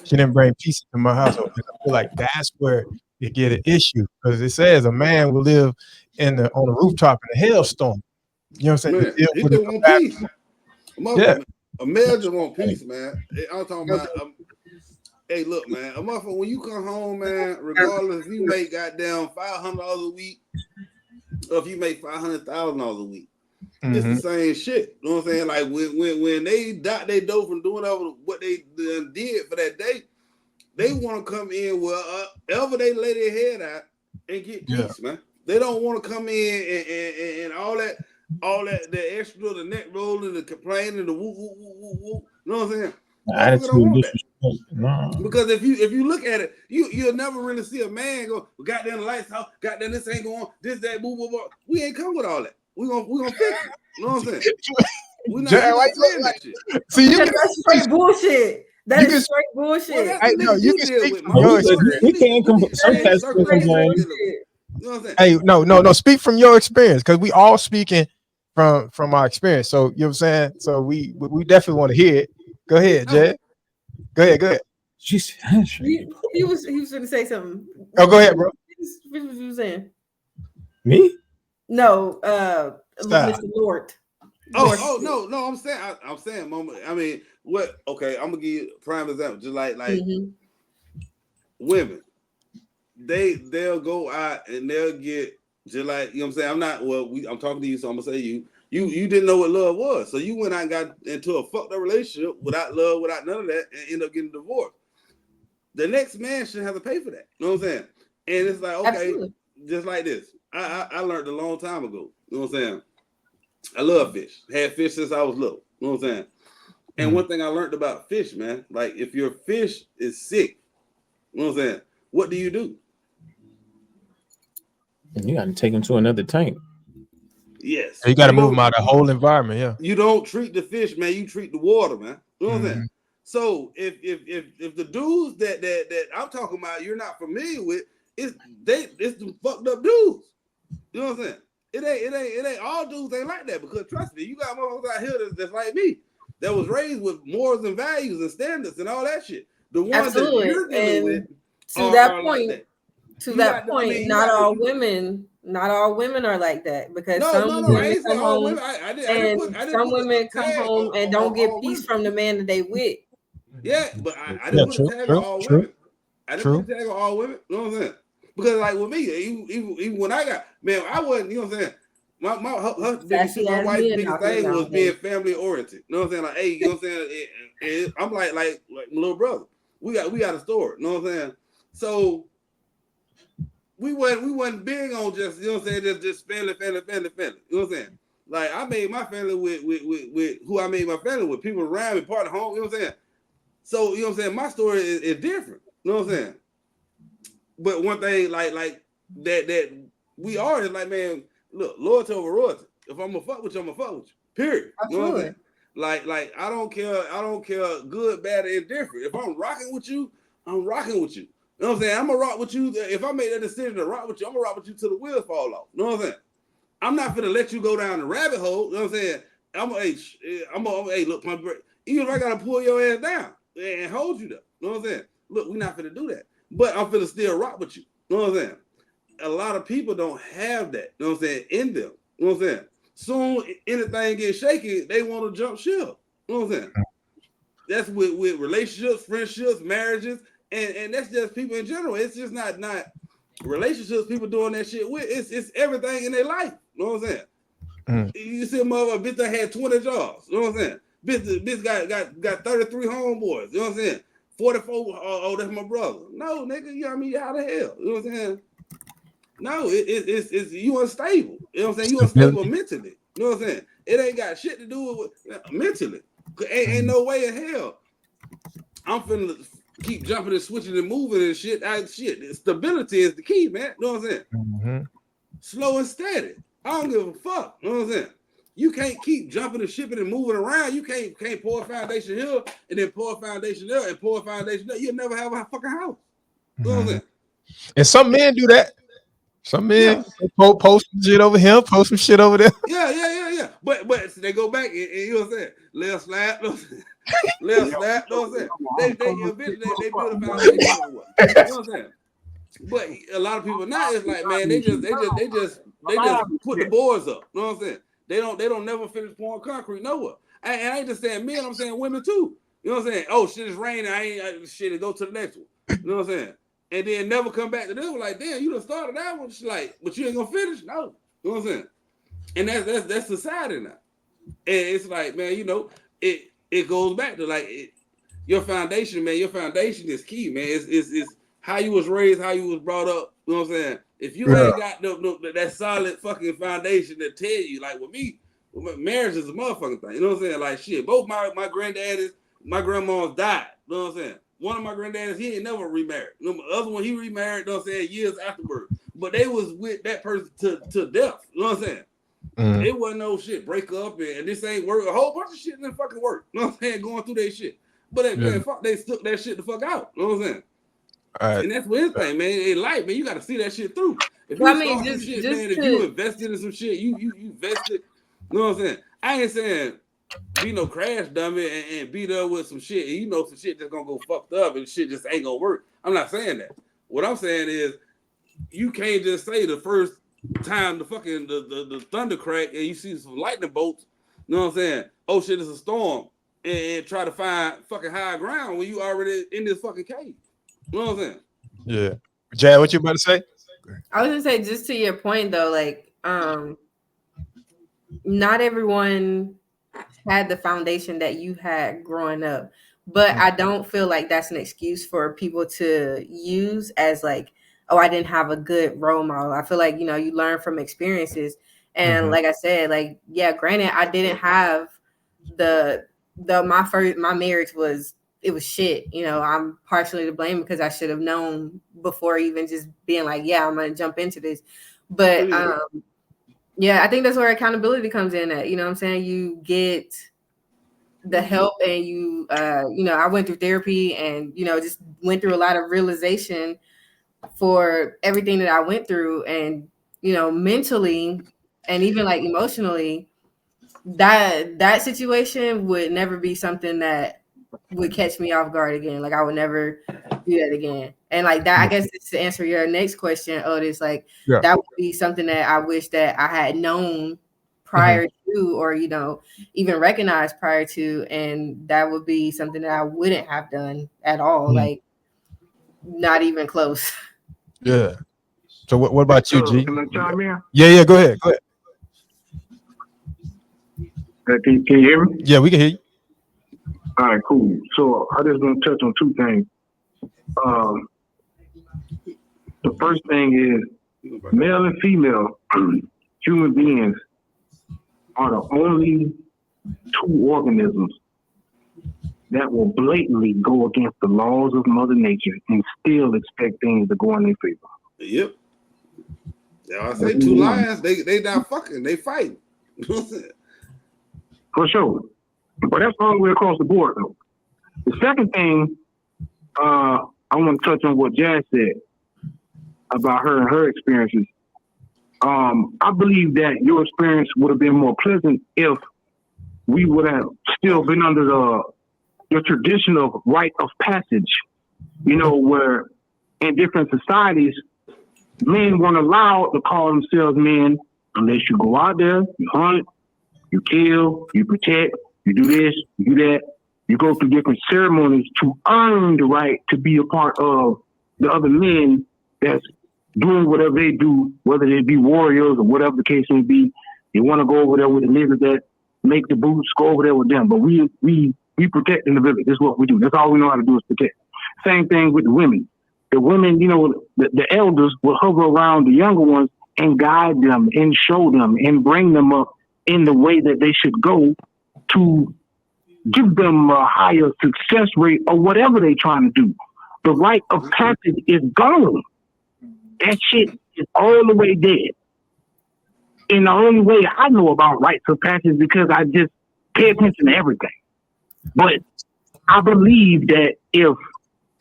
She didn't bring peace into my household. And I feel like that's where you get an issue, because it says a man will live on the rooftop in a hailstorm. You know what I'm saying? Man, he just want peace. Yeah. A male just want peace, man. I'm talking about. Hey, look, man. A motherfucker, when you come home, man, regardless if you make goddamn $500 a week, or if you make $500,000 a week. It's the same shit. You know what I'm saying? Like when they got their dough from doing what they did for that day, they want to come in wherever they lay their head out and get peace, man. They don't want to come in and all that, the extra, the neck rolling, the complaining, the woo woo woo woo woo. You know what I'm saying? Attitude, don't want that. No. Because if you look at it, you'll never really see a man go, goddamn the lights out, goddamn this ain't going, this, that, boo, boo, boo. We ain't come with all that. We gonna fix it. You know what I'm saying? We're not saying that shit. See, you that's straight bullshit. That is straight bullshit. Well, that's the you you can deal speak with, from man. your We can't some cats still complain. You know what I'm saying? Hey, no. Speak from your experience, because we all speaking from our experience. So you know what I'm saying. So we definitely want to hear it. Go ahead, Jay. Go ahead. He was going to say something. Oh, go ahead, bro. What was you saying? Me? No, Mr. Lord. Oh no. I'm saying, moment. I mean, what? Okay, I'm gonna give you a prime example. Just like women, they'll go out and they'll get just like, you know what I'm saying. I'm talking to you, so I'm gonna say you didn't know what love was, so you went out and got into a fucked up relationship without love, without none of that, and end up getting divorced. The next man shouldn't have to pay for that. You know what I'm saying? And it's like, okay, absolutely. Just like this. I learned a long time ago. You know what I'm saying? I love fish. Had fish since I was little. You know what I'm saying? And one thing I learned about fish, man, like if your fish is sick, you know what I'm saying? What do? You got to take him to another tank. Yes. You got to move them out of the whole environment. Yeah. You don't treat the fish, man. You treat the water, man. You know what I'm saying? So if the dudes that I'm talking about you're not familiar with, it's the fucked up dudes. You know what I'm saying? It ain't all dudes ain't like that, because trust me, you got motherfuckers out here that's like me, that was raised with morals and values and standards and all that shit. The ones absolutely. that you're dealing with to that point, like not all women are like that, because some women come home women come home and don't get peace from the man that they with. Yeah, but I didn't put a tag on all women. I didn't put a tag on all women. You know what I'm saying? Because like with me, even when I got, man, I wasn't, you know what I'm saying? My wife's biggest thing was being family oriented. You know what I'm saying? Like, hey, you know what I'm saying? I'm like my little brother. We got a story. You know what I'm saying? So we wasn't big on just, you know what I'm saying, just family. You know what I'm saying? Like I made my family with who I made my family with, people around me, part of home. You know what I'm saying? So you know what I'm saying? My story is different. You know what I'm saying? But one thing like that we are is like, man, look, loyalty over royalty. If I'm gonna fuck with you, I'm gonna fuck with you. Period. Absolutely. You know what I'm saying? Like I don't care, good, bad, or indifferent. If I'm rocking with you, I'm rocking with you. You know what I'm saying? I'm gonna rock with you. If I make that decision to rock with you, I'm gonna rock with you till the wheels fall off. You know what I'm saying? I'm not gonna let you go down the rabbit hole. You know what I'm saying? Hey, look, pump brake. Even if I gotta pull your ass down and hold you there. You know what I'm saying? Look, we're not gonna do that. But I'm finna still rock with you. You know what I'm saying? A lot of people don't have that, you know what I'm saying, in them. You know what I'm saying? Soon anything gets shaky, they want to jump ship. You know what I'm saying? That's with relationships, friendships, marriages, and that's just people in general. It's just not relationships people doing that shit with. It's everything in their life. You know what I'm saying? You see a motherfucker, bitch that had 20 jobs. You know what I'm saying? Bitch got 33 homeboys. You know what I'm saying? 44, oh, that's my brother. No, nigga, you know what I mean? How the hell? You know what I'm saying? No, it's you unstable. You know what I'm saying? You unstable mentally. You know what I'm saying? It ain't got shit to do with mentally. Ain't no way in hell I'm finna keep jumping and switching and moving and shit. Stability is the key, man. You know what I'm saying? Slow and steady. I don't give a fuck. You know what I'm saying? You can't keep jumping and shipping and moving around. You can't pour a foundation here and then pour a foundation there and pour a foundation there. You'll never have a fucking house. You know what I'm saying? And some men do that. Some men post some shit over here, post some shit over there. Yeah. But they go back and you know what I'm saying? Left slap, left slap, you know what I'm saying? They eventually they build a foundation. You know what I'm saying? But a lot of people now it's like, man, they just put the boards up. You know what I'm saying? They don't never finish pouring concrete nowhere. And I ain't just saying men, I'm saying women too. You know what I'm saying? Oh shit, it's raining. Shit, go to the next one. You know what I'm saying? And then never come back to this one. Like, damn, you done started that one. She's like, but you ain't gonna finish? No. You know what I'm saying? And that's society now. And it's like, man, you know, it goes back to like your foundation, man. Your foundation is key, man. It's how you was raised, how you was brought up. You know what I'm saying? If you ain't got that solid fucking foundation that tell you, like with me, marriage is a motherfucking thing. You know what I'm saying? Like shit, both my granddaddies, my grandmas died. You know what I'm saying? One of my granddaddies, he ain't never remarried. You know, the other one, he remarried, you know what I'm saying, years afterwards. But they was with that person to death. You know what I'm saying? It wasn't no shit, break up and this ain't work. A whole bunch of shit didn't fucking work. You know what I'm saying? Going through that shit. But man, fuck, they stuck that shit the fuck out. You know what I'm saying? And that's what his thing, man. In life, man, you got to see that shit through. If you start some shit, man, if you invested in some shit, you invested. You know what I'm saying? I ain't saying be no crash dummy and beat up with some shit. And you know some shit that's gonna go fucked up and shit just ain't gonna work. I'm not saying that. What I'm saying is you can't just say the first time the fucking the thunder crack and you see some lightning bolts. You know what I'm saying? Oh shit, it's a storm, and try to find fucking high ground when you already in this fucking cave. You know what I'm saying? Yeah. Jad, what you about to say? I was gonna say, just to your point though, like not everyone had the foundation that you had growing up, but I don't feel like that's an excuse for people to use as like, oh, I didn't have a good role model. I feel like, you know, you learn from experiences. And like I said, like, yeah, granted, I didn't have my marriage was shit. You know, I'm partially to blame because I should have known before even just being like, yeah, I'm gonna jump into this. But yeah, I think that's where accountability comes in at. You know what I'm saying? You get the help and you know, I went through therapy and, you know, just went through a lot of realization for everything that I went through. And, you know, mentally and even like emotionally, that situation would never be something that would catch me off guard again. Like I would never do that again. And like that, I guess to answer your next question, Otis, like that would be something that I wish that I had known prior to, or, you know, even recognized prior to. And that would be something that I wouldn't have done at all. Like not even close. Yeah. So what about you, G? Can I chime in? Yeah, go ahead. Can you hear me? Yeah, we can hear you. All right, cool. So I just want to touch on two things. The first thing is male and female human beings are the only two organisms that will blatantly go against the laws of Mother Nature and still expect things to go in their favor. Yep. Yeah, I say two lions, they not fucking, they fighting. For sure. But that's all the way across the board, though. The second thing, I want to touch on what Jazz said about her and her experiences. I believe that your experience would have been more pleasant if we would have still been under the tradition of rite of passage, you know, where in different societies, men weren't allowed to call themselves men unless you go out there, you hunt, you kill, you protect, you do this, you do that. You go through different ceremonies to earn the right to be a part of the other men that's doing whatever they do, whether they be warriors or whatever the case may be. You want to go over there with the niggas that make the boots, go over there with them. But we protect in the village. That's what we do. That's all we know how to do is protect. Same thing with the women. The women, you know, the elders will hover around the younger ones and guide them and show them and bring them up in the way that they should go to give them a higher success rate or whatever they're trying to do. The rite of passage is gone. That shit is all the way dead. And the only way I know about rites of passage is because I just pay attention to everything. But I believe that if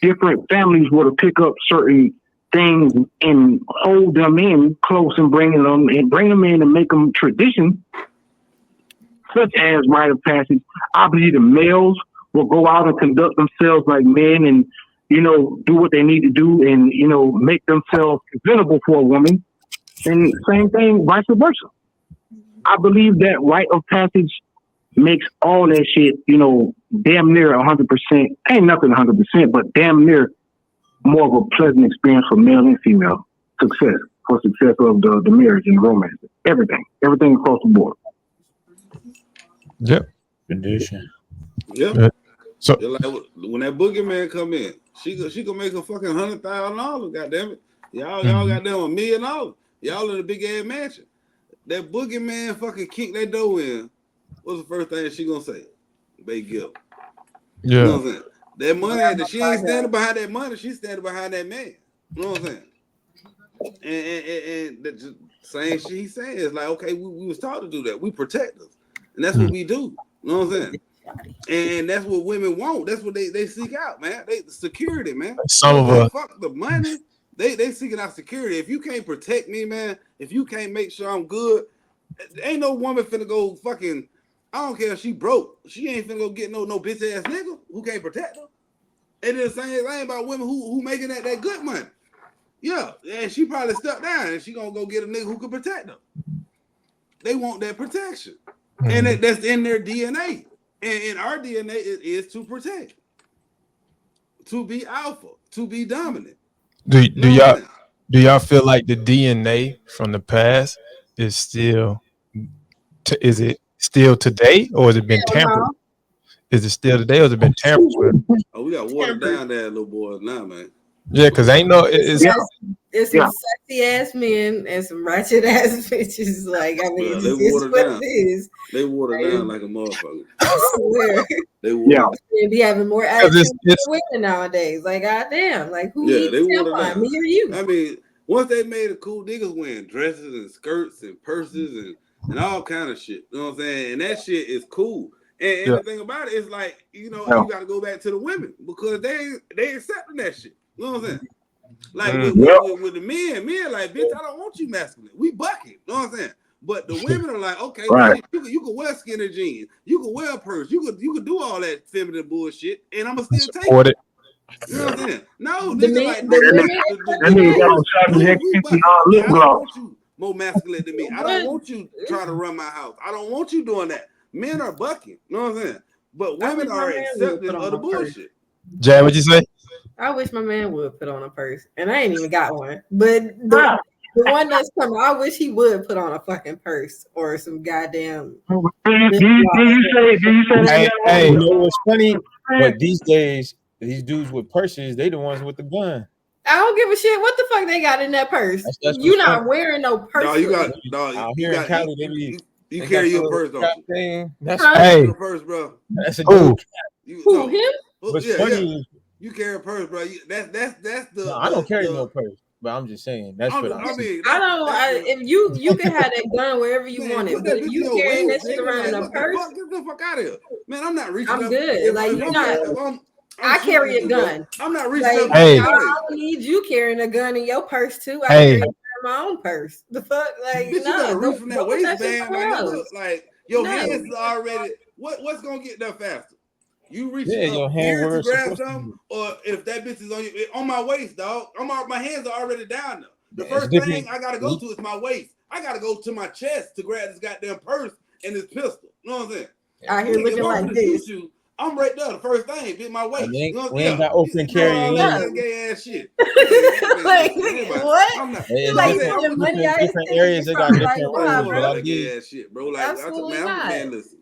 different families were to pick up certain things and hold them in close and bring them in and make them tradition, such as rite of passage, I believe the males will go out and conduct themselves like men and, you know, do what they need to do and, you know, make themselves presentable for a woman. And same thing, vice versa. I believe that rite of passage makes all that shit, you know, damn near 100%. Ain't nothing 100%, but damn near more of a pleasant experience for male and female success. for success of the marriage and the romance. Everything across the board. Yep. Tradition. Yeah. So Like when that boogeyman come in, she could make a fucking $100,000. Goddamn it, y'all got them $1 million. Y'all in a big ass mansion. That boogeyman fucking kick that door in. What's the first thing she gonna say? Big guilt. yeah. You know what I'm saying? That money that she ain't standing behind that money, she's standing behind that man. You know what I'm saying? And the same shit he's saying is like, okay, we was taught to do that. We protect us, and that's what we do. You know what I'm saying? And that's what women want. That's what they seek out, man. They security, man. Some of us. Fuck the money. They seeking out security. If you can't protect me, man, if you can't make sure I'm good, ain't no woman finna go fucking. I don't care if she broke. She ain't finna go get no bitch ass nigga who can't protect her. And it's the same thing about women who making that good money. Yeah, and she probably stepped down and she gonna go get a nigga who can protect her. They want that protection, and that's in their DNA. And in our DNA, it is to protect, to be alpha, to be dominant. Do y'all feel like the DNA from the past is still is it still today, or has it been tampered? Is it still today, or has it been tampered with? Oh, we got watered down there, little boys now, man. Yeah, because ain't no it's It's some sexy ass men and some ratchet ass bitches. Like, I mean, they it's watered what down. it is. They watered down like a motherfucker. I swear. They watered. They be having more attitude than women nowadays. Like, goddamn, like who needs they watered tampon, down. me or you? I mean, once they made it cool, niggas wearing dresses and skirts and purses and all kind of shit. You know what I'm saying? And that shit is cool. And the thing about it is like, you know, you got to go back to the women because they accepting that shit. You know what I'm saying? Like with the men like, bitch, I don't want you masculine. We bucket. You know what I'm saying? But the women are like, okay, right. you can wear skinny jeans, you can wear a purse, you could do all that feminine bullshit, and I'm gonna still take it. You know what I'm saying? No, nigga, like that nigga got on shot next to lip I don't gloss. want you more masculine than me. I don't want you trying to run my house. I don't want you doing that. Men are bucking. You know what I'm saying? But women are accepting of the bullshit. Jay, what'd you say? I wish my man would put on a purse, and I ain't even got one. But the one that's coming, I wish he would put on a fucking purse or some goddamn. Do you say? Hey, you know what's funny? But these days, these dudes with purses, they the ones with the gun. I don't give a shit what the fuck they got in that purse. You're not wearing no purse. No, you got out here in Cali, you carry your purse, don't you? That's your purse, bro. That's a dude. Who him? What's funny? You carry a purse, bro. That's the. No, I don't carry no purse, but I'm just saying that's what I mean. I don't. If you can have that gun wherever you want it, but if you carrying that shit around in a purse, get the fuck out of here, man. I'm not reaching. I'm good. Like you're not. I carry a gun. I'm not reaching. Like, I don't need you carrying a gun in your purse too. I carry my own purse. The fuck, like bitch, you gotta reach from that waistband, man. Look, like your hands is already. What's gonna get there faster? You reach your up hand here to grab something, or if that bitch is on my waist, dog. My hands are already down there. The first thing I gotta go to is my waist. I gotta go to my chest to grab this goddamn purse and this pistol. You know what I'm saying? Out here looking like this. I'm right there. The first thing, bitch, my waist. We ain't got open carrying. Gay ass shit. Like what? I'm not. Like different areas they got different ways. But I gay ass shit, bro. Like man, listen.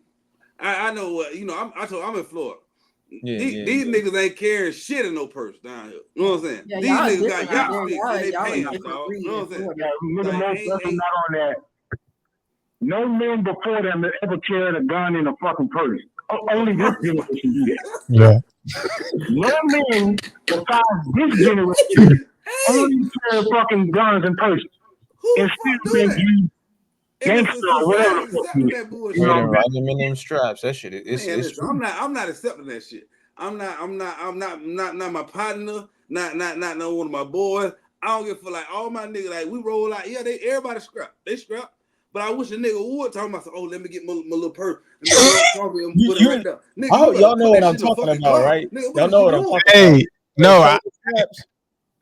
I know what I'm in Florida. These niggas ain't carrying shit in no purse down here. You know what I'm saying? Yeah, these niggas got yacht sticks in their pants, dog. You know what I'm saying? Not on that. No men before them that ever carried a gun in a fucking purse. Only this generation do that. Yeah. No men besides this generation only carry fucking guns and purses. And still think you gangster or whatever. You know, right them in them straps. That shit. I'm not accepting that shit. I'm not my partner. Not no one of my boys. I don't give a fuck. Like all my niggas, like we roll out. Yeah, everybody scrap. They scrap. But I wish a nigga would talk about, oh, let me get my little purse. Y'all know what I'm talking about, right? Y'all know what I'm talking about. Hey, no,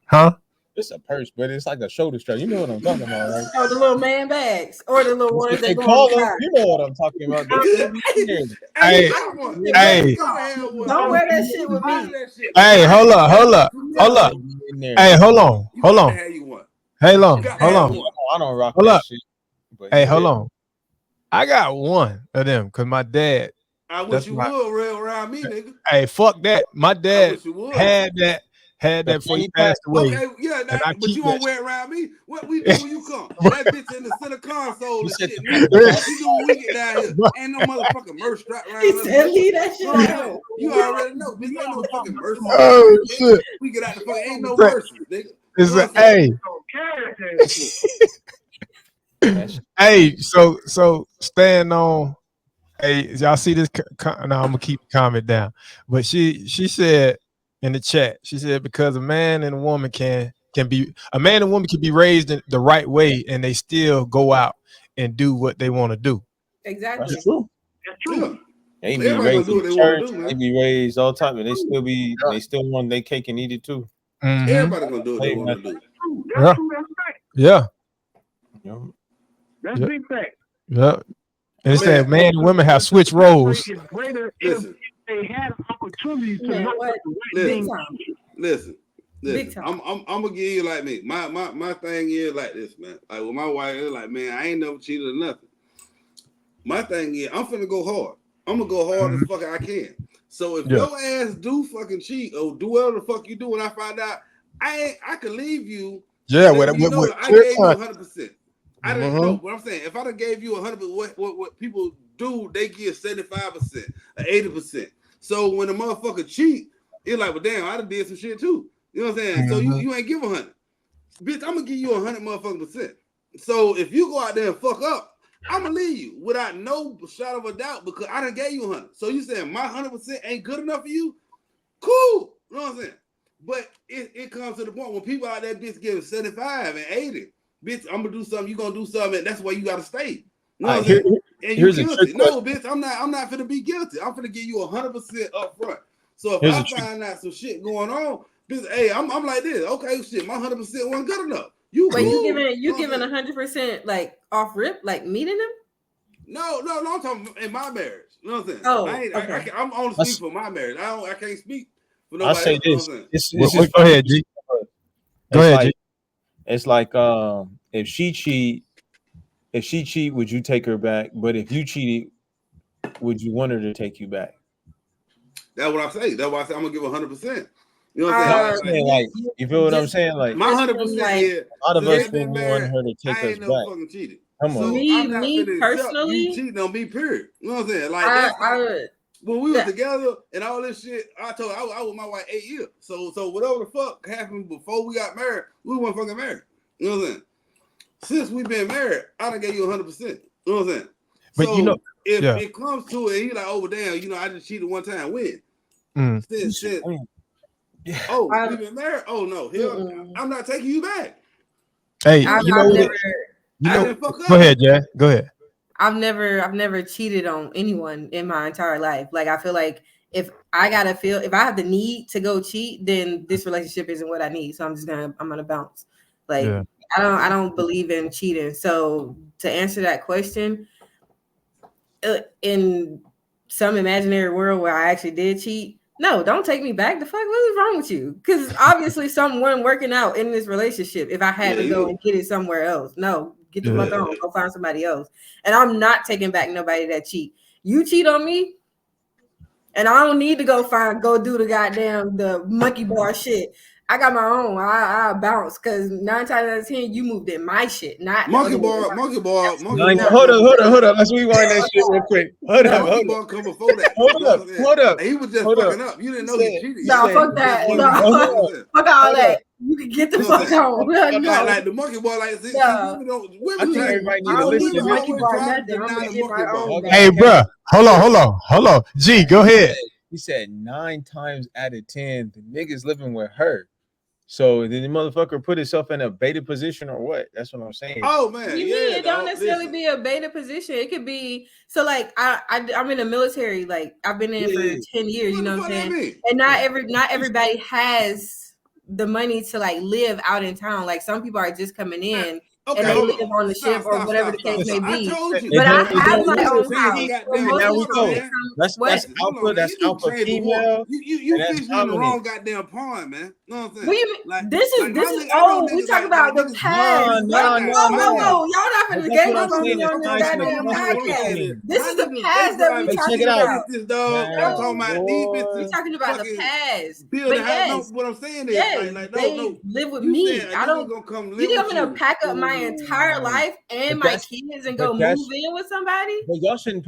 huh? It's a purse, but it's like a shoulder strap. You know what I'm talking about, right? Or the little man bags, or the little ones they call them. You know what I'm talking about. Hey, don't wear that shit with me. Hey, hold up. Hey, hold on. Hold on. Got to Hold have on. one. I don't rock Hold that up. shit. But Hey, yeah. hold on. I got one of them because my dad. I wish That's you my. would rail around me, nigga. Hey, fuck that. My I dad wish you would. had that before he fanny pack? passed away. Okay, yeah, And I but keep you that won't wear it around me. What we do when you come? That bitch in the center console You and said shit, the nigga. fanny What you do when we get down here? Ain't no motherfucking merch strapped He around us, said, nigga. leave that shit You know what I'm alone. saying? You already know, bitch. Ain't no fucking merch on Oh this shit, nigga. shit! We get out the fucking ain't no It's mercy, nigga. You It's know a, what I'm saying? hey, hey. So staying on. Hey, y'all see this? No, I'm gonna keep the comment down. But she said in the chat, she said because a man and a woman can be a man and woman can be raised in the right way and they still go out and do what they want to do. Exactly. That's true. That's Yeah. true. They be Everybody raised gonna do what in they want to church. do, They man. be raised all time, and they still want their cake and eat it too. Mm-hmm. Everybody gonna do what they Hey, want to do. That's Yeah. true. That's fact. Yeah, You know, That's Yeah. big fact. yeah. And it Man, said man and women have switched roles. It's greater listen, if they had opportunities to Man, know what? the right listen, Big thing. time. listen. Big time. I'm gonna give you like me. My thing is like this, man. Like with my wife, it's like, man, I ain't never cheated or nothing. My thing is, I'm finna go hard. I'm gonna go hard as fuck I can. So if Yeah. your ass do fucking cheat or do whatever the fuck you do, and I find out, I could leave you. Yeah, Let you know with that I clear gave you 100%. I didn't know, Mhm. but I'm saying if I done gave you 100, what people do, they give 75%, or 80%. So when a motherfucker cheat, it's like, well, damn, I done did some shit too. You know what I'm saying? So you ain't give 100, bitch. I'm gonna give you 100 motherfucking percent. So if you go out there and fuck up, I'm gonna leave you without no shadow of a doubt because I done gave you 100. So you saying my 100% ain't good enough for you? Cool. You know what I'm saying? But it comes to the point when people out there bitch giving 75 and 80, bitch, I'm gonna do something, you gonna do something, and that's why you gotta stay. You know what I'm saying? And you here's a guilty. trick No, bitch, I'm not finna be guilty. I'm finna give you 100% up front. So if Here's I a trick. find out some shit going on, bitch, hey, I'm like this. Okay, shit, my 100% wasn't good enough. You But cool. you giving 100% like off rip, like meeting them? No, I'm talking in my marriage. You know what I'm saying? Oh, okay. I'm only speaking for my marriage. I can't speak for I nobody say else. You know what this. I'm saying? This is Go ahead, G. Go ahead, G. It's like if she cheat, would you take her back? But if you cheated, would you want her to take you back? That's what I say. That's why I say I'm gonna give 100%. You know what No, I'm I'm saying? saying like you feel what I'm saying? Like My Just 100% from, like, is a lot of since us I've would been want married, her to take I us ain't never back. fucking cheated. Come on. So I'm not me finna accept you personally, cheating on me, period. You know what I'm saying? Like that's like when we was together and all this shit, I told I was with my wife 8 years. So whatever the fuck happened before we got married, we weren't fucking married. You know what I'm saying? Since we've been married, I done gave you 100%. You know what I'm saying? But so if it comes to it, he like, oh damn, you know, I just cheated one time. When? Since we been married? Oh no, hell, I'm not taking you back. Hey, I've you know never, what? I didn't fuck up. Go ahead, Jay. Go ahead. I've never cheated on anyone in my entire life. Like I feel like if I have the need to go cheat, then this relationship isn't what I need. So I'm gonna bounce. Like Yeah. I don't believe in cheating. So to answer that question, in some imaginary world where I actually did cheat, no, don't take me back. The fuck, what is wrong with you? Because obviously something wasn't working out in this relationship. If I had to go and get it somewhere else, no, get the fuck on, go find somebody else. And I'm not taking back nobody that cheat. You cheat on me, and I don't need to go do the monkey bar shit. I got my own. I bounce because 9 times out of 10 you moved in my shit, not monkey the other bar. Hold up. Let's rewind that shit real quick. Hold up. Monkey bar come before that. Hold up. He was just fucking up. You didn't know he cheated. No, fuck that. No, fuck all that. You can get the fuck on. No. Like the monkey bar, like see, I think everybody need to listen. Monkey bar nothing. I'm gonna get my own. Hey, bro, hold on. G, go ahead. He said 9 times out of 10, the niggas living with her. So did the motherfucker put himself in a beta position or what? That's what I'm saying. Oh man, You mean it don't necessarily be a beta position? It could be so. Like I'm in the military. Like I've been in for 10 years. You know what I'm saying? And not everybody has the money to like live out in town. Like some people are just coming in Okay, and they hold live on. on the ship or whatever the case may I be. told you. But I It have don't my mean own the house. same. So And most now we people go. can come. That's What? Hold alpha. on, man. That's You alpha change the war. female. You And that's fishing in the dominant. wrong goddamn pond, man. Know what I'm saying? What do you mean? Like, This is I know old. We niggas talk about the niggas. past. No. Whoa. Y'all not But finna that's game what up I'm on saying. me It's on this science and goddamn expression. What I'm podcast. saying. This is the past that we But check talking it out. about. This dog. I'm talking about these We bitches. talking about the fucking past. build But a house. No, yes, what I'm saying is yes, like they live with You me. said a I nigga don't. gonna come You live think I'm with gonna you. pack up my entire life and But my that's- kids and but go that's- move in with somebody? But y'all shouldn't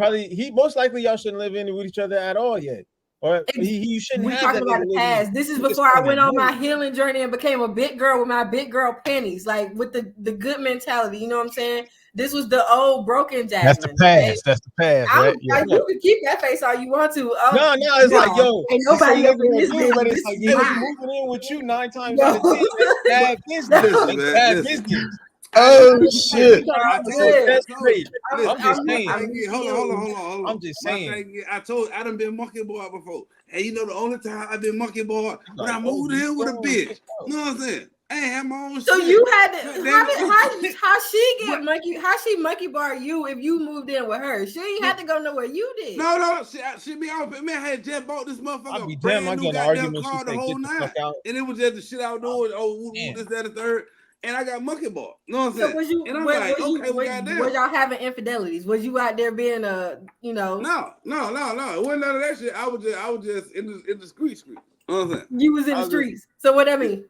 most likely y'all shouldn't live in with each other at all yet. Or you shouldn't We have talking that about nigga the with you. past. This is You just before I trying to went on my move. healing journey and became a big girl with my big girl pennies, like with the good mentality. You know what I'm saying? This was the old broken That's the Jasmine. past. Okay? That's the past, right? Yeah. You can keep that face all you want to. No, it's like, yo, ain't you say nobody you up live in with this you, but it's business. like, This yeah, is you mine. moving in with you 9 times No. out of 10. That's bad business. Listen, That's man, bad listen. business. Oh shit! I told That's you. great. Listen, I'm just saying. hold on. I'm just My saying. thing is, I done been monkey boy before. And you know the only time I've been monkey boy when Like, I moved in with a bitch. bitch. You know what I'm saying? I ain't have my own So shit. you had to Goddamn how she get monkey? How she monkey bar you if you moved in with her? She ain't had to go nowhere. You did. No, she be out. Man, I had just bought this I'll be motherfucker damn, I brand new get an goddamn argument. She car the say, whole get the night, fuck out. and it was just the shit I was doing. Oh, Man. this, that, and third. And I got monkey bar. You know what I'm saying? So was you? And I'm Was goddamn. y'all having infidelities? Was you out there being a No. It wasn't none of that shit. I was just in the street. You know what I'm saying? You was in the streets. So what that mean?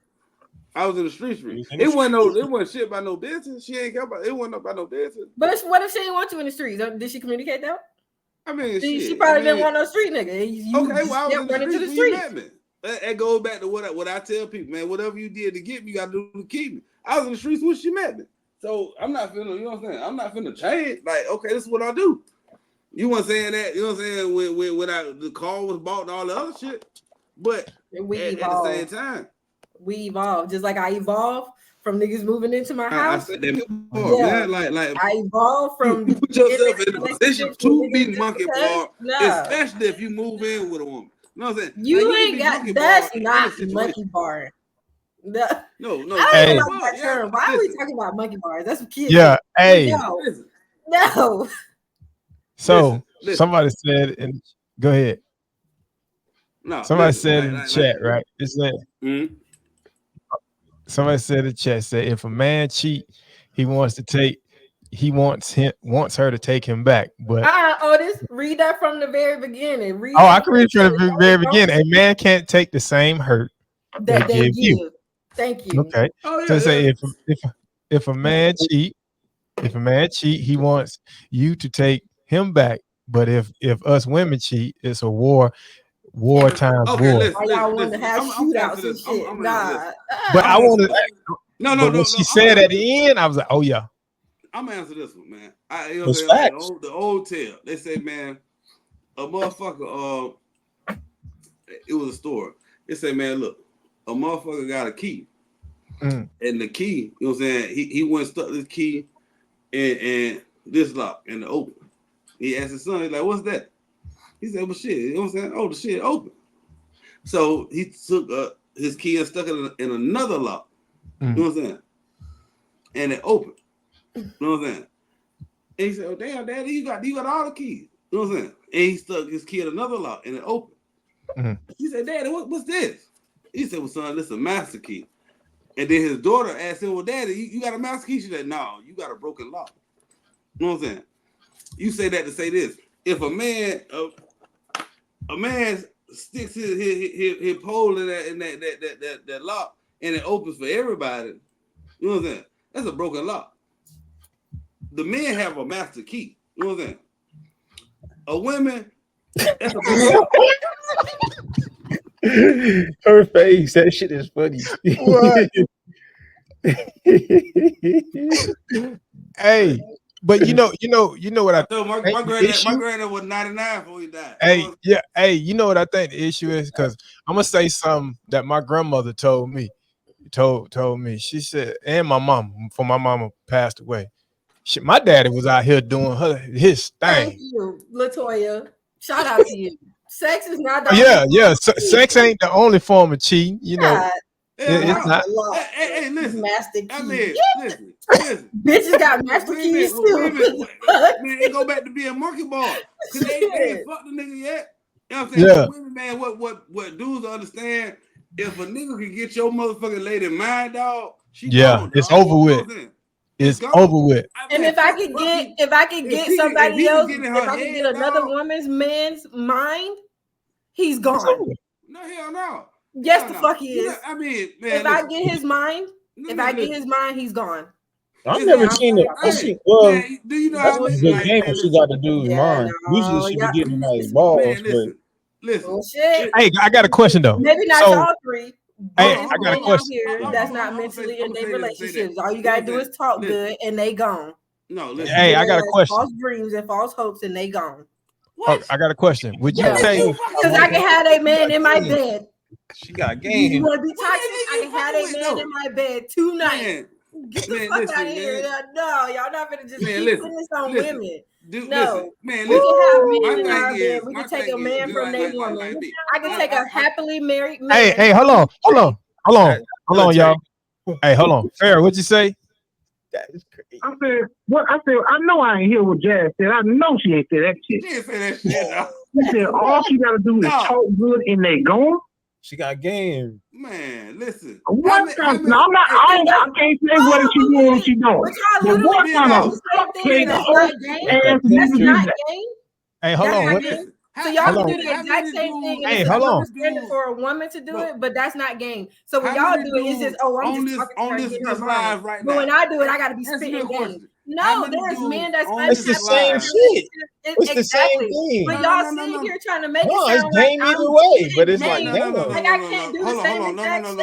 I was in the street. It wasn't shit about no business. She ain't care about it. Wasn't about no business. But what if she didn't want you in the streets? Did she communicate that? I mean, she probably didn't want no street nigga. I was in the running streets to the when you streets. met me. That goes back to what I tell people, man. Whatever you did to get me, you got to do to keep me. I was in the streets when she met me. So I'm not finna, you know what I'm saying? I'm not finna change. Like, okay, this is what I do. You weren't saying that, you know what I'm saying, when the car was bought and all the other shit. But at the same time. We evolve. Just like I evolved from niggas moving into my house. I said that before, man. Like I evolved from you put yourself in a position to be monkey bar, especially if you move in with a woman. You know what I'm saying? You ain't got that's not monkey bar. No. I don't like that term. Why are we talking about monkey bars? That's what kids. Yeah. Hey. No. So somebody said, and go ahead. No. Somebody said in the chat, right? It said. Somebody said in the chat, said if a man cheat, he wants her to take him back. But Otis, read that from the very beginning. I can read it from the very beginning. A man can't take the same hurt that they give you. Thank you. Okay. So say if a man cheat, he wants you to take him back. But if us women cheat, it's a war times war. Why y'all want to have shootouts and shit? Nah. But I want to. No. When she said at the end, I was like, oh yeah. I'm gonna answer this one, man. You know what I'm saying? Like the old tale. They say, man, a motherfucker. It was a store. They say, man, look, a motherfucker got a key, and the key, you know what I'm saying? He went and stuck this key in this lock in the open. He asked his son, he's like, what's that? He said, well, shit, you know what I'm saying? Oh, the shit open. So he took his key and stuck it in another lock. You know what I'm saying? And it opened. You know what I'm saying? And he said, oh, damn, Daddy, you got all the keys. You know what I'm saying? And he stuck his key in another lock and it opened. He said, Daddy, what's this? He said, well, son, this is a master key. And then his daughter asked him, well, Daddy, you got a master key? She said, no, you got a broken lock. You know what I'm saying? You say that to say this. If a man sticks his pole in that lock and it opens for everybody, you know what I'm saying? That's a broken lock. The men have a master key. You know what I'm saying? A woman, that's a broken lock. Her face, that shit is funny. What? Hey, but you know what I told my granddad was 99 before he died. You know what I think the issue is? Because I'm gonna say something that my grandmother told me. Told me. She said, and my mom, before my mama passed away. My daddy was out here doing his thing. Thank you, Latoya. Shout out to you. Sex is not the Sex ain't the only form of cheating, you know. It's not. Hey, listen. Master I key. mean, Yeah. listen. Bitches got master keys too. Man, they go back to being monkey bar because they ain't fucked the nigga yet. You know what I'm saying? Yeah. So women, man, what dudes understand, if a nigga can get your motherfucking lady mind, dog, she gone, dog. It's over You know with. what I'm saying? It's gone. over with. And if I could get somebody else, if I could get another woman's man's mind, he's gone. No, hell no. Yes, the fuck he is. You know, I mean, man, if I get his mind, he's gone. I've never seen it. Man, do you know how that's a many good game when she got the dude's mind? Usually she be getting like balls, listen. Bullshit. Hey, I got a question though. Maybe not all three. Hey, I got a question. Here that's not mentally in their relationships. All you gotta do is talk good, and they gone. No, listen. Hey, I got a question. False dreams and false hopes, and they gone. Oh, I got a question. Would you take? Because I can have a man in my bed. She got game. You want to be toxic? I can have a man in my bed tonight. Get the fuck out of here! No, y'all not gonna just keep putting this on women. No, man, we can have men in my our thing bed. is- We my can take thing a man is, from like- their like- woman. like me. I can take a happily married man. Hey, hold on, y'all. Hey, hold on. Farrah, what'd you say? That is crazy. I said, what? I said, I know I ain't hear what Jazz said. I know she ain't said that shit. She didn't say that shit, dog. She said all she gotta do is talk good and they gone. She got game. Man, listen. What kind of? I can't say whether she do or she don't. But what kind of cupcake hope ass niggas is that? Hey, hold on. So y'all can do the exact same thing. Hey, hold on. For a woman to do it, but that's not game. So when y'all do it, it's just I'm just talking to her, getting her mind. Right but now. when I do it, I got to be spitting game. No, there's men that's It's the same shit. It's the same thing. But y'all sitting here trying to make it it's sound game like either way. But it's like, like I can't do the same exact shit.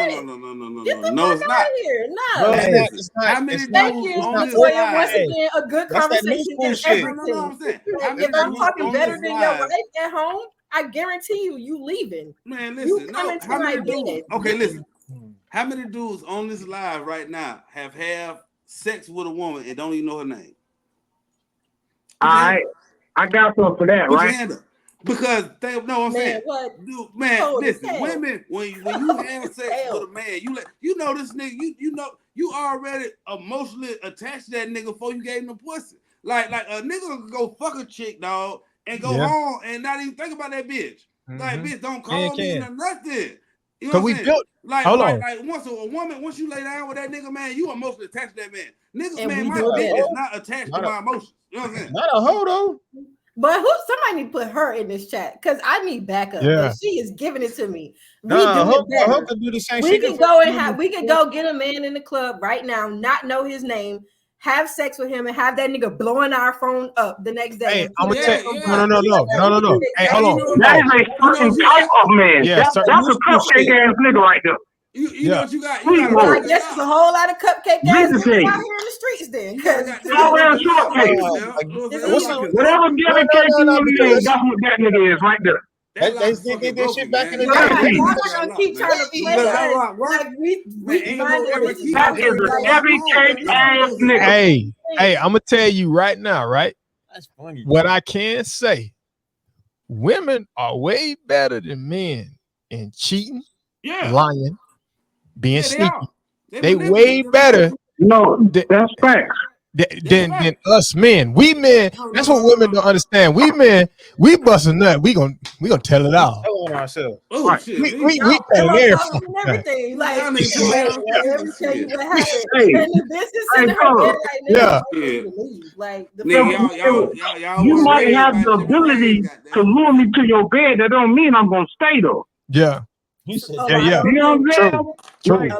Get the fuck out of here. No. It's not. Thank you, Latoya. Once again, a good conversation is everything. If I'm talking better than your wife at home, I guarantee you leaving. Man, listen. You come into my bed. Okay, listen. How many dudes on this live right now have sex with a woman and don't even know her name? I got something for that, Put right? your hand up. Because they know what I'm saying. What? Dude, man, listen, women, when you have sex with a man, you know this nigga, you know you already emotionally attached to that nigga before you gave him the pussy. Like a nigga could go fuck a chick, dog, and go home and not even think about that bitch. Like, bitch, don't call me or nothing. You know what I'm saying? Like once a woman, once you lay down with that nigga, man, you emotionally attached to that man. Niggas, And man, my bitch is not attached to my emotions. You know what I'm saying? Not a hoe though. But somebody need to put her in this chat because I need backup. Yeah. She is giving it to me. We can do the same we shit. can go and we could go get a man in the club right now, not know his name, have sex with him, and have that nigga blowing our phone up the next day. Hey, I'm gonna tell you. No. Hey, hold on. That is a certain type of man. Yeah, that's a cupcake ass nigga right there. You know what you got? I guess there's a whole lot of cupcake guys out here in the streets then. Whatever giving cake you is, that's what that nigga is right there. They did that shit back in the Y'all day. not gonna keep trying to play That is a every cake ass nigga. Hey, I'm gonna tell you right now, right? That's funny. What I can say, women are way better than men in cheating, lying, being sneaky. They way better. No, that's facts. Than us men. We men, that's what women don't understand. We men, we bust a nut. We gonna tell it all. On ourselves. Oh shit. We tell everything. Like let me tell you what happened. And the business in her head right now. Like you might have the ability to lure me to your bed. That don't mean I'm gonna stay though. Yeah. You know what I'm saying? True. Like,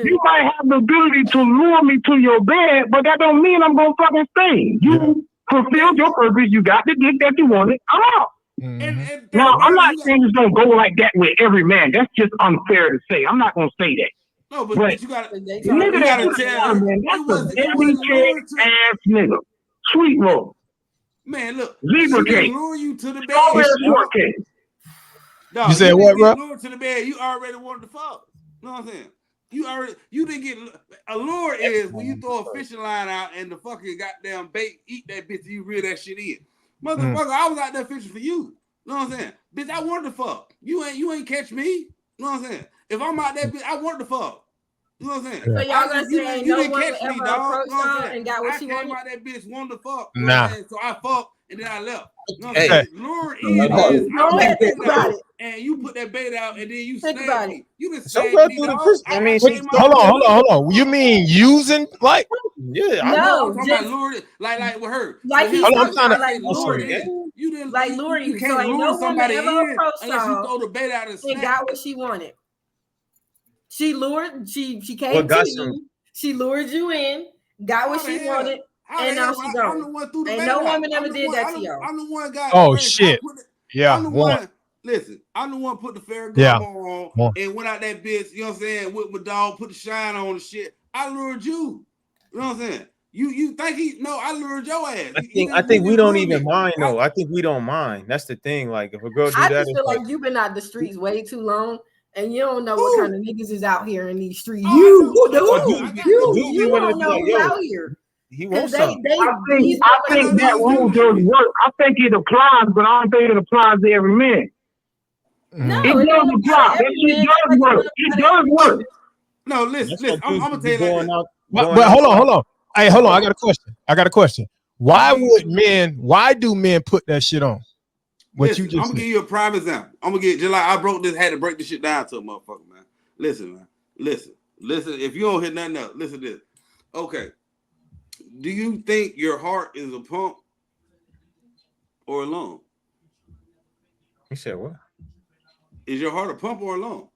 you might have the ability to lure me to your bed, but that don't mean I'm gonna fucking stay. You fulfilled your purpose. You got the dick that you wanted. I'm out. Now I'm not saying it's gonna go like that with every man. That's just unfair to say. I'm not gonna say that. No, but you gotta tell man, that's a every cake ass nigga. Sweet roll. Man, look, zebra cake. Lure you to the bed. Shortcake. No, you said what, bro? Lured to the bed, you already wanted to fuck. You know what I'm saying? You didn't get a lure is when you throw a fishing line out and the fucking goddamn bait eat that bitch and you reel that shit in. Motherfucker, I was out there fishing for you. You know what I'm saying? Bitch, I wanted to fuck. You ain't catch me. You know what I'm saying? If I'm out that bitch, I want the fuck. You know what I'm saying? So y'all gonna say you no didn't one catch would me, ever dog. approach You know what I'm y'all saying? and got what I she came wanted? out that bitch wanting to fuck. You know what Nah. I'm saying? So I fucked and then I left. You know what I'm Hey. saying? Lure in Go is I put ahead, the think bait about out it. and you put that bait out and then you Think snag about me. it. You didn't So snag go me, through the dog. Christian. I mean, came out Hold that on, bitch. hold on. You mean using like? Yeah, I know. No, I'm No, talking just about lured, like with her. like With he's him, Hold on, I'm talking trying about, to. like I'm lured sorry. in. You didn't like luring you you. can't So ain't lure no woman somebody ever in approached unless you y'all throw the bait out and and snap. got what she wanted. She lured. She came What got to you. She lured you in. Got what How the she hell? wanted, How and the now hell? she I'm the gone. one threw the Ain't bait no out. woman ever did that to y'all. I'm the one got. Oh First. shit. Yeah, I'm the one. Listen, I'm the one put the Ferragamo Yeah. on and went out that bitch. You know what I'm saying? With my dog, put the shine on and shit. I lured you. You know what I'm saying? You think he? No, I lured your ass. I think we don't even mind though. I think we don't mind. That's the thing. Like if a girl do I that, just feel like you've been out the streets way too long, and you don't know what kind of niggas is out here in these streets. Oh, You don't know who out here. He wants something. I think that rule does work. I think it applies, but I don't think it applies to every man. No, it does apply. That shit does work. It does work. No, listen. I'm gonna tell you like this. But hold on. Hey, hold on. I got a question. Why do men put that shit on? Listen, I'm gonna give you a prime example. I'm gonna get just like I had to break this shit down to a motherfucker, man. Listen, man. Listen. If you don't hit nothing else, listen to this. Okay. Do you think your heart is a pump or a lung? He said what? Is your heart a pump or a lung?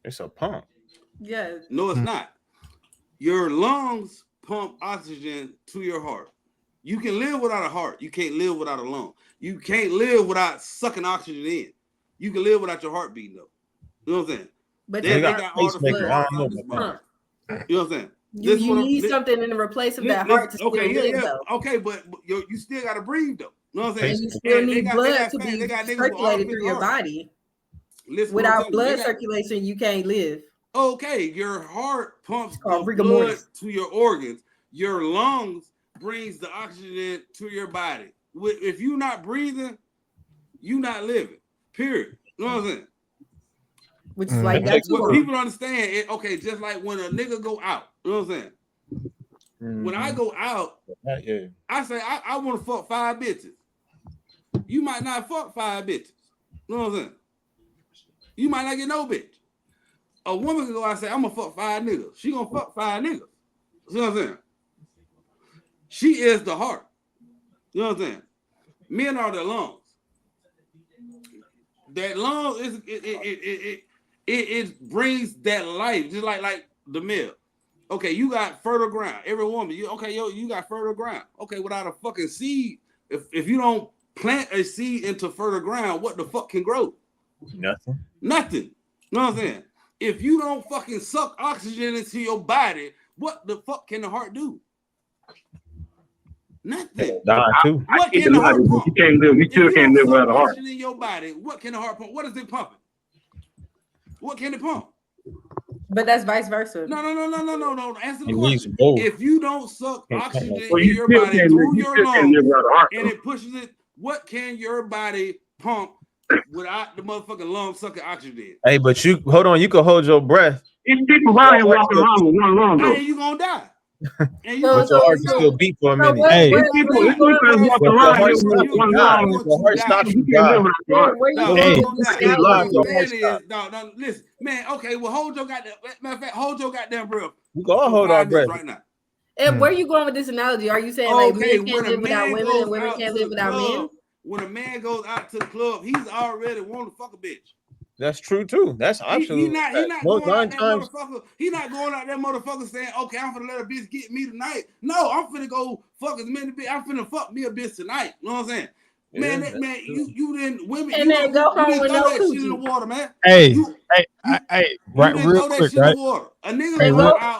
It's a pump. Yeah. No, it's not. Your lungs pump oxygen to your heart. You can live without a heart. You can't live without a lung. You can't live without sucking oxygen in. You can live without your heart beating though. You know what I'm saying? But they got artificial hearts out this motherfucker. You know what I'm saying? You need something in replace of that heart to still live, though. Okay, but you still got to breathe though. You know what I'm saying? And you still need blood to be circulated through your body. Without blood circulation, you can't live. Okay, your heart pumps the blood to your organs. Your lungs brings the oxygen to your body. If you're not breathing, you're not living. Period. You know what I'm saying? Which is like that too. What people understand it, okay, just like when a nigga go out, you know what I'm saying? When I go out, I say I want to fuck 5 bitches. You might not fuck 5 bitches. You know what I'm saying? You might not get no bitch. A woman can go out and say, I'm gonna fuck 5 niggas. She gonna fuck 5 niggas. You know what I'm saying? She is the heart. You know what I'm saying? Men are the lungs. That lung is it brings that life, just like the male. Okay, you got fertile ground. Every woman, you got fertile ground. Okay, without a fucking seed, if you don't plant a seed into fertile ground, what the fuck can grow? Nothing. You know what I'm saying? If you don't fucking suck oxygen into your body, what the fuck can the heart do? Nothing. What can the heart pump? You can't live. You still can't live without a heart. Oxygen in your body, what can the heart pump? What is it pumping? What can it pump? But that's vice versa. No. Answer the question. If you don't suck oxygen in your body through your lungs and it pushes it, what can your body pump without the motherfucking lungs sucking oxygen? Hey, but you hold on. You can hold your breath. It's people out here walking around with one lung. And you gonna die. And you but your heart can still beat for a minute. Hey, people walking around here with one lung. Your heart stops you. Listen, man. Okay, well, hold your goddamn. Matter of fact, hold your goddamn breath. We can all hold our breath right now. And where are you going with this analogy? Are you saying like men can't live without women and women can't live without men? When a man goes out to the club, he's already want to fuck a bitch. That's true too. That's absolutely. He not going out that motherfucker. He not going out that motherfucker saying, "Okay, I'm finna let a bitch get me tonight." No, I'm finna go fuck as many bitch. I'm finna fuck me a bitch tonight. You know what I'm saying? Yeah, man, you didn't women. And then go home with no coochie. Shit in the water, man. Hey, right, real quick, shit right? In the water. A nigga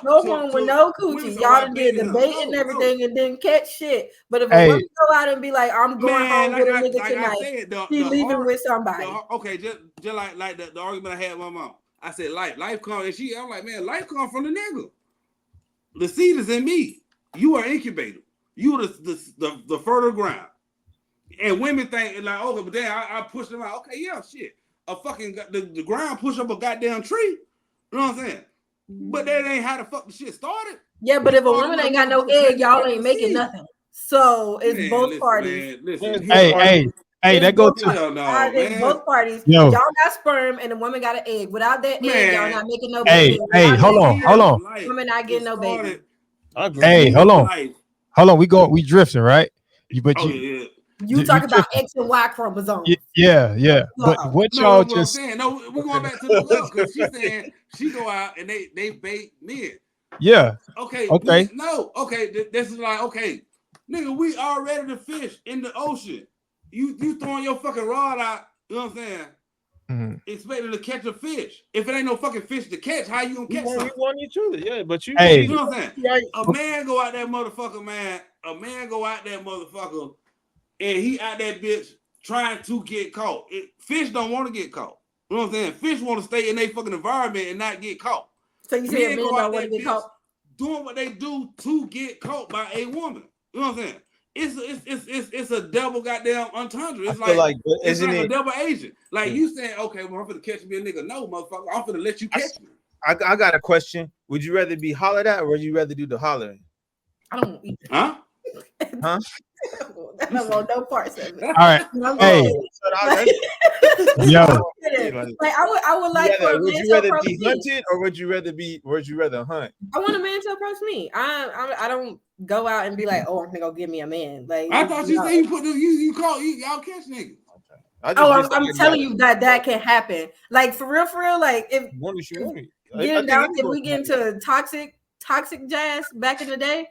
go home with no coochie. Y'all did the bait and everything and didn't catch shit. But if a woman go out and be like, "I'm going home with a nigga tonight," she leaving with somebody. Okay, just like the argument I had with my mom. I said, life comes, and I'm like, man, life comes from the nigga. The seed is in me. You are incubator. You are the fertile ground. And women think like, okay, but then I push them out. Okay, yeah, shit. a fucking the ground push up a goddamn tree. You know what I'm saying? But that ain't how the fuck the shit started. Yeah, but if a woman ain't got no egg, y'all ain't making nothing. So it's both parties. Listen, hey, that goes to it's both parties. Yo. Y'all got sperm and the woman got an egg. Without that egg, y'all not making no baby. Hey, hold on. Women not getting no baby. Hey, hold on. We drifting, right? You talk about X and Y chromosomes. Yeah. But what y'all just saying? No, we're going back to the girl because she's saying she go out and they bait men. Yeah. Okay. This is like, okay, nigga, we already the fish in the ocean. You throwing your fucking rod out, you know what I'm saying? Mm-hmm. Expecting to catch a fish. If it ain't no fucking fish to catch, how you gonna catch something? You want each other, yeah, but you know what I'm saying? A man go out that motherfucker, man. A man go out that motherfucker, and he out that bitch trying to get caught. Fish don't want to get caught. You know what I'm saying? Fish want to stay in their fucking environment and not get caught. So you say men don't want to get caught? Doing what they do to get caught by a woman. You know what I'm saying? It's a double goddamn entendre. It's like a double agent. Like you saying, okay, well, I'm finna catch me a nigga. No, motherfucker, I'm finna let you catch me. I got a question. Would you rather be hollered at or would you rather do the hollering? I don't eat that. Huh? I don't want no parts of it. All right. Hey. Yo. Like I would like for a man would you rather be hunted or would you rather hunt? I want a man to approach me. I don't go out and be like, oh, I'm gonna go get me a man. Like I thought you said you put you call y'all catch niggas. I'm telling you that can happen. Like for real. Like if we get into toxic jazz back in the day.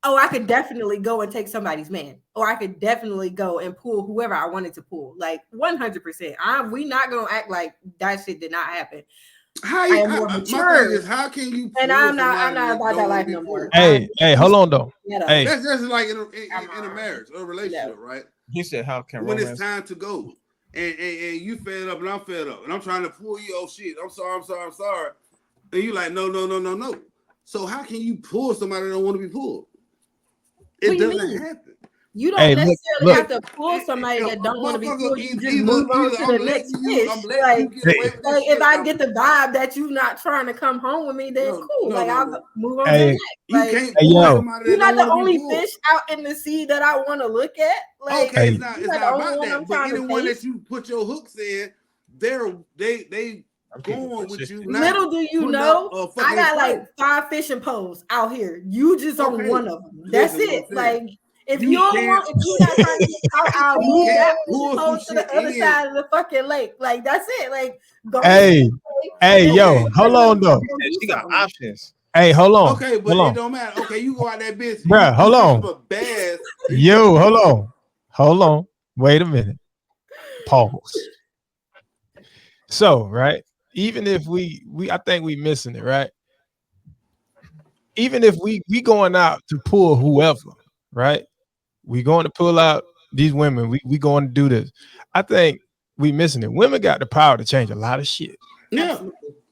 Oh, I could definitely go and take somebody's man, or I could definitely go and pull whoever I wanted to pull. Like 100%. We not gonna act like that shit did not happen. How can you? And I'm not about that life no more. Hey, hold on though. Hey, that's just like in a marriage or a relationship, right? He said, "How can when it's time to go, and you fed up and I'm fed up, and I'm trying to pull you? Oh shit, I'm sorry, and you like no. So how can you pull somebody that don't want to be pulled? It doesn't happen. You don't necessarily have to pull somebody that don't want to be pulled. You just move on to the next fish. Like if I get the vibe that you're not trying to come home with me, then cool. I'll move on to the next. You can't pull somebody you're not the only fish out in the sea that I want to look at. Like, okay, it's not about that. But anyone that you put your hooks in, they going with you. Little do you know, I got like 5 fishing poles out here. You just on one of them. That's it. Like if you not trying to get out, I'll move that fishing pole to the other side of the fucking lake. Like that's it. Like go yo, hold on though. She got options. Hey, hold on. Okay, but it don't matter. Okay, you go out that bitch. Bruh, hold on. Yo, hold on. Wait a minute. Pause. So, right. Even if I think we missing it, right? Even if we going out to pull whoever, right? We going to pull out these women. We going to do this. I think we missing it. Women got the power to change a lot of shit. Yeah,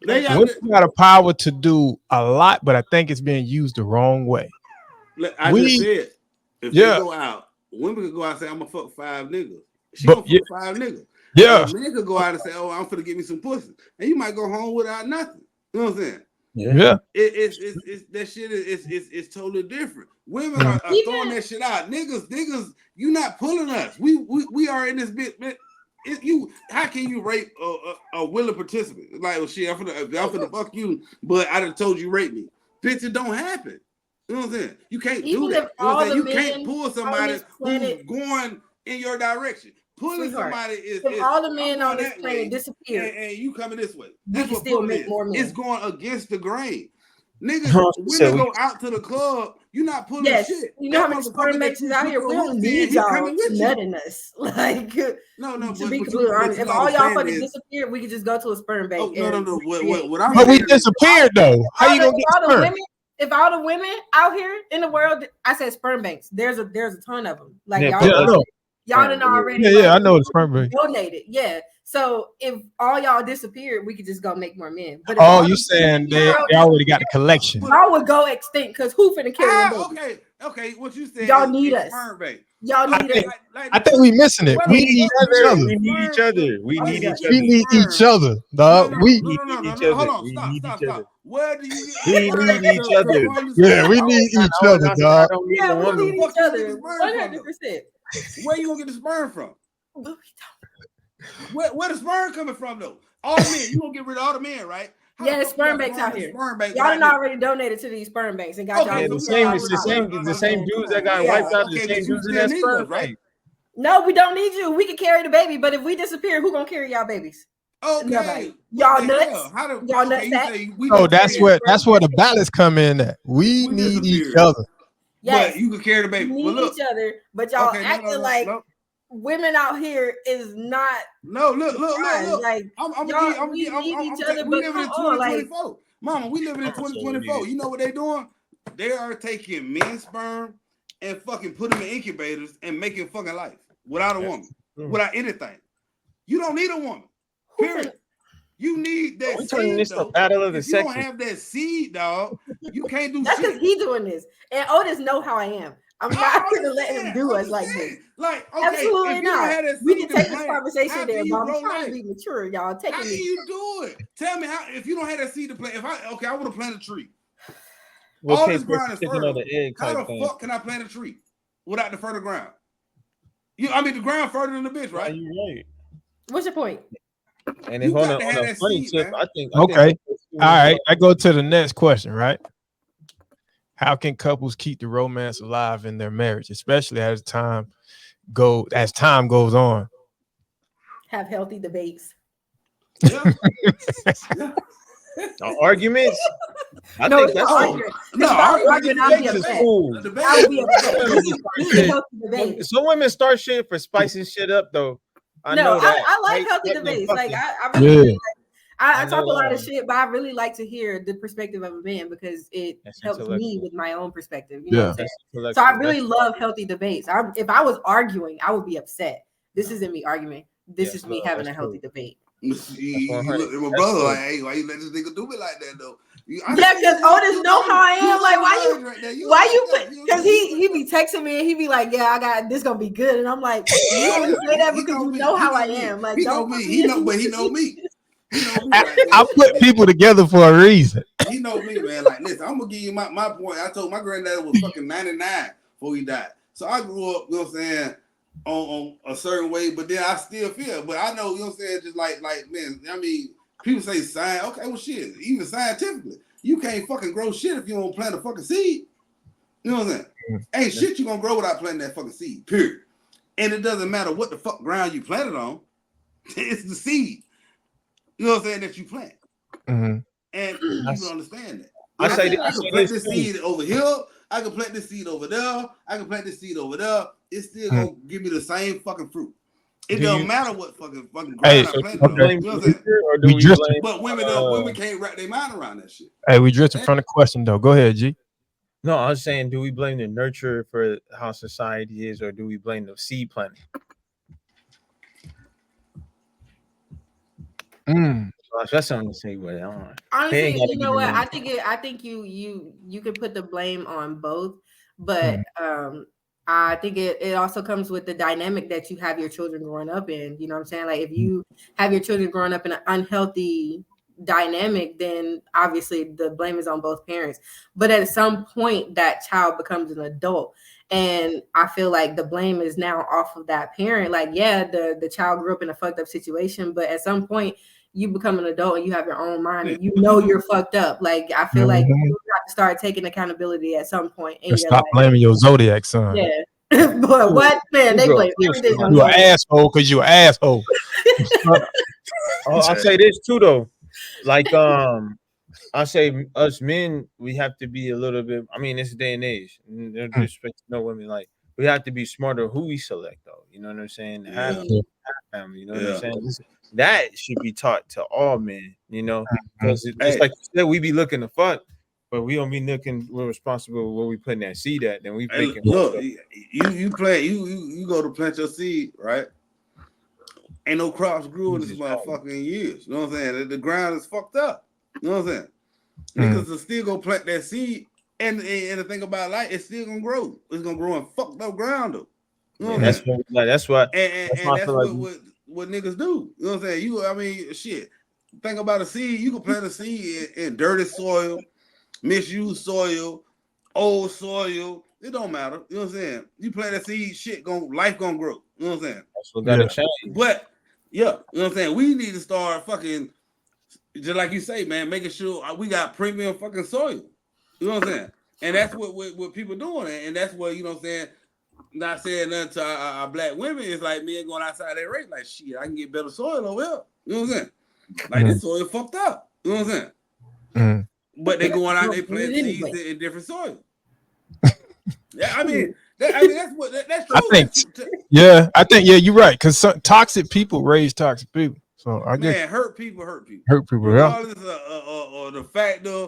women got the power to do a lot, but I think it's being used the wrong way. I just said, if they go out, women could go out and say, "I'm gonna fuck 5 niggas." She gonna fuck 5 niggas. Yeah, a man could go out and say, "Oh, I'm finna get me some pussy," and you might go home without nothing. You know what I'm saying? Yeah. It's that shit is totally different. Women are throwing that shit out. Niggas, you not pulling us. We are in this bit. How can you rape a willing participant? Like, well, shit, I'm finna fuck you, but I done told you rape me. Bitch, it don't happen. You know what I'm saying? You can't do that. You know what I'm saying? You can't pull somebody who's going in your direction. Pulling somebody is all the men on this planet disappear, and you coming this way. We can still make more men. It's going against the grain. Niggas, women go out to the club. You're not pulling shit. You know how many sperm banks is out here? We don't need y'all nutting us. Like, no. To be completely honest, if all y'all fucking disappeared, we could just go to a sperm bank. No. But we disappeared though. How you gonna get sperm? If all the women out here in the world, I said sperm banks. There's a ton of them. Like y'all done already. I know the sperm bank. Donated. Yeah. So if all y'all disappeared, we could just go make more men. But you saying they already got the collection? Y'all would go extinct because who finna carry them? Okay. What you said? Y'all need us. Y'all need it. I think we missing it. We need each other. We need each other. We need each We other. need each other, dog. No, We hold on, stop. Where do you get We sperm need each to other. form the yeah, sperm? we need each I other, dog. don't need Yeah, the we woman. need each Fuck you other. get the sperm from, 100%. Where you gonna get the sperm from? Where the sperm coming from though? All the men, you gonna get rid of all the men, right? How Yeah, the fuck sperm you got banks out here. Sperm bank Y'all right done here? already donated to these sperm banks and got Okay, y'all. It's so the same dudes that got Yeah. wiped out. The Okay, but same you dudes in still that need sperm us, right? bank. No, we don't need you. We can carry the baby, but if we disappear, who gonna carry y'all babies? Okay. Nobody. What Y'all the nuts? hell? How do Y'all okay, nuts you that? say we Oh, gonna that's carry where the balance come in at. We We need each disappeared. other. Yes, But you can carry the baby. we Well, need look. each other, but y'all Okay, acting like women out here is not. No, look. Like we need each other, we but living in come on, like 2024. Mama, we living in 2024. You know what they doing? They are taking men's sperm and fucking put them in incubators and making fucking life without a woman, without anything. You don't need a woman. Period. You need that We turning seed, this though. a battle of the If you don't sexes. have that seed, dog, you can't do that's shit. because he doing this, and Otis know how I am. I'm not gonna let him do us like this. Like, okay, Absolutely if you not. don't have that We seed can to take this plant, conversation how there, can but you I'm grow trying life? to be mature, y'all. How Taking can me. you do it? Tell me how. If you don't have that seed to plant, I would have planted a tree. Well, All this ground is chicken or fertile. the egg How type the thing. fuck can I plant a tree without the fertile ground? The ground further than the bitch, right? You right. What's your point? And You if on got a to have that funny seed, tip, man. I think Okay. All right. I go to the next question, right? How can couples keep the romance alive in their marriage, especially as time goes on? Have healthy debates. Yeah. Arguments? I No, think it's that's not cool. arguing. No, If I was arguing, I'd be Debates is upset. cool. I would be upset. This is a healthy debate. Some women start shit for spicing shit up, though. I know that. I like Right? healthy Fucking debates. fucking. Like I really I I talk a know, lot of shit, but I really like to hear the perspective of a man because it That's helps me intellectual. with my own perspective. You know what I'm saying? That's So I intellectual. really love healthy debates. If I was arguing, I would be upset. This isn't me arguing. This is me having a healthy debate. You look at my brother like, hey, why you let this nigga do me like that though? Yeah, because Otis know how I am. Like, why you? Because he be texting me and he be like, yeah, I got this gonna be good, and I'm like, you only say that because you know how I am. Like, he know me. He know me. He know me. Right, I put people together for a reason. He know me, man. Like, listen, I'm gonna give you my point. I told my granddad was fucking 99 before he died. So I grew up, you know what I'm saying, on a certain way, but then I still feel. But I know, you know what I'm saying, just like man, I mean, people say science. Okay, well shit, even scientifically, you can't fucking grow shit if you don't plant a fucking seed. You know what I'm saying? Ain't shit you gonna grow without planting that fucking seed, period. And it doesn't matter what the fuck ground you plant it on, it's the seed. You know what I'm saying, that you plant. Mm-hmm. And you understand that. I can plant this this seed over here. I can plant this seed over there. I can plant this seed over there. It's still gonna give me the same fucking fruit. It don't matter what fucking ground I planted on. You know what I'm saying? But women can't wrap their mind around that shit. Hey, we drifted from the question though. Go ahead, G. No, I was saying, do we blame the nurture for how society is, or do we blame the seed planting? That's something to say. But honestly, you know what? I think you could put the blame on both, but I think it also comes with the dynamic that you have your children growing up in. You know what I'm saying? Like if you have your children growing up in an unhealthy dynamic, then obviously the blame is on both parents. But at some point, that child becomes an adult. And I feel like the blame is now off of that parent. Like, yeah, the child grew up in a fucked up situation, but at some point you become an adult and you have your own mind and you know you're fucked up. Like, I feel like you have to start taking accountability at some point in your Stop life. blaming your zodiac sign. Yeah. But what? Man, they blame everything on you. You're an asshole because you're an asshole. I'll say this too, though. Like, I say us men, we have to be a little bit. I mean, it's day and age. No disrespect to no women. Like, we have to be smarter who we select, though. You know what I'm saying? Have family. You know what I'm saying? That should be taught to all men. You know, because it's like you said, we be looking to fuck, but we don't be looking. We're responsible where we putting that seed at. Then we making look. You plant. You go to plant your seed, right? Ain't no crops grew in this motherfucking years. You know what I'm saying? The ground is fucked up. You know what I'm saying? Niggas are still gonna plant that seed, and the thing about life, it's still gonna grow. It's gonna grow in fucked up ground though. You know Yeah, what I'm that's saying? what that's what And I that's feel like what niggas do. You know what I'm saying? I mean, shit. Think about a seed. You can plant a seed in dirty soil, misused soil, old soil. It don't matter. You know what I'm saying? You plant a seed, life gonna grow. You know what I'm saying? that's what gotta change. But yeah, you know what I'm saying? We need to start fucking, just like you say, man, making sure we got premium fucking soil. You know what I'm saying? And that's what people doing. And that's what, you know what I'm saying, not saying nothing to our black women. It's like men going outside their race, like, shit, I can get better soil over here. You know what I'm saying? Like, this soil fucked up. You know what I'm saying? But they going out, they plant seeds in different soil. Yeah, I mean, that's true. I think, you're right. Because toxic people raise toxic people. So I guess hurt people. Hurt people, regardless of the factor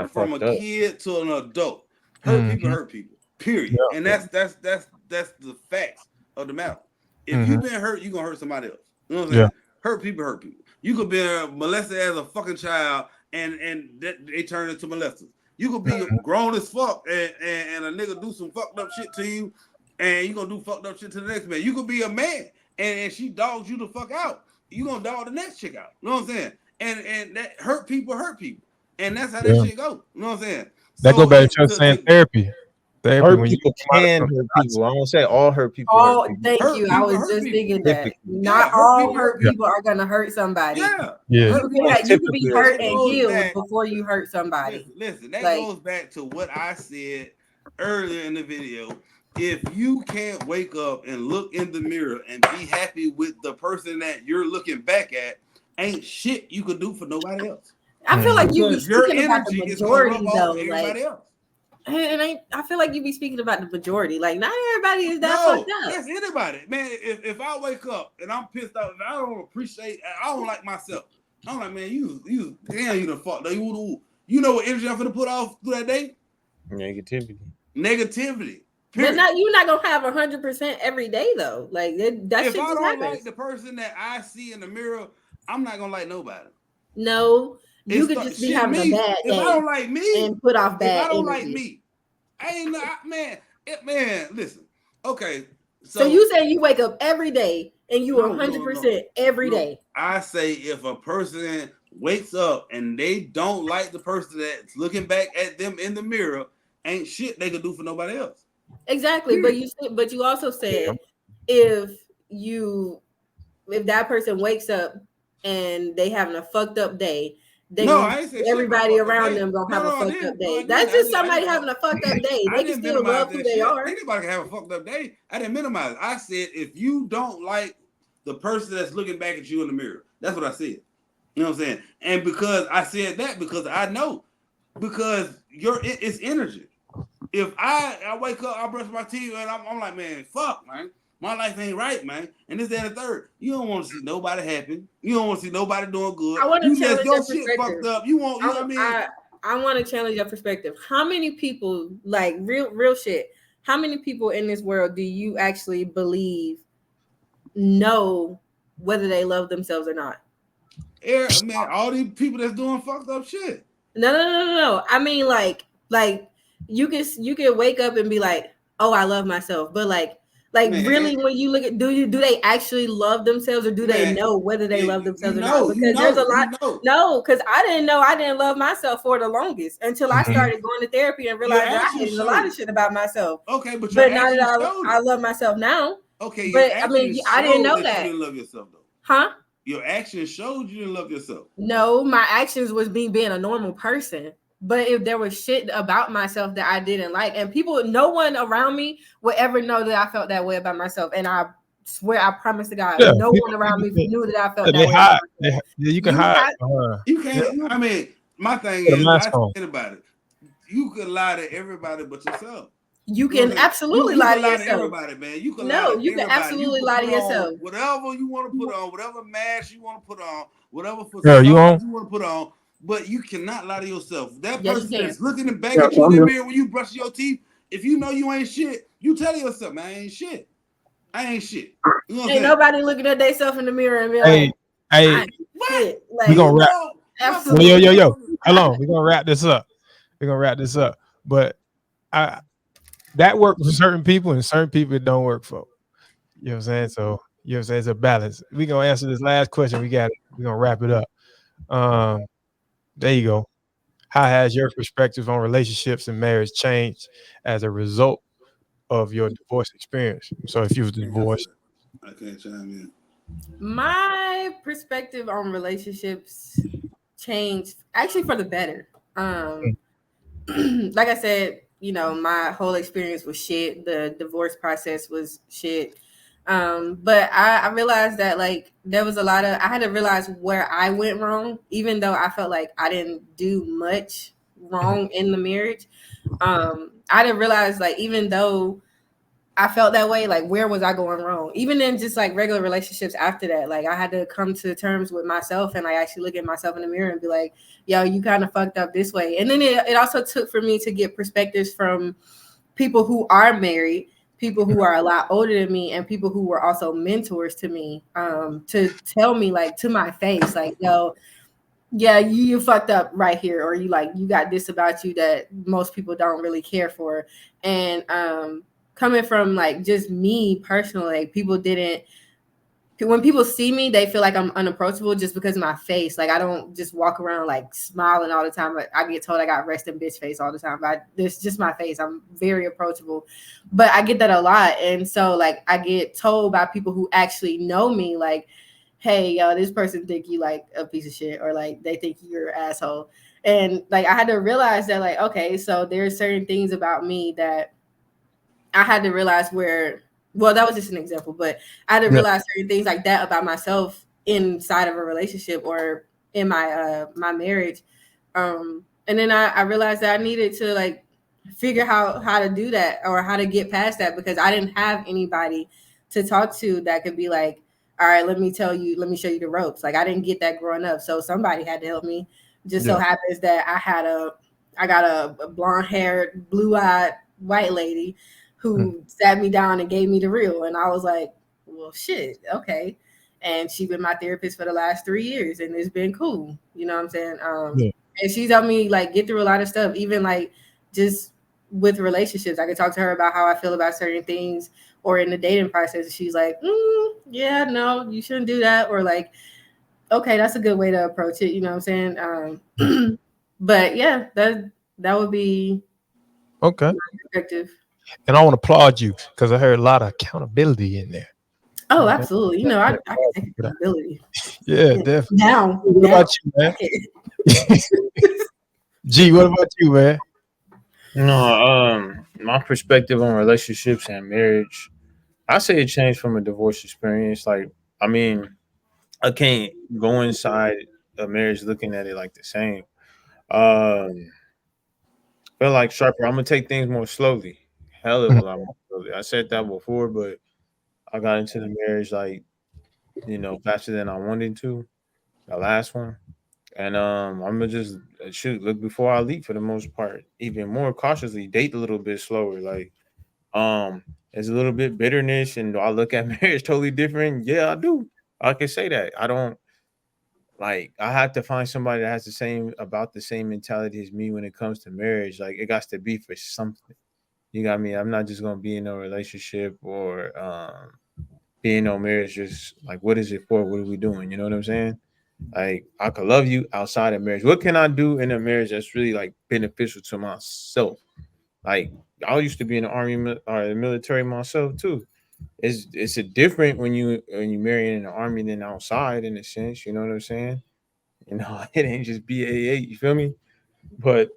from a kid to an adult. Hurt people. Period. Yeah. And that's the facts of the matter. If you've been hurt, you're gonna hurt somebody else. You know what I'm saying? Hurt people. You could be molested as a fucking child, and they turn into molesters. You could be grown as fuck, and a nigga do some fucked up shit to you, and you gonna do fucked up shit to the next man. You could be a man, and she dogs you the fuck out. You gonna dog the next chick out. You know what I'm saying? And that hurt people, and that's how that shit go. You know what I'm saying? That go back to saying therapy. Hurt people can hurt people. I won't say all hurt people. Thank you. I was just thinking that not all hurt people are gonna hurt somebody. Yeah. You can be hurt and healed before you hurt somebody. Listen, that goes back to what I said earlier in the video. If you can't wake up and look in the mirror and be happy with the person that you're looking back at, ain't shit you could do for nobody else. I feel like you be speaking about the majority though. Everybody else. And I feel like you be speaking about the majority. Like, not everybody is that fucked up. That's anybody. Man, if I wake up and I'm pissed off, and I don't like myself. I'm like, man, you done fucked up. You know what energy I'm gonna put off through that day? Negativity. But you're not gonna have 100% every day though. Like that shit just happens. If I don't like the person that I see in the mirror, I'm not gonna like nobody. No. You could just be having a bad day. If I don't like me and put off bad. If I don't like me, I ain't man. Listen, okay. So you say you wake up every day and you are 100% every day. I say if a person wakes up and they don't like the person that's looking back at them in the mirror, ain't shit they could do for nobody else. Exactly, but you also said if that person wakes up and they having a fucked up day. Everybody around them gonna have a fucked up day. That's just somebody having a fucked up day. They can still love who they are. Anybody can have a fucked up day. I didn't minimize it. I said if you don't like the person that's looking back at you in the mirror, that's what I said. You know what I'm saying? And because I said that, because I know, because it's energy. If I wake up, I brush my teeth, and I'm like, man, fuck, man. My life ain't right, man. And this, that, and the third. You don't want to see nobody happy. You don't want to see nobody doing good. I want to challenge your shit fucked up. You want, you know what I mean? I want to challenge your perspective. How many people, like real shit, how many people in this world do you actually believe know whether they love themselves or not? Yeah, man, all these people that's doing fucked up shit. No. I mean, like you can wake up and be like, oh, I love myself. But like man, really, when you look at, do they actually love themselves, or do they know whether they love themselves or not? Because there's a lot. No, because I didn't know I didn't love myself for the longest until I started going to therapy and realized that I hated a lot of shit about myself. Okay, but now that I love myself now. Okay, but I mean, I didn't know that. You didn't love yourself though. Huh? Your actions showed you didn't love yourself. No, my actions was being a normal person. But if there was shit about myself that I didn't like, and no one around me would ever know that I felt that way about myself. And I swear, I promise to God, no one around me knew that I felt that way. You can hide. You can't. I mean, my thing is, I think about it. You could lie to everybody but yourself. You can absolutely lie to yourself. Everybody, man. You can absolutely lie to yourself. Whatever you want to put on, whatever mask you want to put on, whatever you want to put on. But you cannot lie to yourself. That person is looking back at you in the mirror when you brush your teeth. If you know you ain't shit, you tell yourself, man, I ain't shit. I ain't shit. You know ain't nobody looking at themselves in the mirror and be like, hey, like, we gonna wrap. Absolutely. Yo. Hold on. We're gonna wrap this up. But that works for certain people, and certain people it don't work for. You know what I'm saying? So you know what I'm saying? It's a balance. We gonna answer this last question. We're gonna wrap it up. Um, there you go. How has your perspective on relationships and marriage changed as a result of your divorce experience? So if you was Can't answer divorced, that. I can't chime in. My perspective on relationships changed actually for the better. Like I said, my whole experience was shit. The divorce process was shit. But I realized that like there was a lot of I had to realize where I went wrong, even though I felt like I didn't do much wrong in the marriage. I didn't realize like even though I felt that way, like where was I going wrong? Even in just like regular relationships after that, like I had to come to terms with myself and like actually look at myself in the mirror and be like, yo, you kind of fucked up this way. And then it also took for me to get perspectives from people who are married, people who are a lot older than me, and people who were also mentors to me, to tell me like to my face, like, yo, yeah, you fucked up right here, or you got this about you that most people don't really care for. And coming from like just me personally, like people didn't when people see me, they feel like I'm unapproachable just because of my face. Like I don't just walk around like smiling all the time. Like, I get told I got resting bitch face all the time, but it's just my face. I'm very approachable, but I get that a lot, and so like I get told by people who actually know me, like, "Hey, yo, this person think you like a piece of shit," or like they think you're an asshole, and like I had to realize that like okay, so there's certain things about me that I had to realize where, well, that was just an example, but I had to yeah, realize certain things like that about myself inside of a relationship or in my marriage. And then I realized that I needed to like figure how to do that or how to get past that because I didn't have anybody to talk to that could be like, all right, let me show you the ropes. Like I didn't get that growing up. So somebody had to help me. Just so yeah, happens that I got a blonde haired, blue eyed white lady mm, who sat me down and gave me the real. And I was like, well, shit, okay. And she's been my therapist for the last 3 years, and it's been cool. You know what I'm saying? yeah, And she's helped me like get through a lot of stuff, even like just with relationships. I could talk to her about how I feel about certain things, or in the dating process, she's like, yeah, no, you shouldn't do that, or like, okay, that's a good way to approach it. You know what I'm saying? But yeah, that would be okay. perspective. And I want to applaud you because I heard a lot of accountability in there. You know Oh, what I'm absolutely. You saying? know, I I want to can applaud you take for that. accountability. Yeah, Yeah. definitely. What Now, about you, I man? can. G, what about you, man? No, my perspective on relationships and marriage, I say it changed from a divorce experience. Like, I mean, I can't go inside a marriage looking at it like the same. Um, feel like sharper. I'm gonna take things more slowly. Hell of a Mhm. lot more slowly. I said that before, but I got into the marriage like faster than I wanted to. The last one, and I'm gonna just shoot look before I leap for the most part. Even more cautiously, date a little bit slower. Like there's a little bit bitterness, and do I look at marriage totally different? Yeah, I do. I can say that. I don't like. I have to find somebody that has the same mentality as me when it comes to marriage. Like it got to be for something. You got me. I'm not just gonna be in a relationship or be in no marriage. Just like, what is it for? What are we doing? You know what I'm saying? Like, I could love you outside of marriage. What can I do in a marriage that's really like beneficial to myself? Like, I used to be in the army or the military myself too. It's a different when you marry in the army than outside in a sense. You know what I'm saying? It ain't just BAA. You feel me? But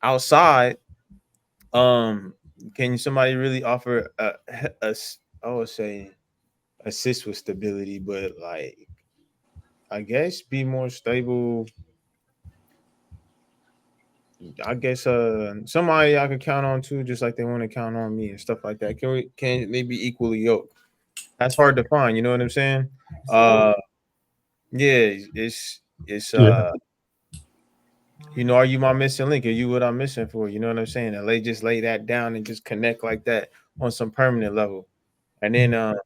outside, um, can somebody really offer I would say assist with stability, but like I guess be more stable. I guess somebody I can count on too, just like they want to count on me and stuff like that. Can they be equally yoked? That's hard to find, you know what I'm saying? Absolutely. Uh yeah, it's Yeah. are you my missing link? Are you what I'm missing for? You know what I'm saying? And just lay that down and just connect like that on some permanent level. And then Mhm.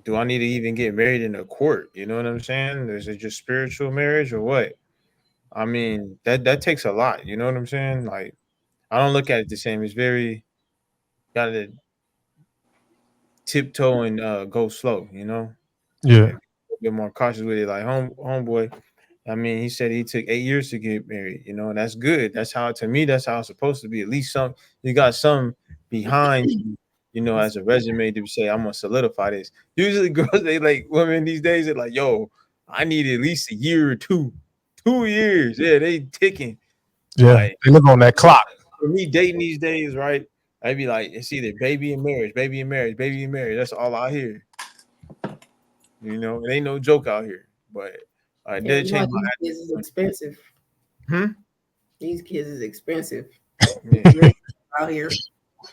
do I need to even get married in a court? You know what I'm saying? Is it just spiritual marriage or what? I mean, that takes a lot, you know what I'm saying? Like I don't look at it the same. It's very gotta tiptoe and go slow, you know. Yeah. A bit more cautious with it. Like homeboy, I mean, he said he took 8 years to get married, you know, and that's good. That's how, to me, that's how it's supposed to be. At least you got some behind you, you know, as a resume to say, I'm gonna solidify this. Usually girls, they like women these days, they're like, yo, I need at least a year or two. 2 years. Yeah, they ticking. Yeah. Like They look on that clock. for me dating these days, right? I'd be like, it's either baby and marriage, baby and marriage, baby and marriage. That's all I hear. You know, it ain't no joke out here. But I Yeah, did you know change my these kids is expensive. Hmm? These kids is expensive. Yeah. Really out here.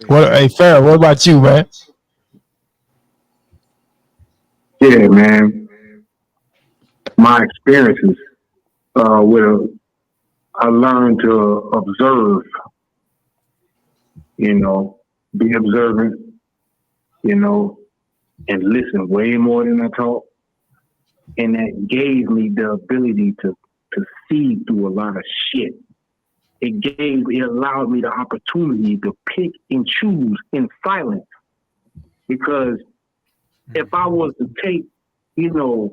What? Hey, Farrah, what about you, man? Yeah, man. My experiences with I learned to observe, you know, be observant, you know, and listen way more than I talk. And that gave me the ability to see through a lot of shit. It allowed me the opportunity to pick and choose in silence. Because if I was to take, because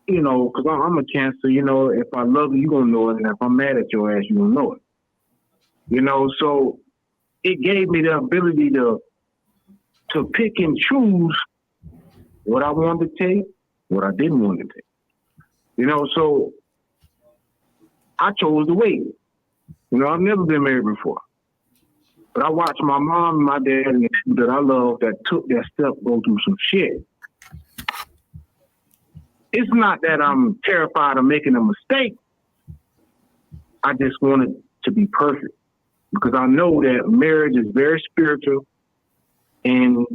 I'm a Cancer, if I love you, you're gonna know it, and if I'm mad at your ass, you're gonna know it. So it gave me the ability to pick and choose what I wanted to take, what I didn't want to take. So I chose to wait. I've never been married before. But I watched my mom and my dad and the people that I love that took that step go through some shit. It's not that I'm terrified of making a mistake. I just want it to be perfect. Because I know that marriage is very spiritual. And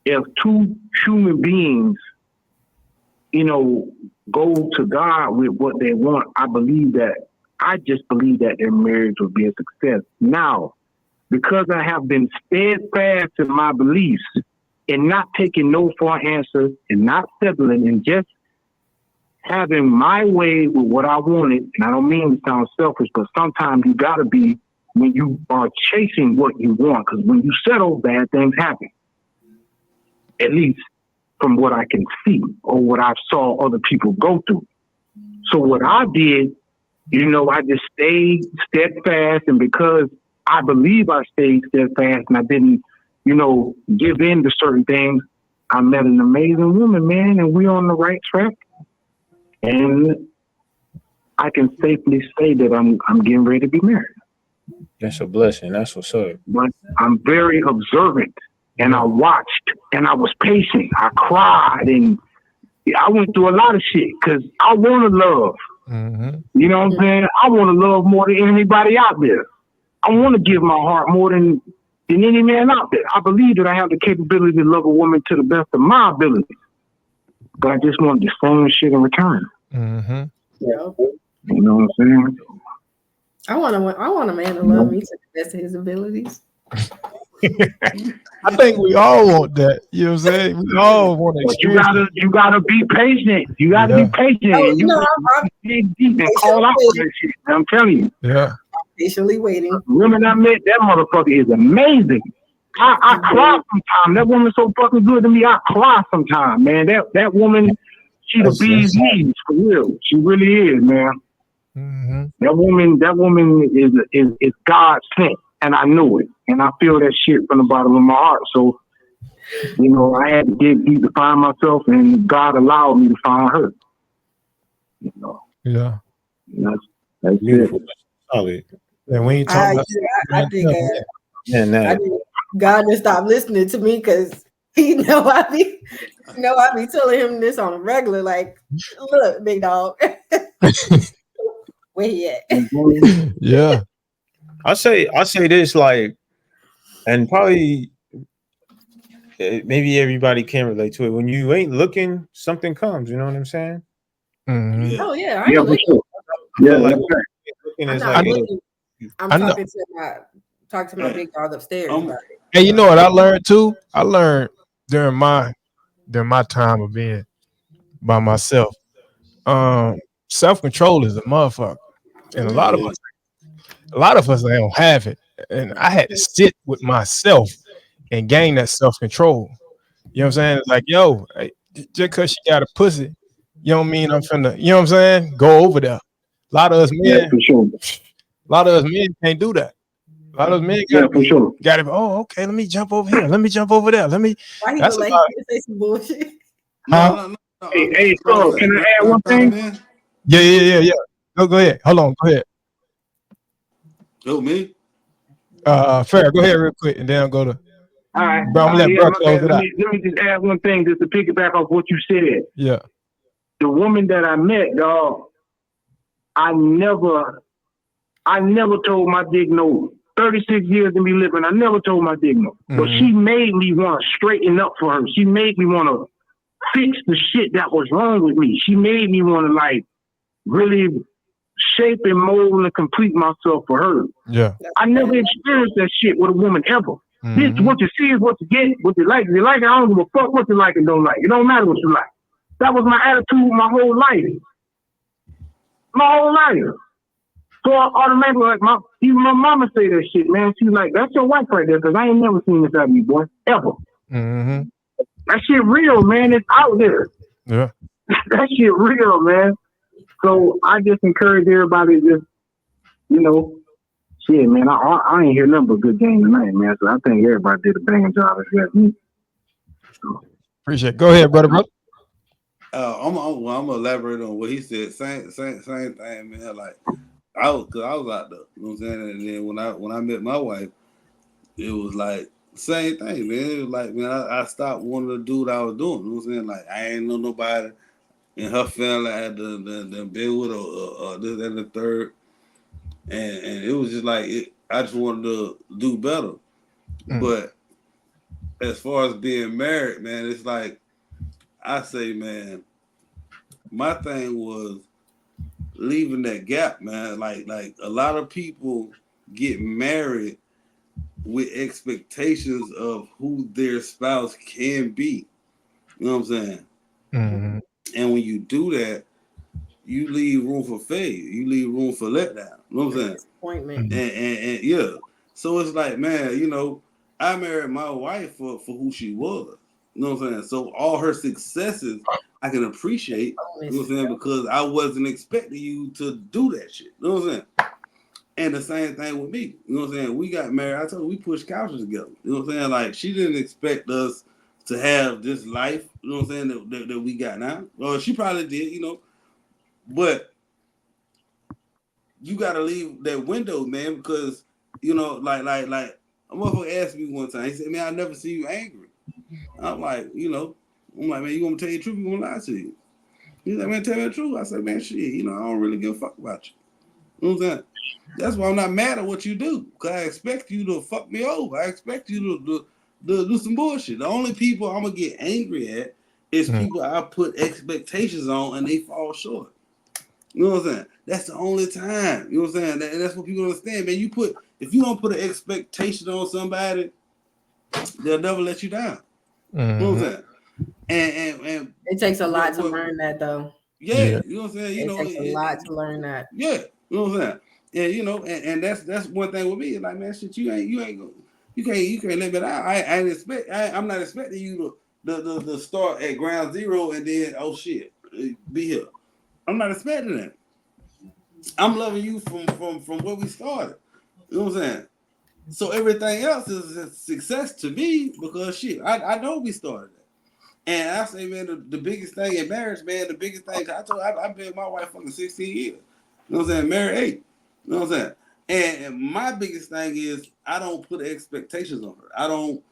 if two human beings, go to God with what they want, I just believe that their marriage will be a success. Now, because I have been steadfast in my beliefs and not taking no for an answer and not settling and just having my way with what I wanted, and I don't mean to sound selfish, but sometimes you got to be when you are chasing what you want, because when you settle, bad things happen. At least from what I can see or what I saw other people go through. So what I did, I just stayed steadfast, and because I believe I stayed steadfast and I didn't, give in to certain things, I met an amazing woman, man, and we're on the right track. And I can safely say that I'm getting ready to be married. That's a blessing. That's what's up. But I'm very observant, and I watched, and I was patient. I cried, and I went through a lot of shit because I want to love. Mm-hmm. You know what I'm saying? I want to love more than anybody out there. I want to give my heart more than any man out there. I believe that I have the capability to love a woman to the best of my ability. But I just want the same shit in return. Mm-hmm. Yeah. You know what I'm saying? I want a man to love me to the best of his abilities. I think we all want that. You know what I'm saying? We all want to experience. You gotta be patient. You gotta be patient. Oh, I'm dig deep and call out for that shit. I'm telling you. Yeah. Patiently waiting. Women I met, that motherfucker is amazing. I cry sometimes. That woman's so fucking good to me. I cry sometimes, man. That woman, she the bee's knees for real. She really is, man. Mm-hmm. That woman is God sent, and I knew it, and I feel that shit from the bottom of my heart. So, I had to dig deep to find myself, and God allowed me to find her. Yeah. That's beautiful. Solid. And we ain't talking about. I think God just stopped listening to me because he know I be telling him this on a regular. Like, look, big dog, where he at? Yeah. I say this, like, and probably maybe everybody can relate to it. When you ain't looking, something comes. You know what I'm saying? Mm-hmm. Oh yeah, Yeah, for sure. Yeah, like I'm is not like, looking. I'm talking to my big dog upstairs. And you know what I learned too? I learned during my time of being by myself. Self-control is a motherfucker. And a lot of us don't have it. And I had to sit with myself and gain that self-control. You know what I'm saying? It's like, yo, just because she got a pussy, you don't mean I'm finna, you know what I'm saying? Go over there. A lot of us Yeah, men, for sure. a lot of us men can't do that. A lot of us men Yeah, for sure. gotta be, oh, okay, let me jump over here. Let me jump over there. Why he That's look a like lot. he gonna say some bullshit? Huh? No. Hey, What I'm Carl, saying. can I add Can I one chime thing? in? Yeah. Go ahead. Hold on. Go ahead. Who, me? Fair. Go ahead real quick, and then I'll go to. All right. Bro, I'm gonna let Yeah, bro my close bad. it Let out. me just add one thing just to piggyback off what you said. Yeah. The woman that I met, dog, I never told my dick no. 36 years to be living, I never told my dick no. But she made me want to straighten up for her. She made me want to fix the shit that was wrong with me. She made me want to like really shape and mold and complete myself for her. Yeah. I never experienced that shit with a woman ever. This what you see is what you get, what you like. If you like it, I don't give a fuck what you like and don't like. It don't matter what you like. That was my attitude my whole life. My whole life. So I automatically, like, even my mama say that shit, man. She's like, that's your wife right there, because I ain't never seen this out of you, boy. Ever. Mm-hmm. That shit real, man. It's out there. Yeah. That shit real, man. So I just encourage everybody to just, you know, shit, man. I ain't hear nothing but good game tonight, man. So I think everybody did a banging job except me. Appreciate it. Go ahead, brother. I'm gonna elaborate on what he said. Same thing, man. Like I was out there, you know what I'm saying? And then when I met my wife, it was like same thing, man. It was like, man, I stopped wanting to do what I was doing. You know what I'm saying? Like I ain't know nobody in her family had the been with or this and the third, and it was just like I just wanted to do better. But as far as being married, man, it's like I say, man, my thing was leaving that gap, man. Like a lot of people get married with expectations of who their spouse can be. You know what I'm saying? Mm-hmm. And when you do that, you leave room for failure. You leave room for letdown. You know what I'm saying? Disappointment. And yeah. So it's like, man, you know, I married my wife for who she was. You know what I'm saying? So all her successes I can appreciate, you know what I'm saying, because I wasn't expecting you to do that shit. You know what I'm saying? And the same thing with me. You know what I'm saying? We got married. I told her we pushed couches together. You know what I'm saying? Like she didn't expect us to have this life, you know what I'm saying, that we got now. Well, she probably did, you know. But you gotta leave that window, man, because you know, like a motherfucker asked me one time, he said, man, I never see you angry. I'm like, you know, man, you want me to tell you the truth, you want to lie to you? He's like, man, tell me the truth. I said, man, shit, you know, I don't really give a fuck about you. You know what I'm saying? That's why I'm not mad at what you do. Because I expect you to fuck me over. I expect you to do some bullshit. The only people I'm going to get angry at is people I put expectations on and they fall short. You know what I'm saying? That's the only time. You know what I'm saying? And that's what people understand, man. If you don't put an expectation on somebody, they'll never let you down. You know what I'm saying? And it takes a lot to learn that, though. Yeah, you know what I'm saying? It takes a lot to learn that. Yeah, you know what I'm saying? And you know, and that's one thing with me. Like, man, shit, you can't let me down. I'm not expecting you to start at ground zero and then be here. I'm not expecting that. I'm loving you from where we started. You know what I'm saying? So everything else is a success to me because shit, I know we started that. And I say, man, the biggest thing in marriage, man, the biggest thing, I've been with my wife fucking 16 years. You know what I'm saying? Married 8. You know what I'm saying? And my biggest thing is I don't put expectations on her. I don't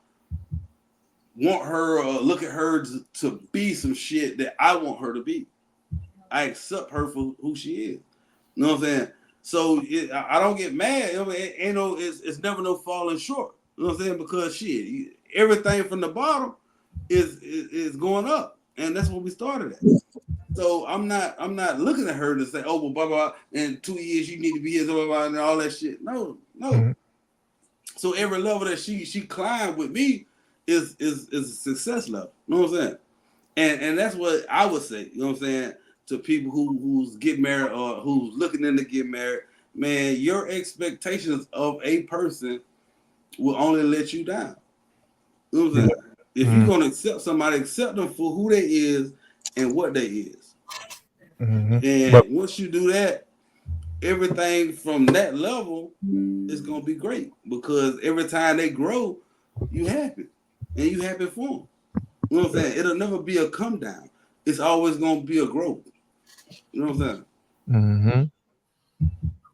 want her or look at her to be some shit that I want her to be. I accept her for who she is. You know what I'm saying? So I don't get mad. It's never no falling short. You know what I'm saying? Because shit, everything from the bottom is going up, and that's what we started at. So I'm not looking at her to say, oh, well, blah blah. In 2 years you need to be here, blah blah, and all that shit. No. So every level that she climbed with me is a success level. You know what I'm saying? And that's what I would say. You know what I'm saying? To people who's getting married or who's looking into get married, man, your expectations of a person will only let you down. You know what I'm saying? If you're gonna accept somebody, accept them for who they is and what they is. And once you do that, everything from that level is gonna be great because every time they grow, you happy and you happy for them. You know what I'm saying? It'll never be a come down. It's always gonna be a growth. You know what I'm saying?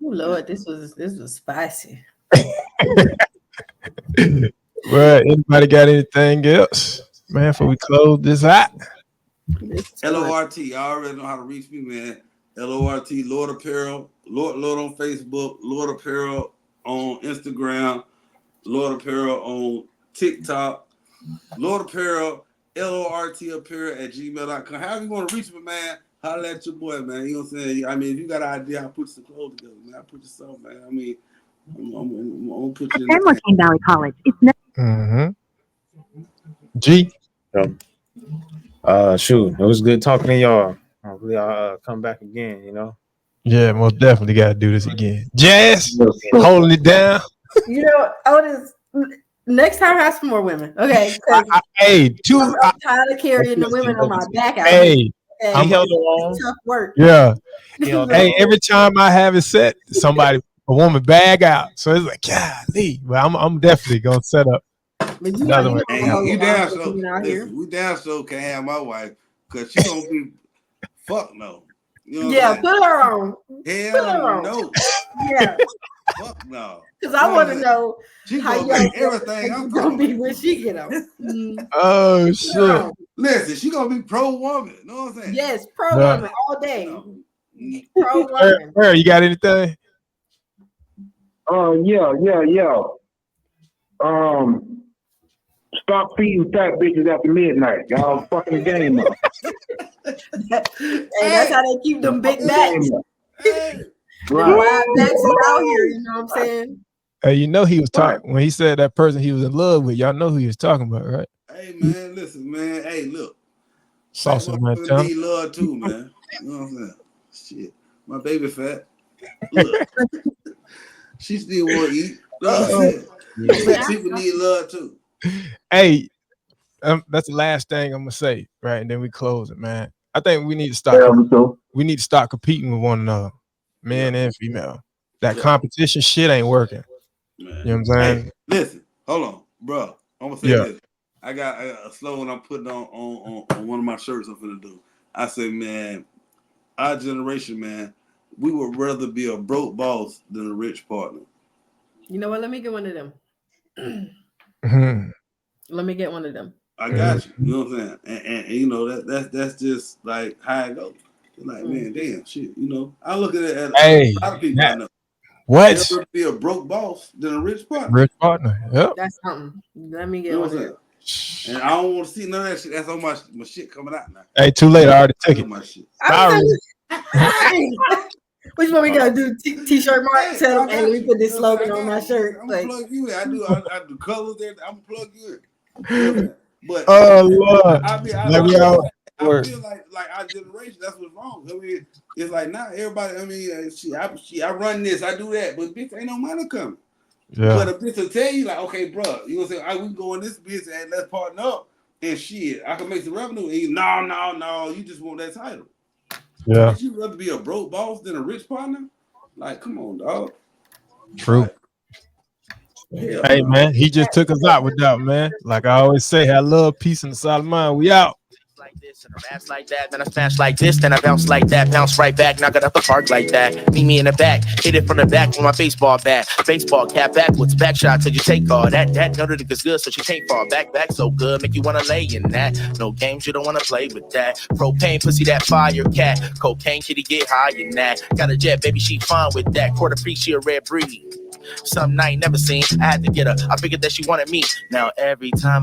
Oh Lord, this was spicy. Well, anybody got anything else, man? Before we close this out. LORT, I already know how to reach me, man. LORT, Lord Apparel, Lord on Facebook, Lord Apparel on Instagram, Lord Apparel on TikTok, Lord Apparel, LORT Apparel at gmail.com. However you want to reach me, man, holler at your boy, man. You know what I'm saying? I mean, if you got an idea, I'll put some clothes together, man. I'll put yourself, man. I mean, I'm gonna put you in San Joaquin Valley College. It's G. Shoot, it was good talking to y'all. Hopefully I'll come back again, you know. Yeah, most definitely got to do this again. Jazz, holding it down. You know, Otis, next time have some more women, okay? Hey, I'm tired of carrying the women on my back out. Hey, I'm held on. Tough work. Yeah. Hey, every time I have it set, a woman bag out. So it's like, golly. But I'm definitely gonna set up another one. You damn sure. Listen, we damn sure can't have my wife because she gonna be fuck no. You know yeah, put her on. Hell no. Yeah. Fuck no. Because I want to know she how gonna make everything I'm gonna be when she get on. Oh shit. Listen, she gonna be pro woman. You know what I'm saying? Yes, pro woman all day. Pro woman. Where you got anything? Yeah. Stop feeding fat bitches after midnight. Y'all fucking the game up. And that's how they keep them big backs. Right. Wide backs out here, you know what I'm saying? Hey, you know he was talking when he said that person he was in love with. Y'all know who he was talking about, right? Hey man, listen, man. Hey, look. Sauce man. Need love too, man. You know what I'm saying? Shit. My baby fat. Look. She still want to eat. You know what I'm saying? People need love too. Hey, that's the last thing I'm gonna say, right? And then we close it, man. I think we need to start. We need to start competing with one another, man and female. That competition shit ain't working. Man. You know what I'm saying? Hey, listen, hold on, bro. I'm gonna say this. I got a slogan I'm putting on one of my shirts I'm finna do. I say, man, our generation, man, we would rather be a broke boss than a rich partner. You know what? Let me get one of them. Let me get one of them. I got you. You know what I'm saying? And you know that's just like how it goes. Like, man, damn shit. You know, I look at it as a lot of people I know. What? They'd rather be a broke boss than a rich partner. Rich partner. Yep. That's something. Let me get one of them. And I don't want to see none of that shit. That's all my shit coming out now. Hey, too late. I already took it. My shit. Which one we gonna do? T-shirt mark. Tell them, hey, we put this slogan on my shirt. I'm gonna plug you in. I do colors there. I'm gonna plug you in. But oh Lord, I feel like our generation. That's what's wrong. I mean, it's like now everybody. I mean, I run this, I do that, but bitch, ain't no money coming. Yeah. But a bitch will tell you like, okay, bro, you gonna say, we go in this business and let's partner up and shit. I can make some revenue. And you, no, you just want that title. Yeah. Would you rather be a broke boss than a rich partner? Like, come on, dog. True. Like, hey man, he just took us out with that, man. Like I always say, I love peace and the solid mind. We out. Like this and I bounce like that, then I smash like this, then I bounce like that, bounce right back, knock it out the park like that. Meet me in the back, hit it from the back with my baseball bat, baseball cap backwards, back shot till you take all that. Know the nigga's good, so she can't fall back so good, make you wanna lay in that. No games, you don't wanna play with that. Propane, pussy, that fire cat, cocaine, kitty, get high in that. Got a jet, baby, she fine with that. Quarter piece, she a red breed. Something I ain't never seen. I had to get her. I figured that she wanted me. Now every time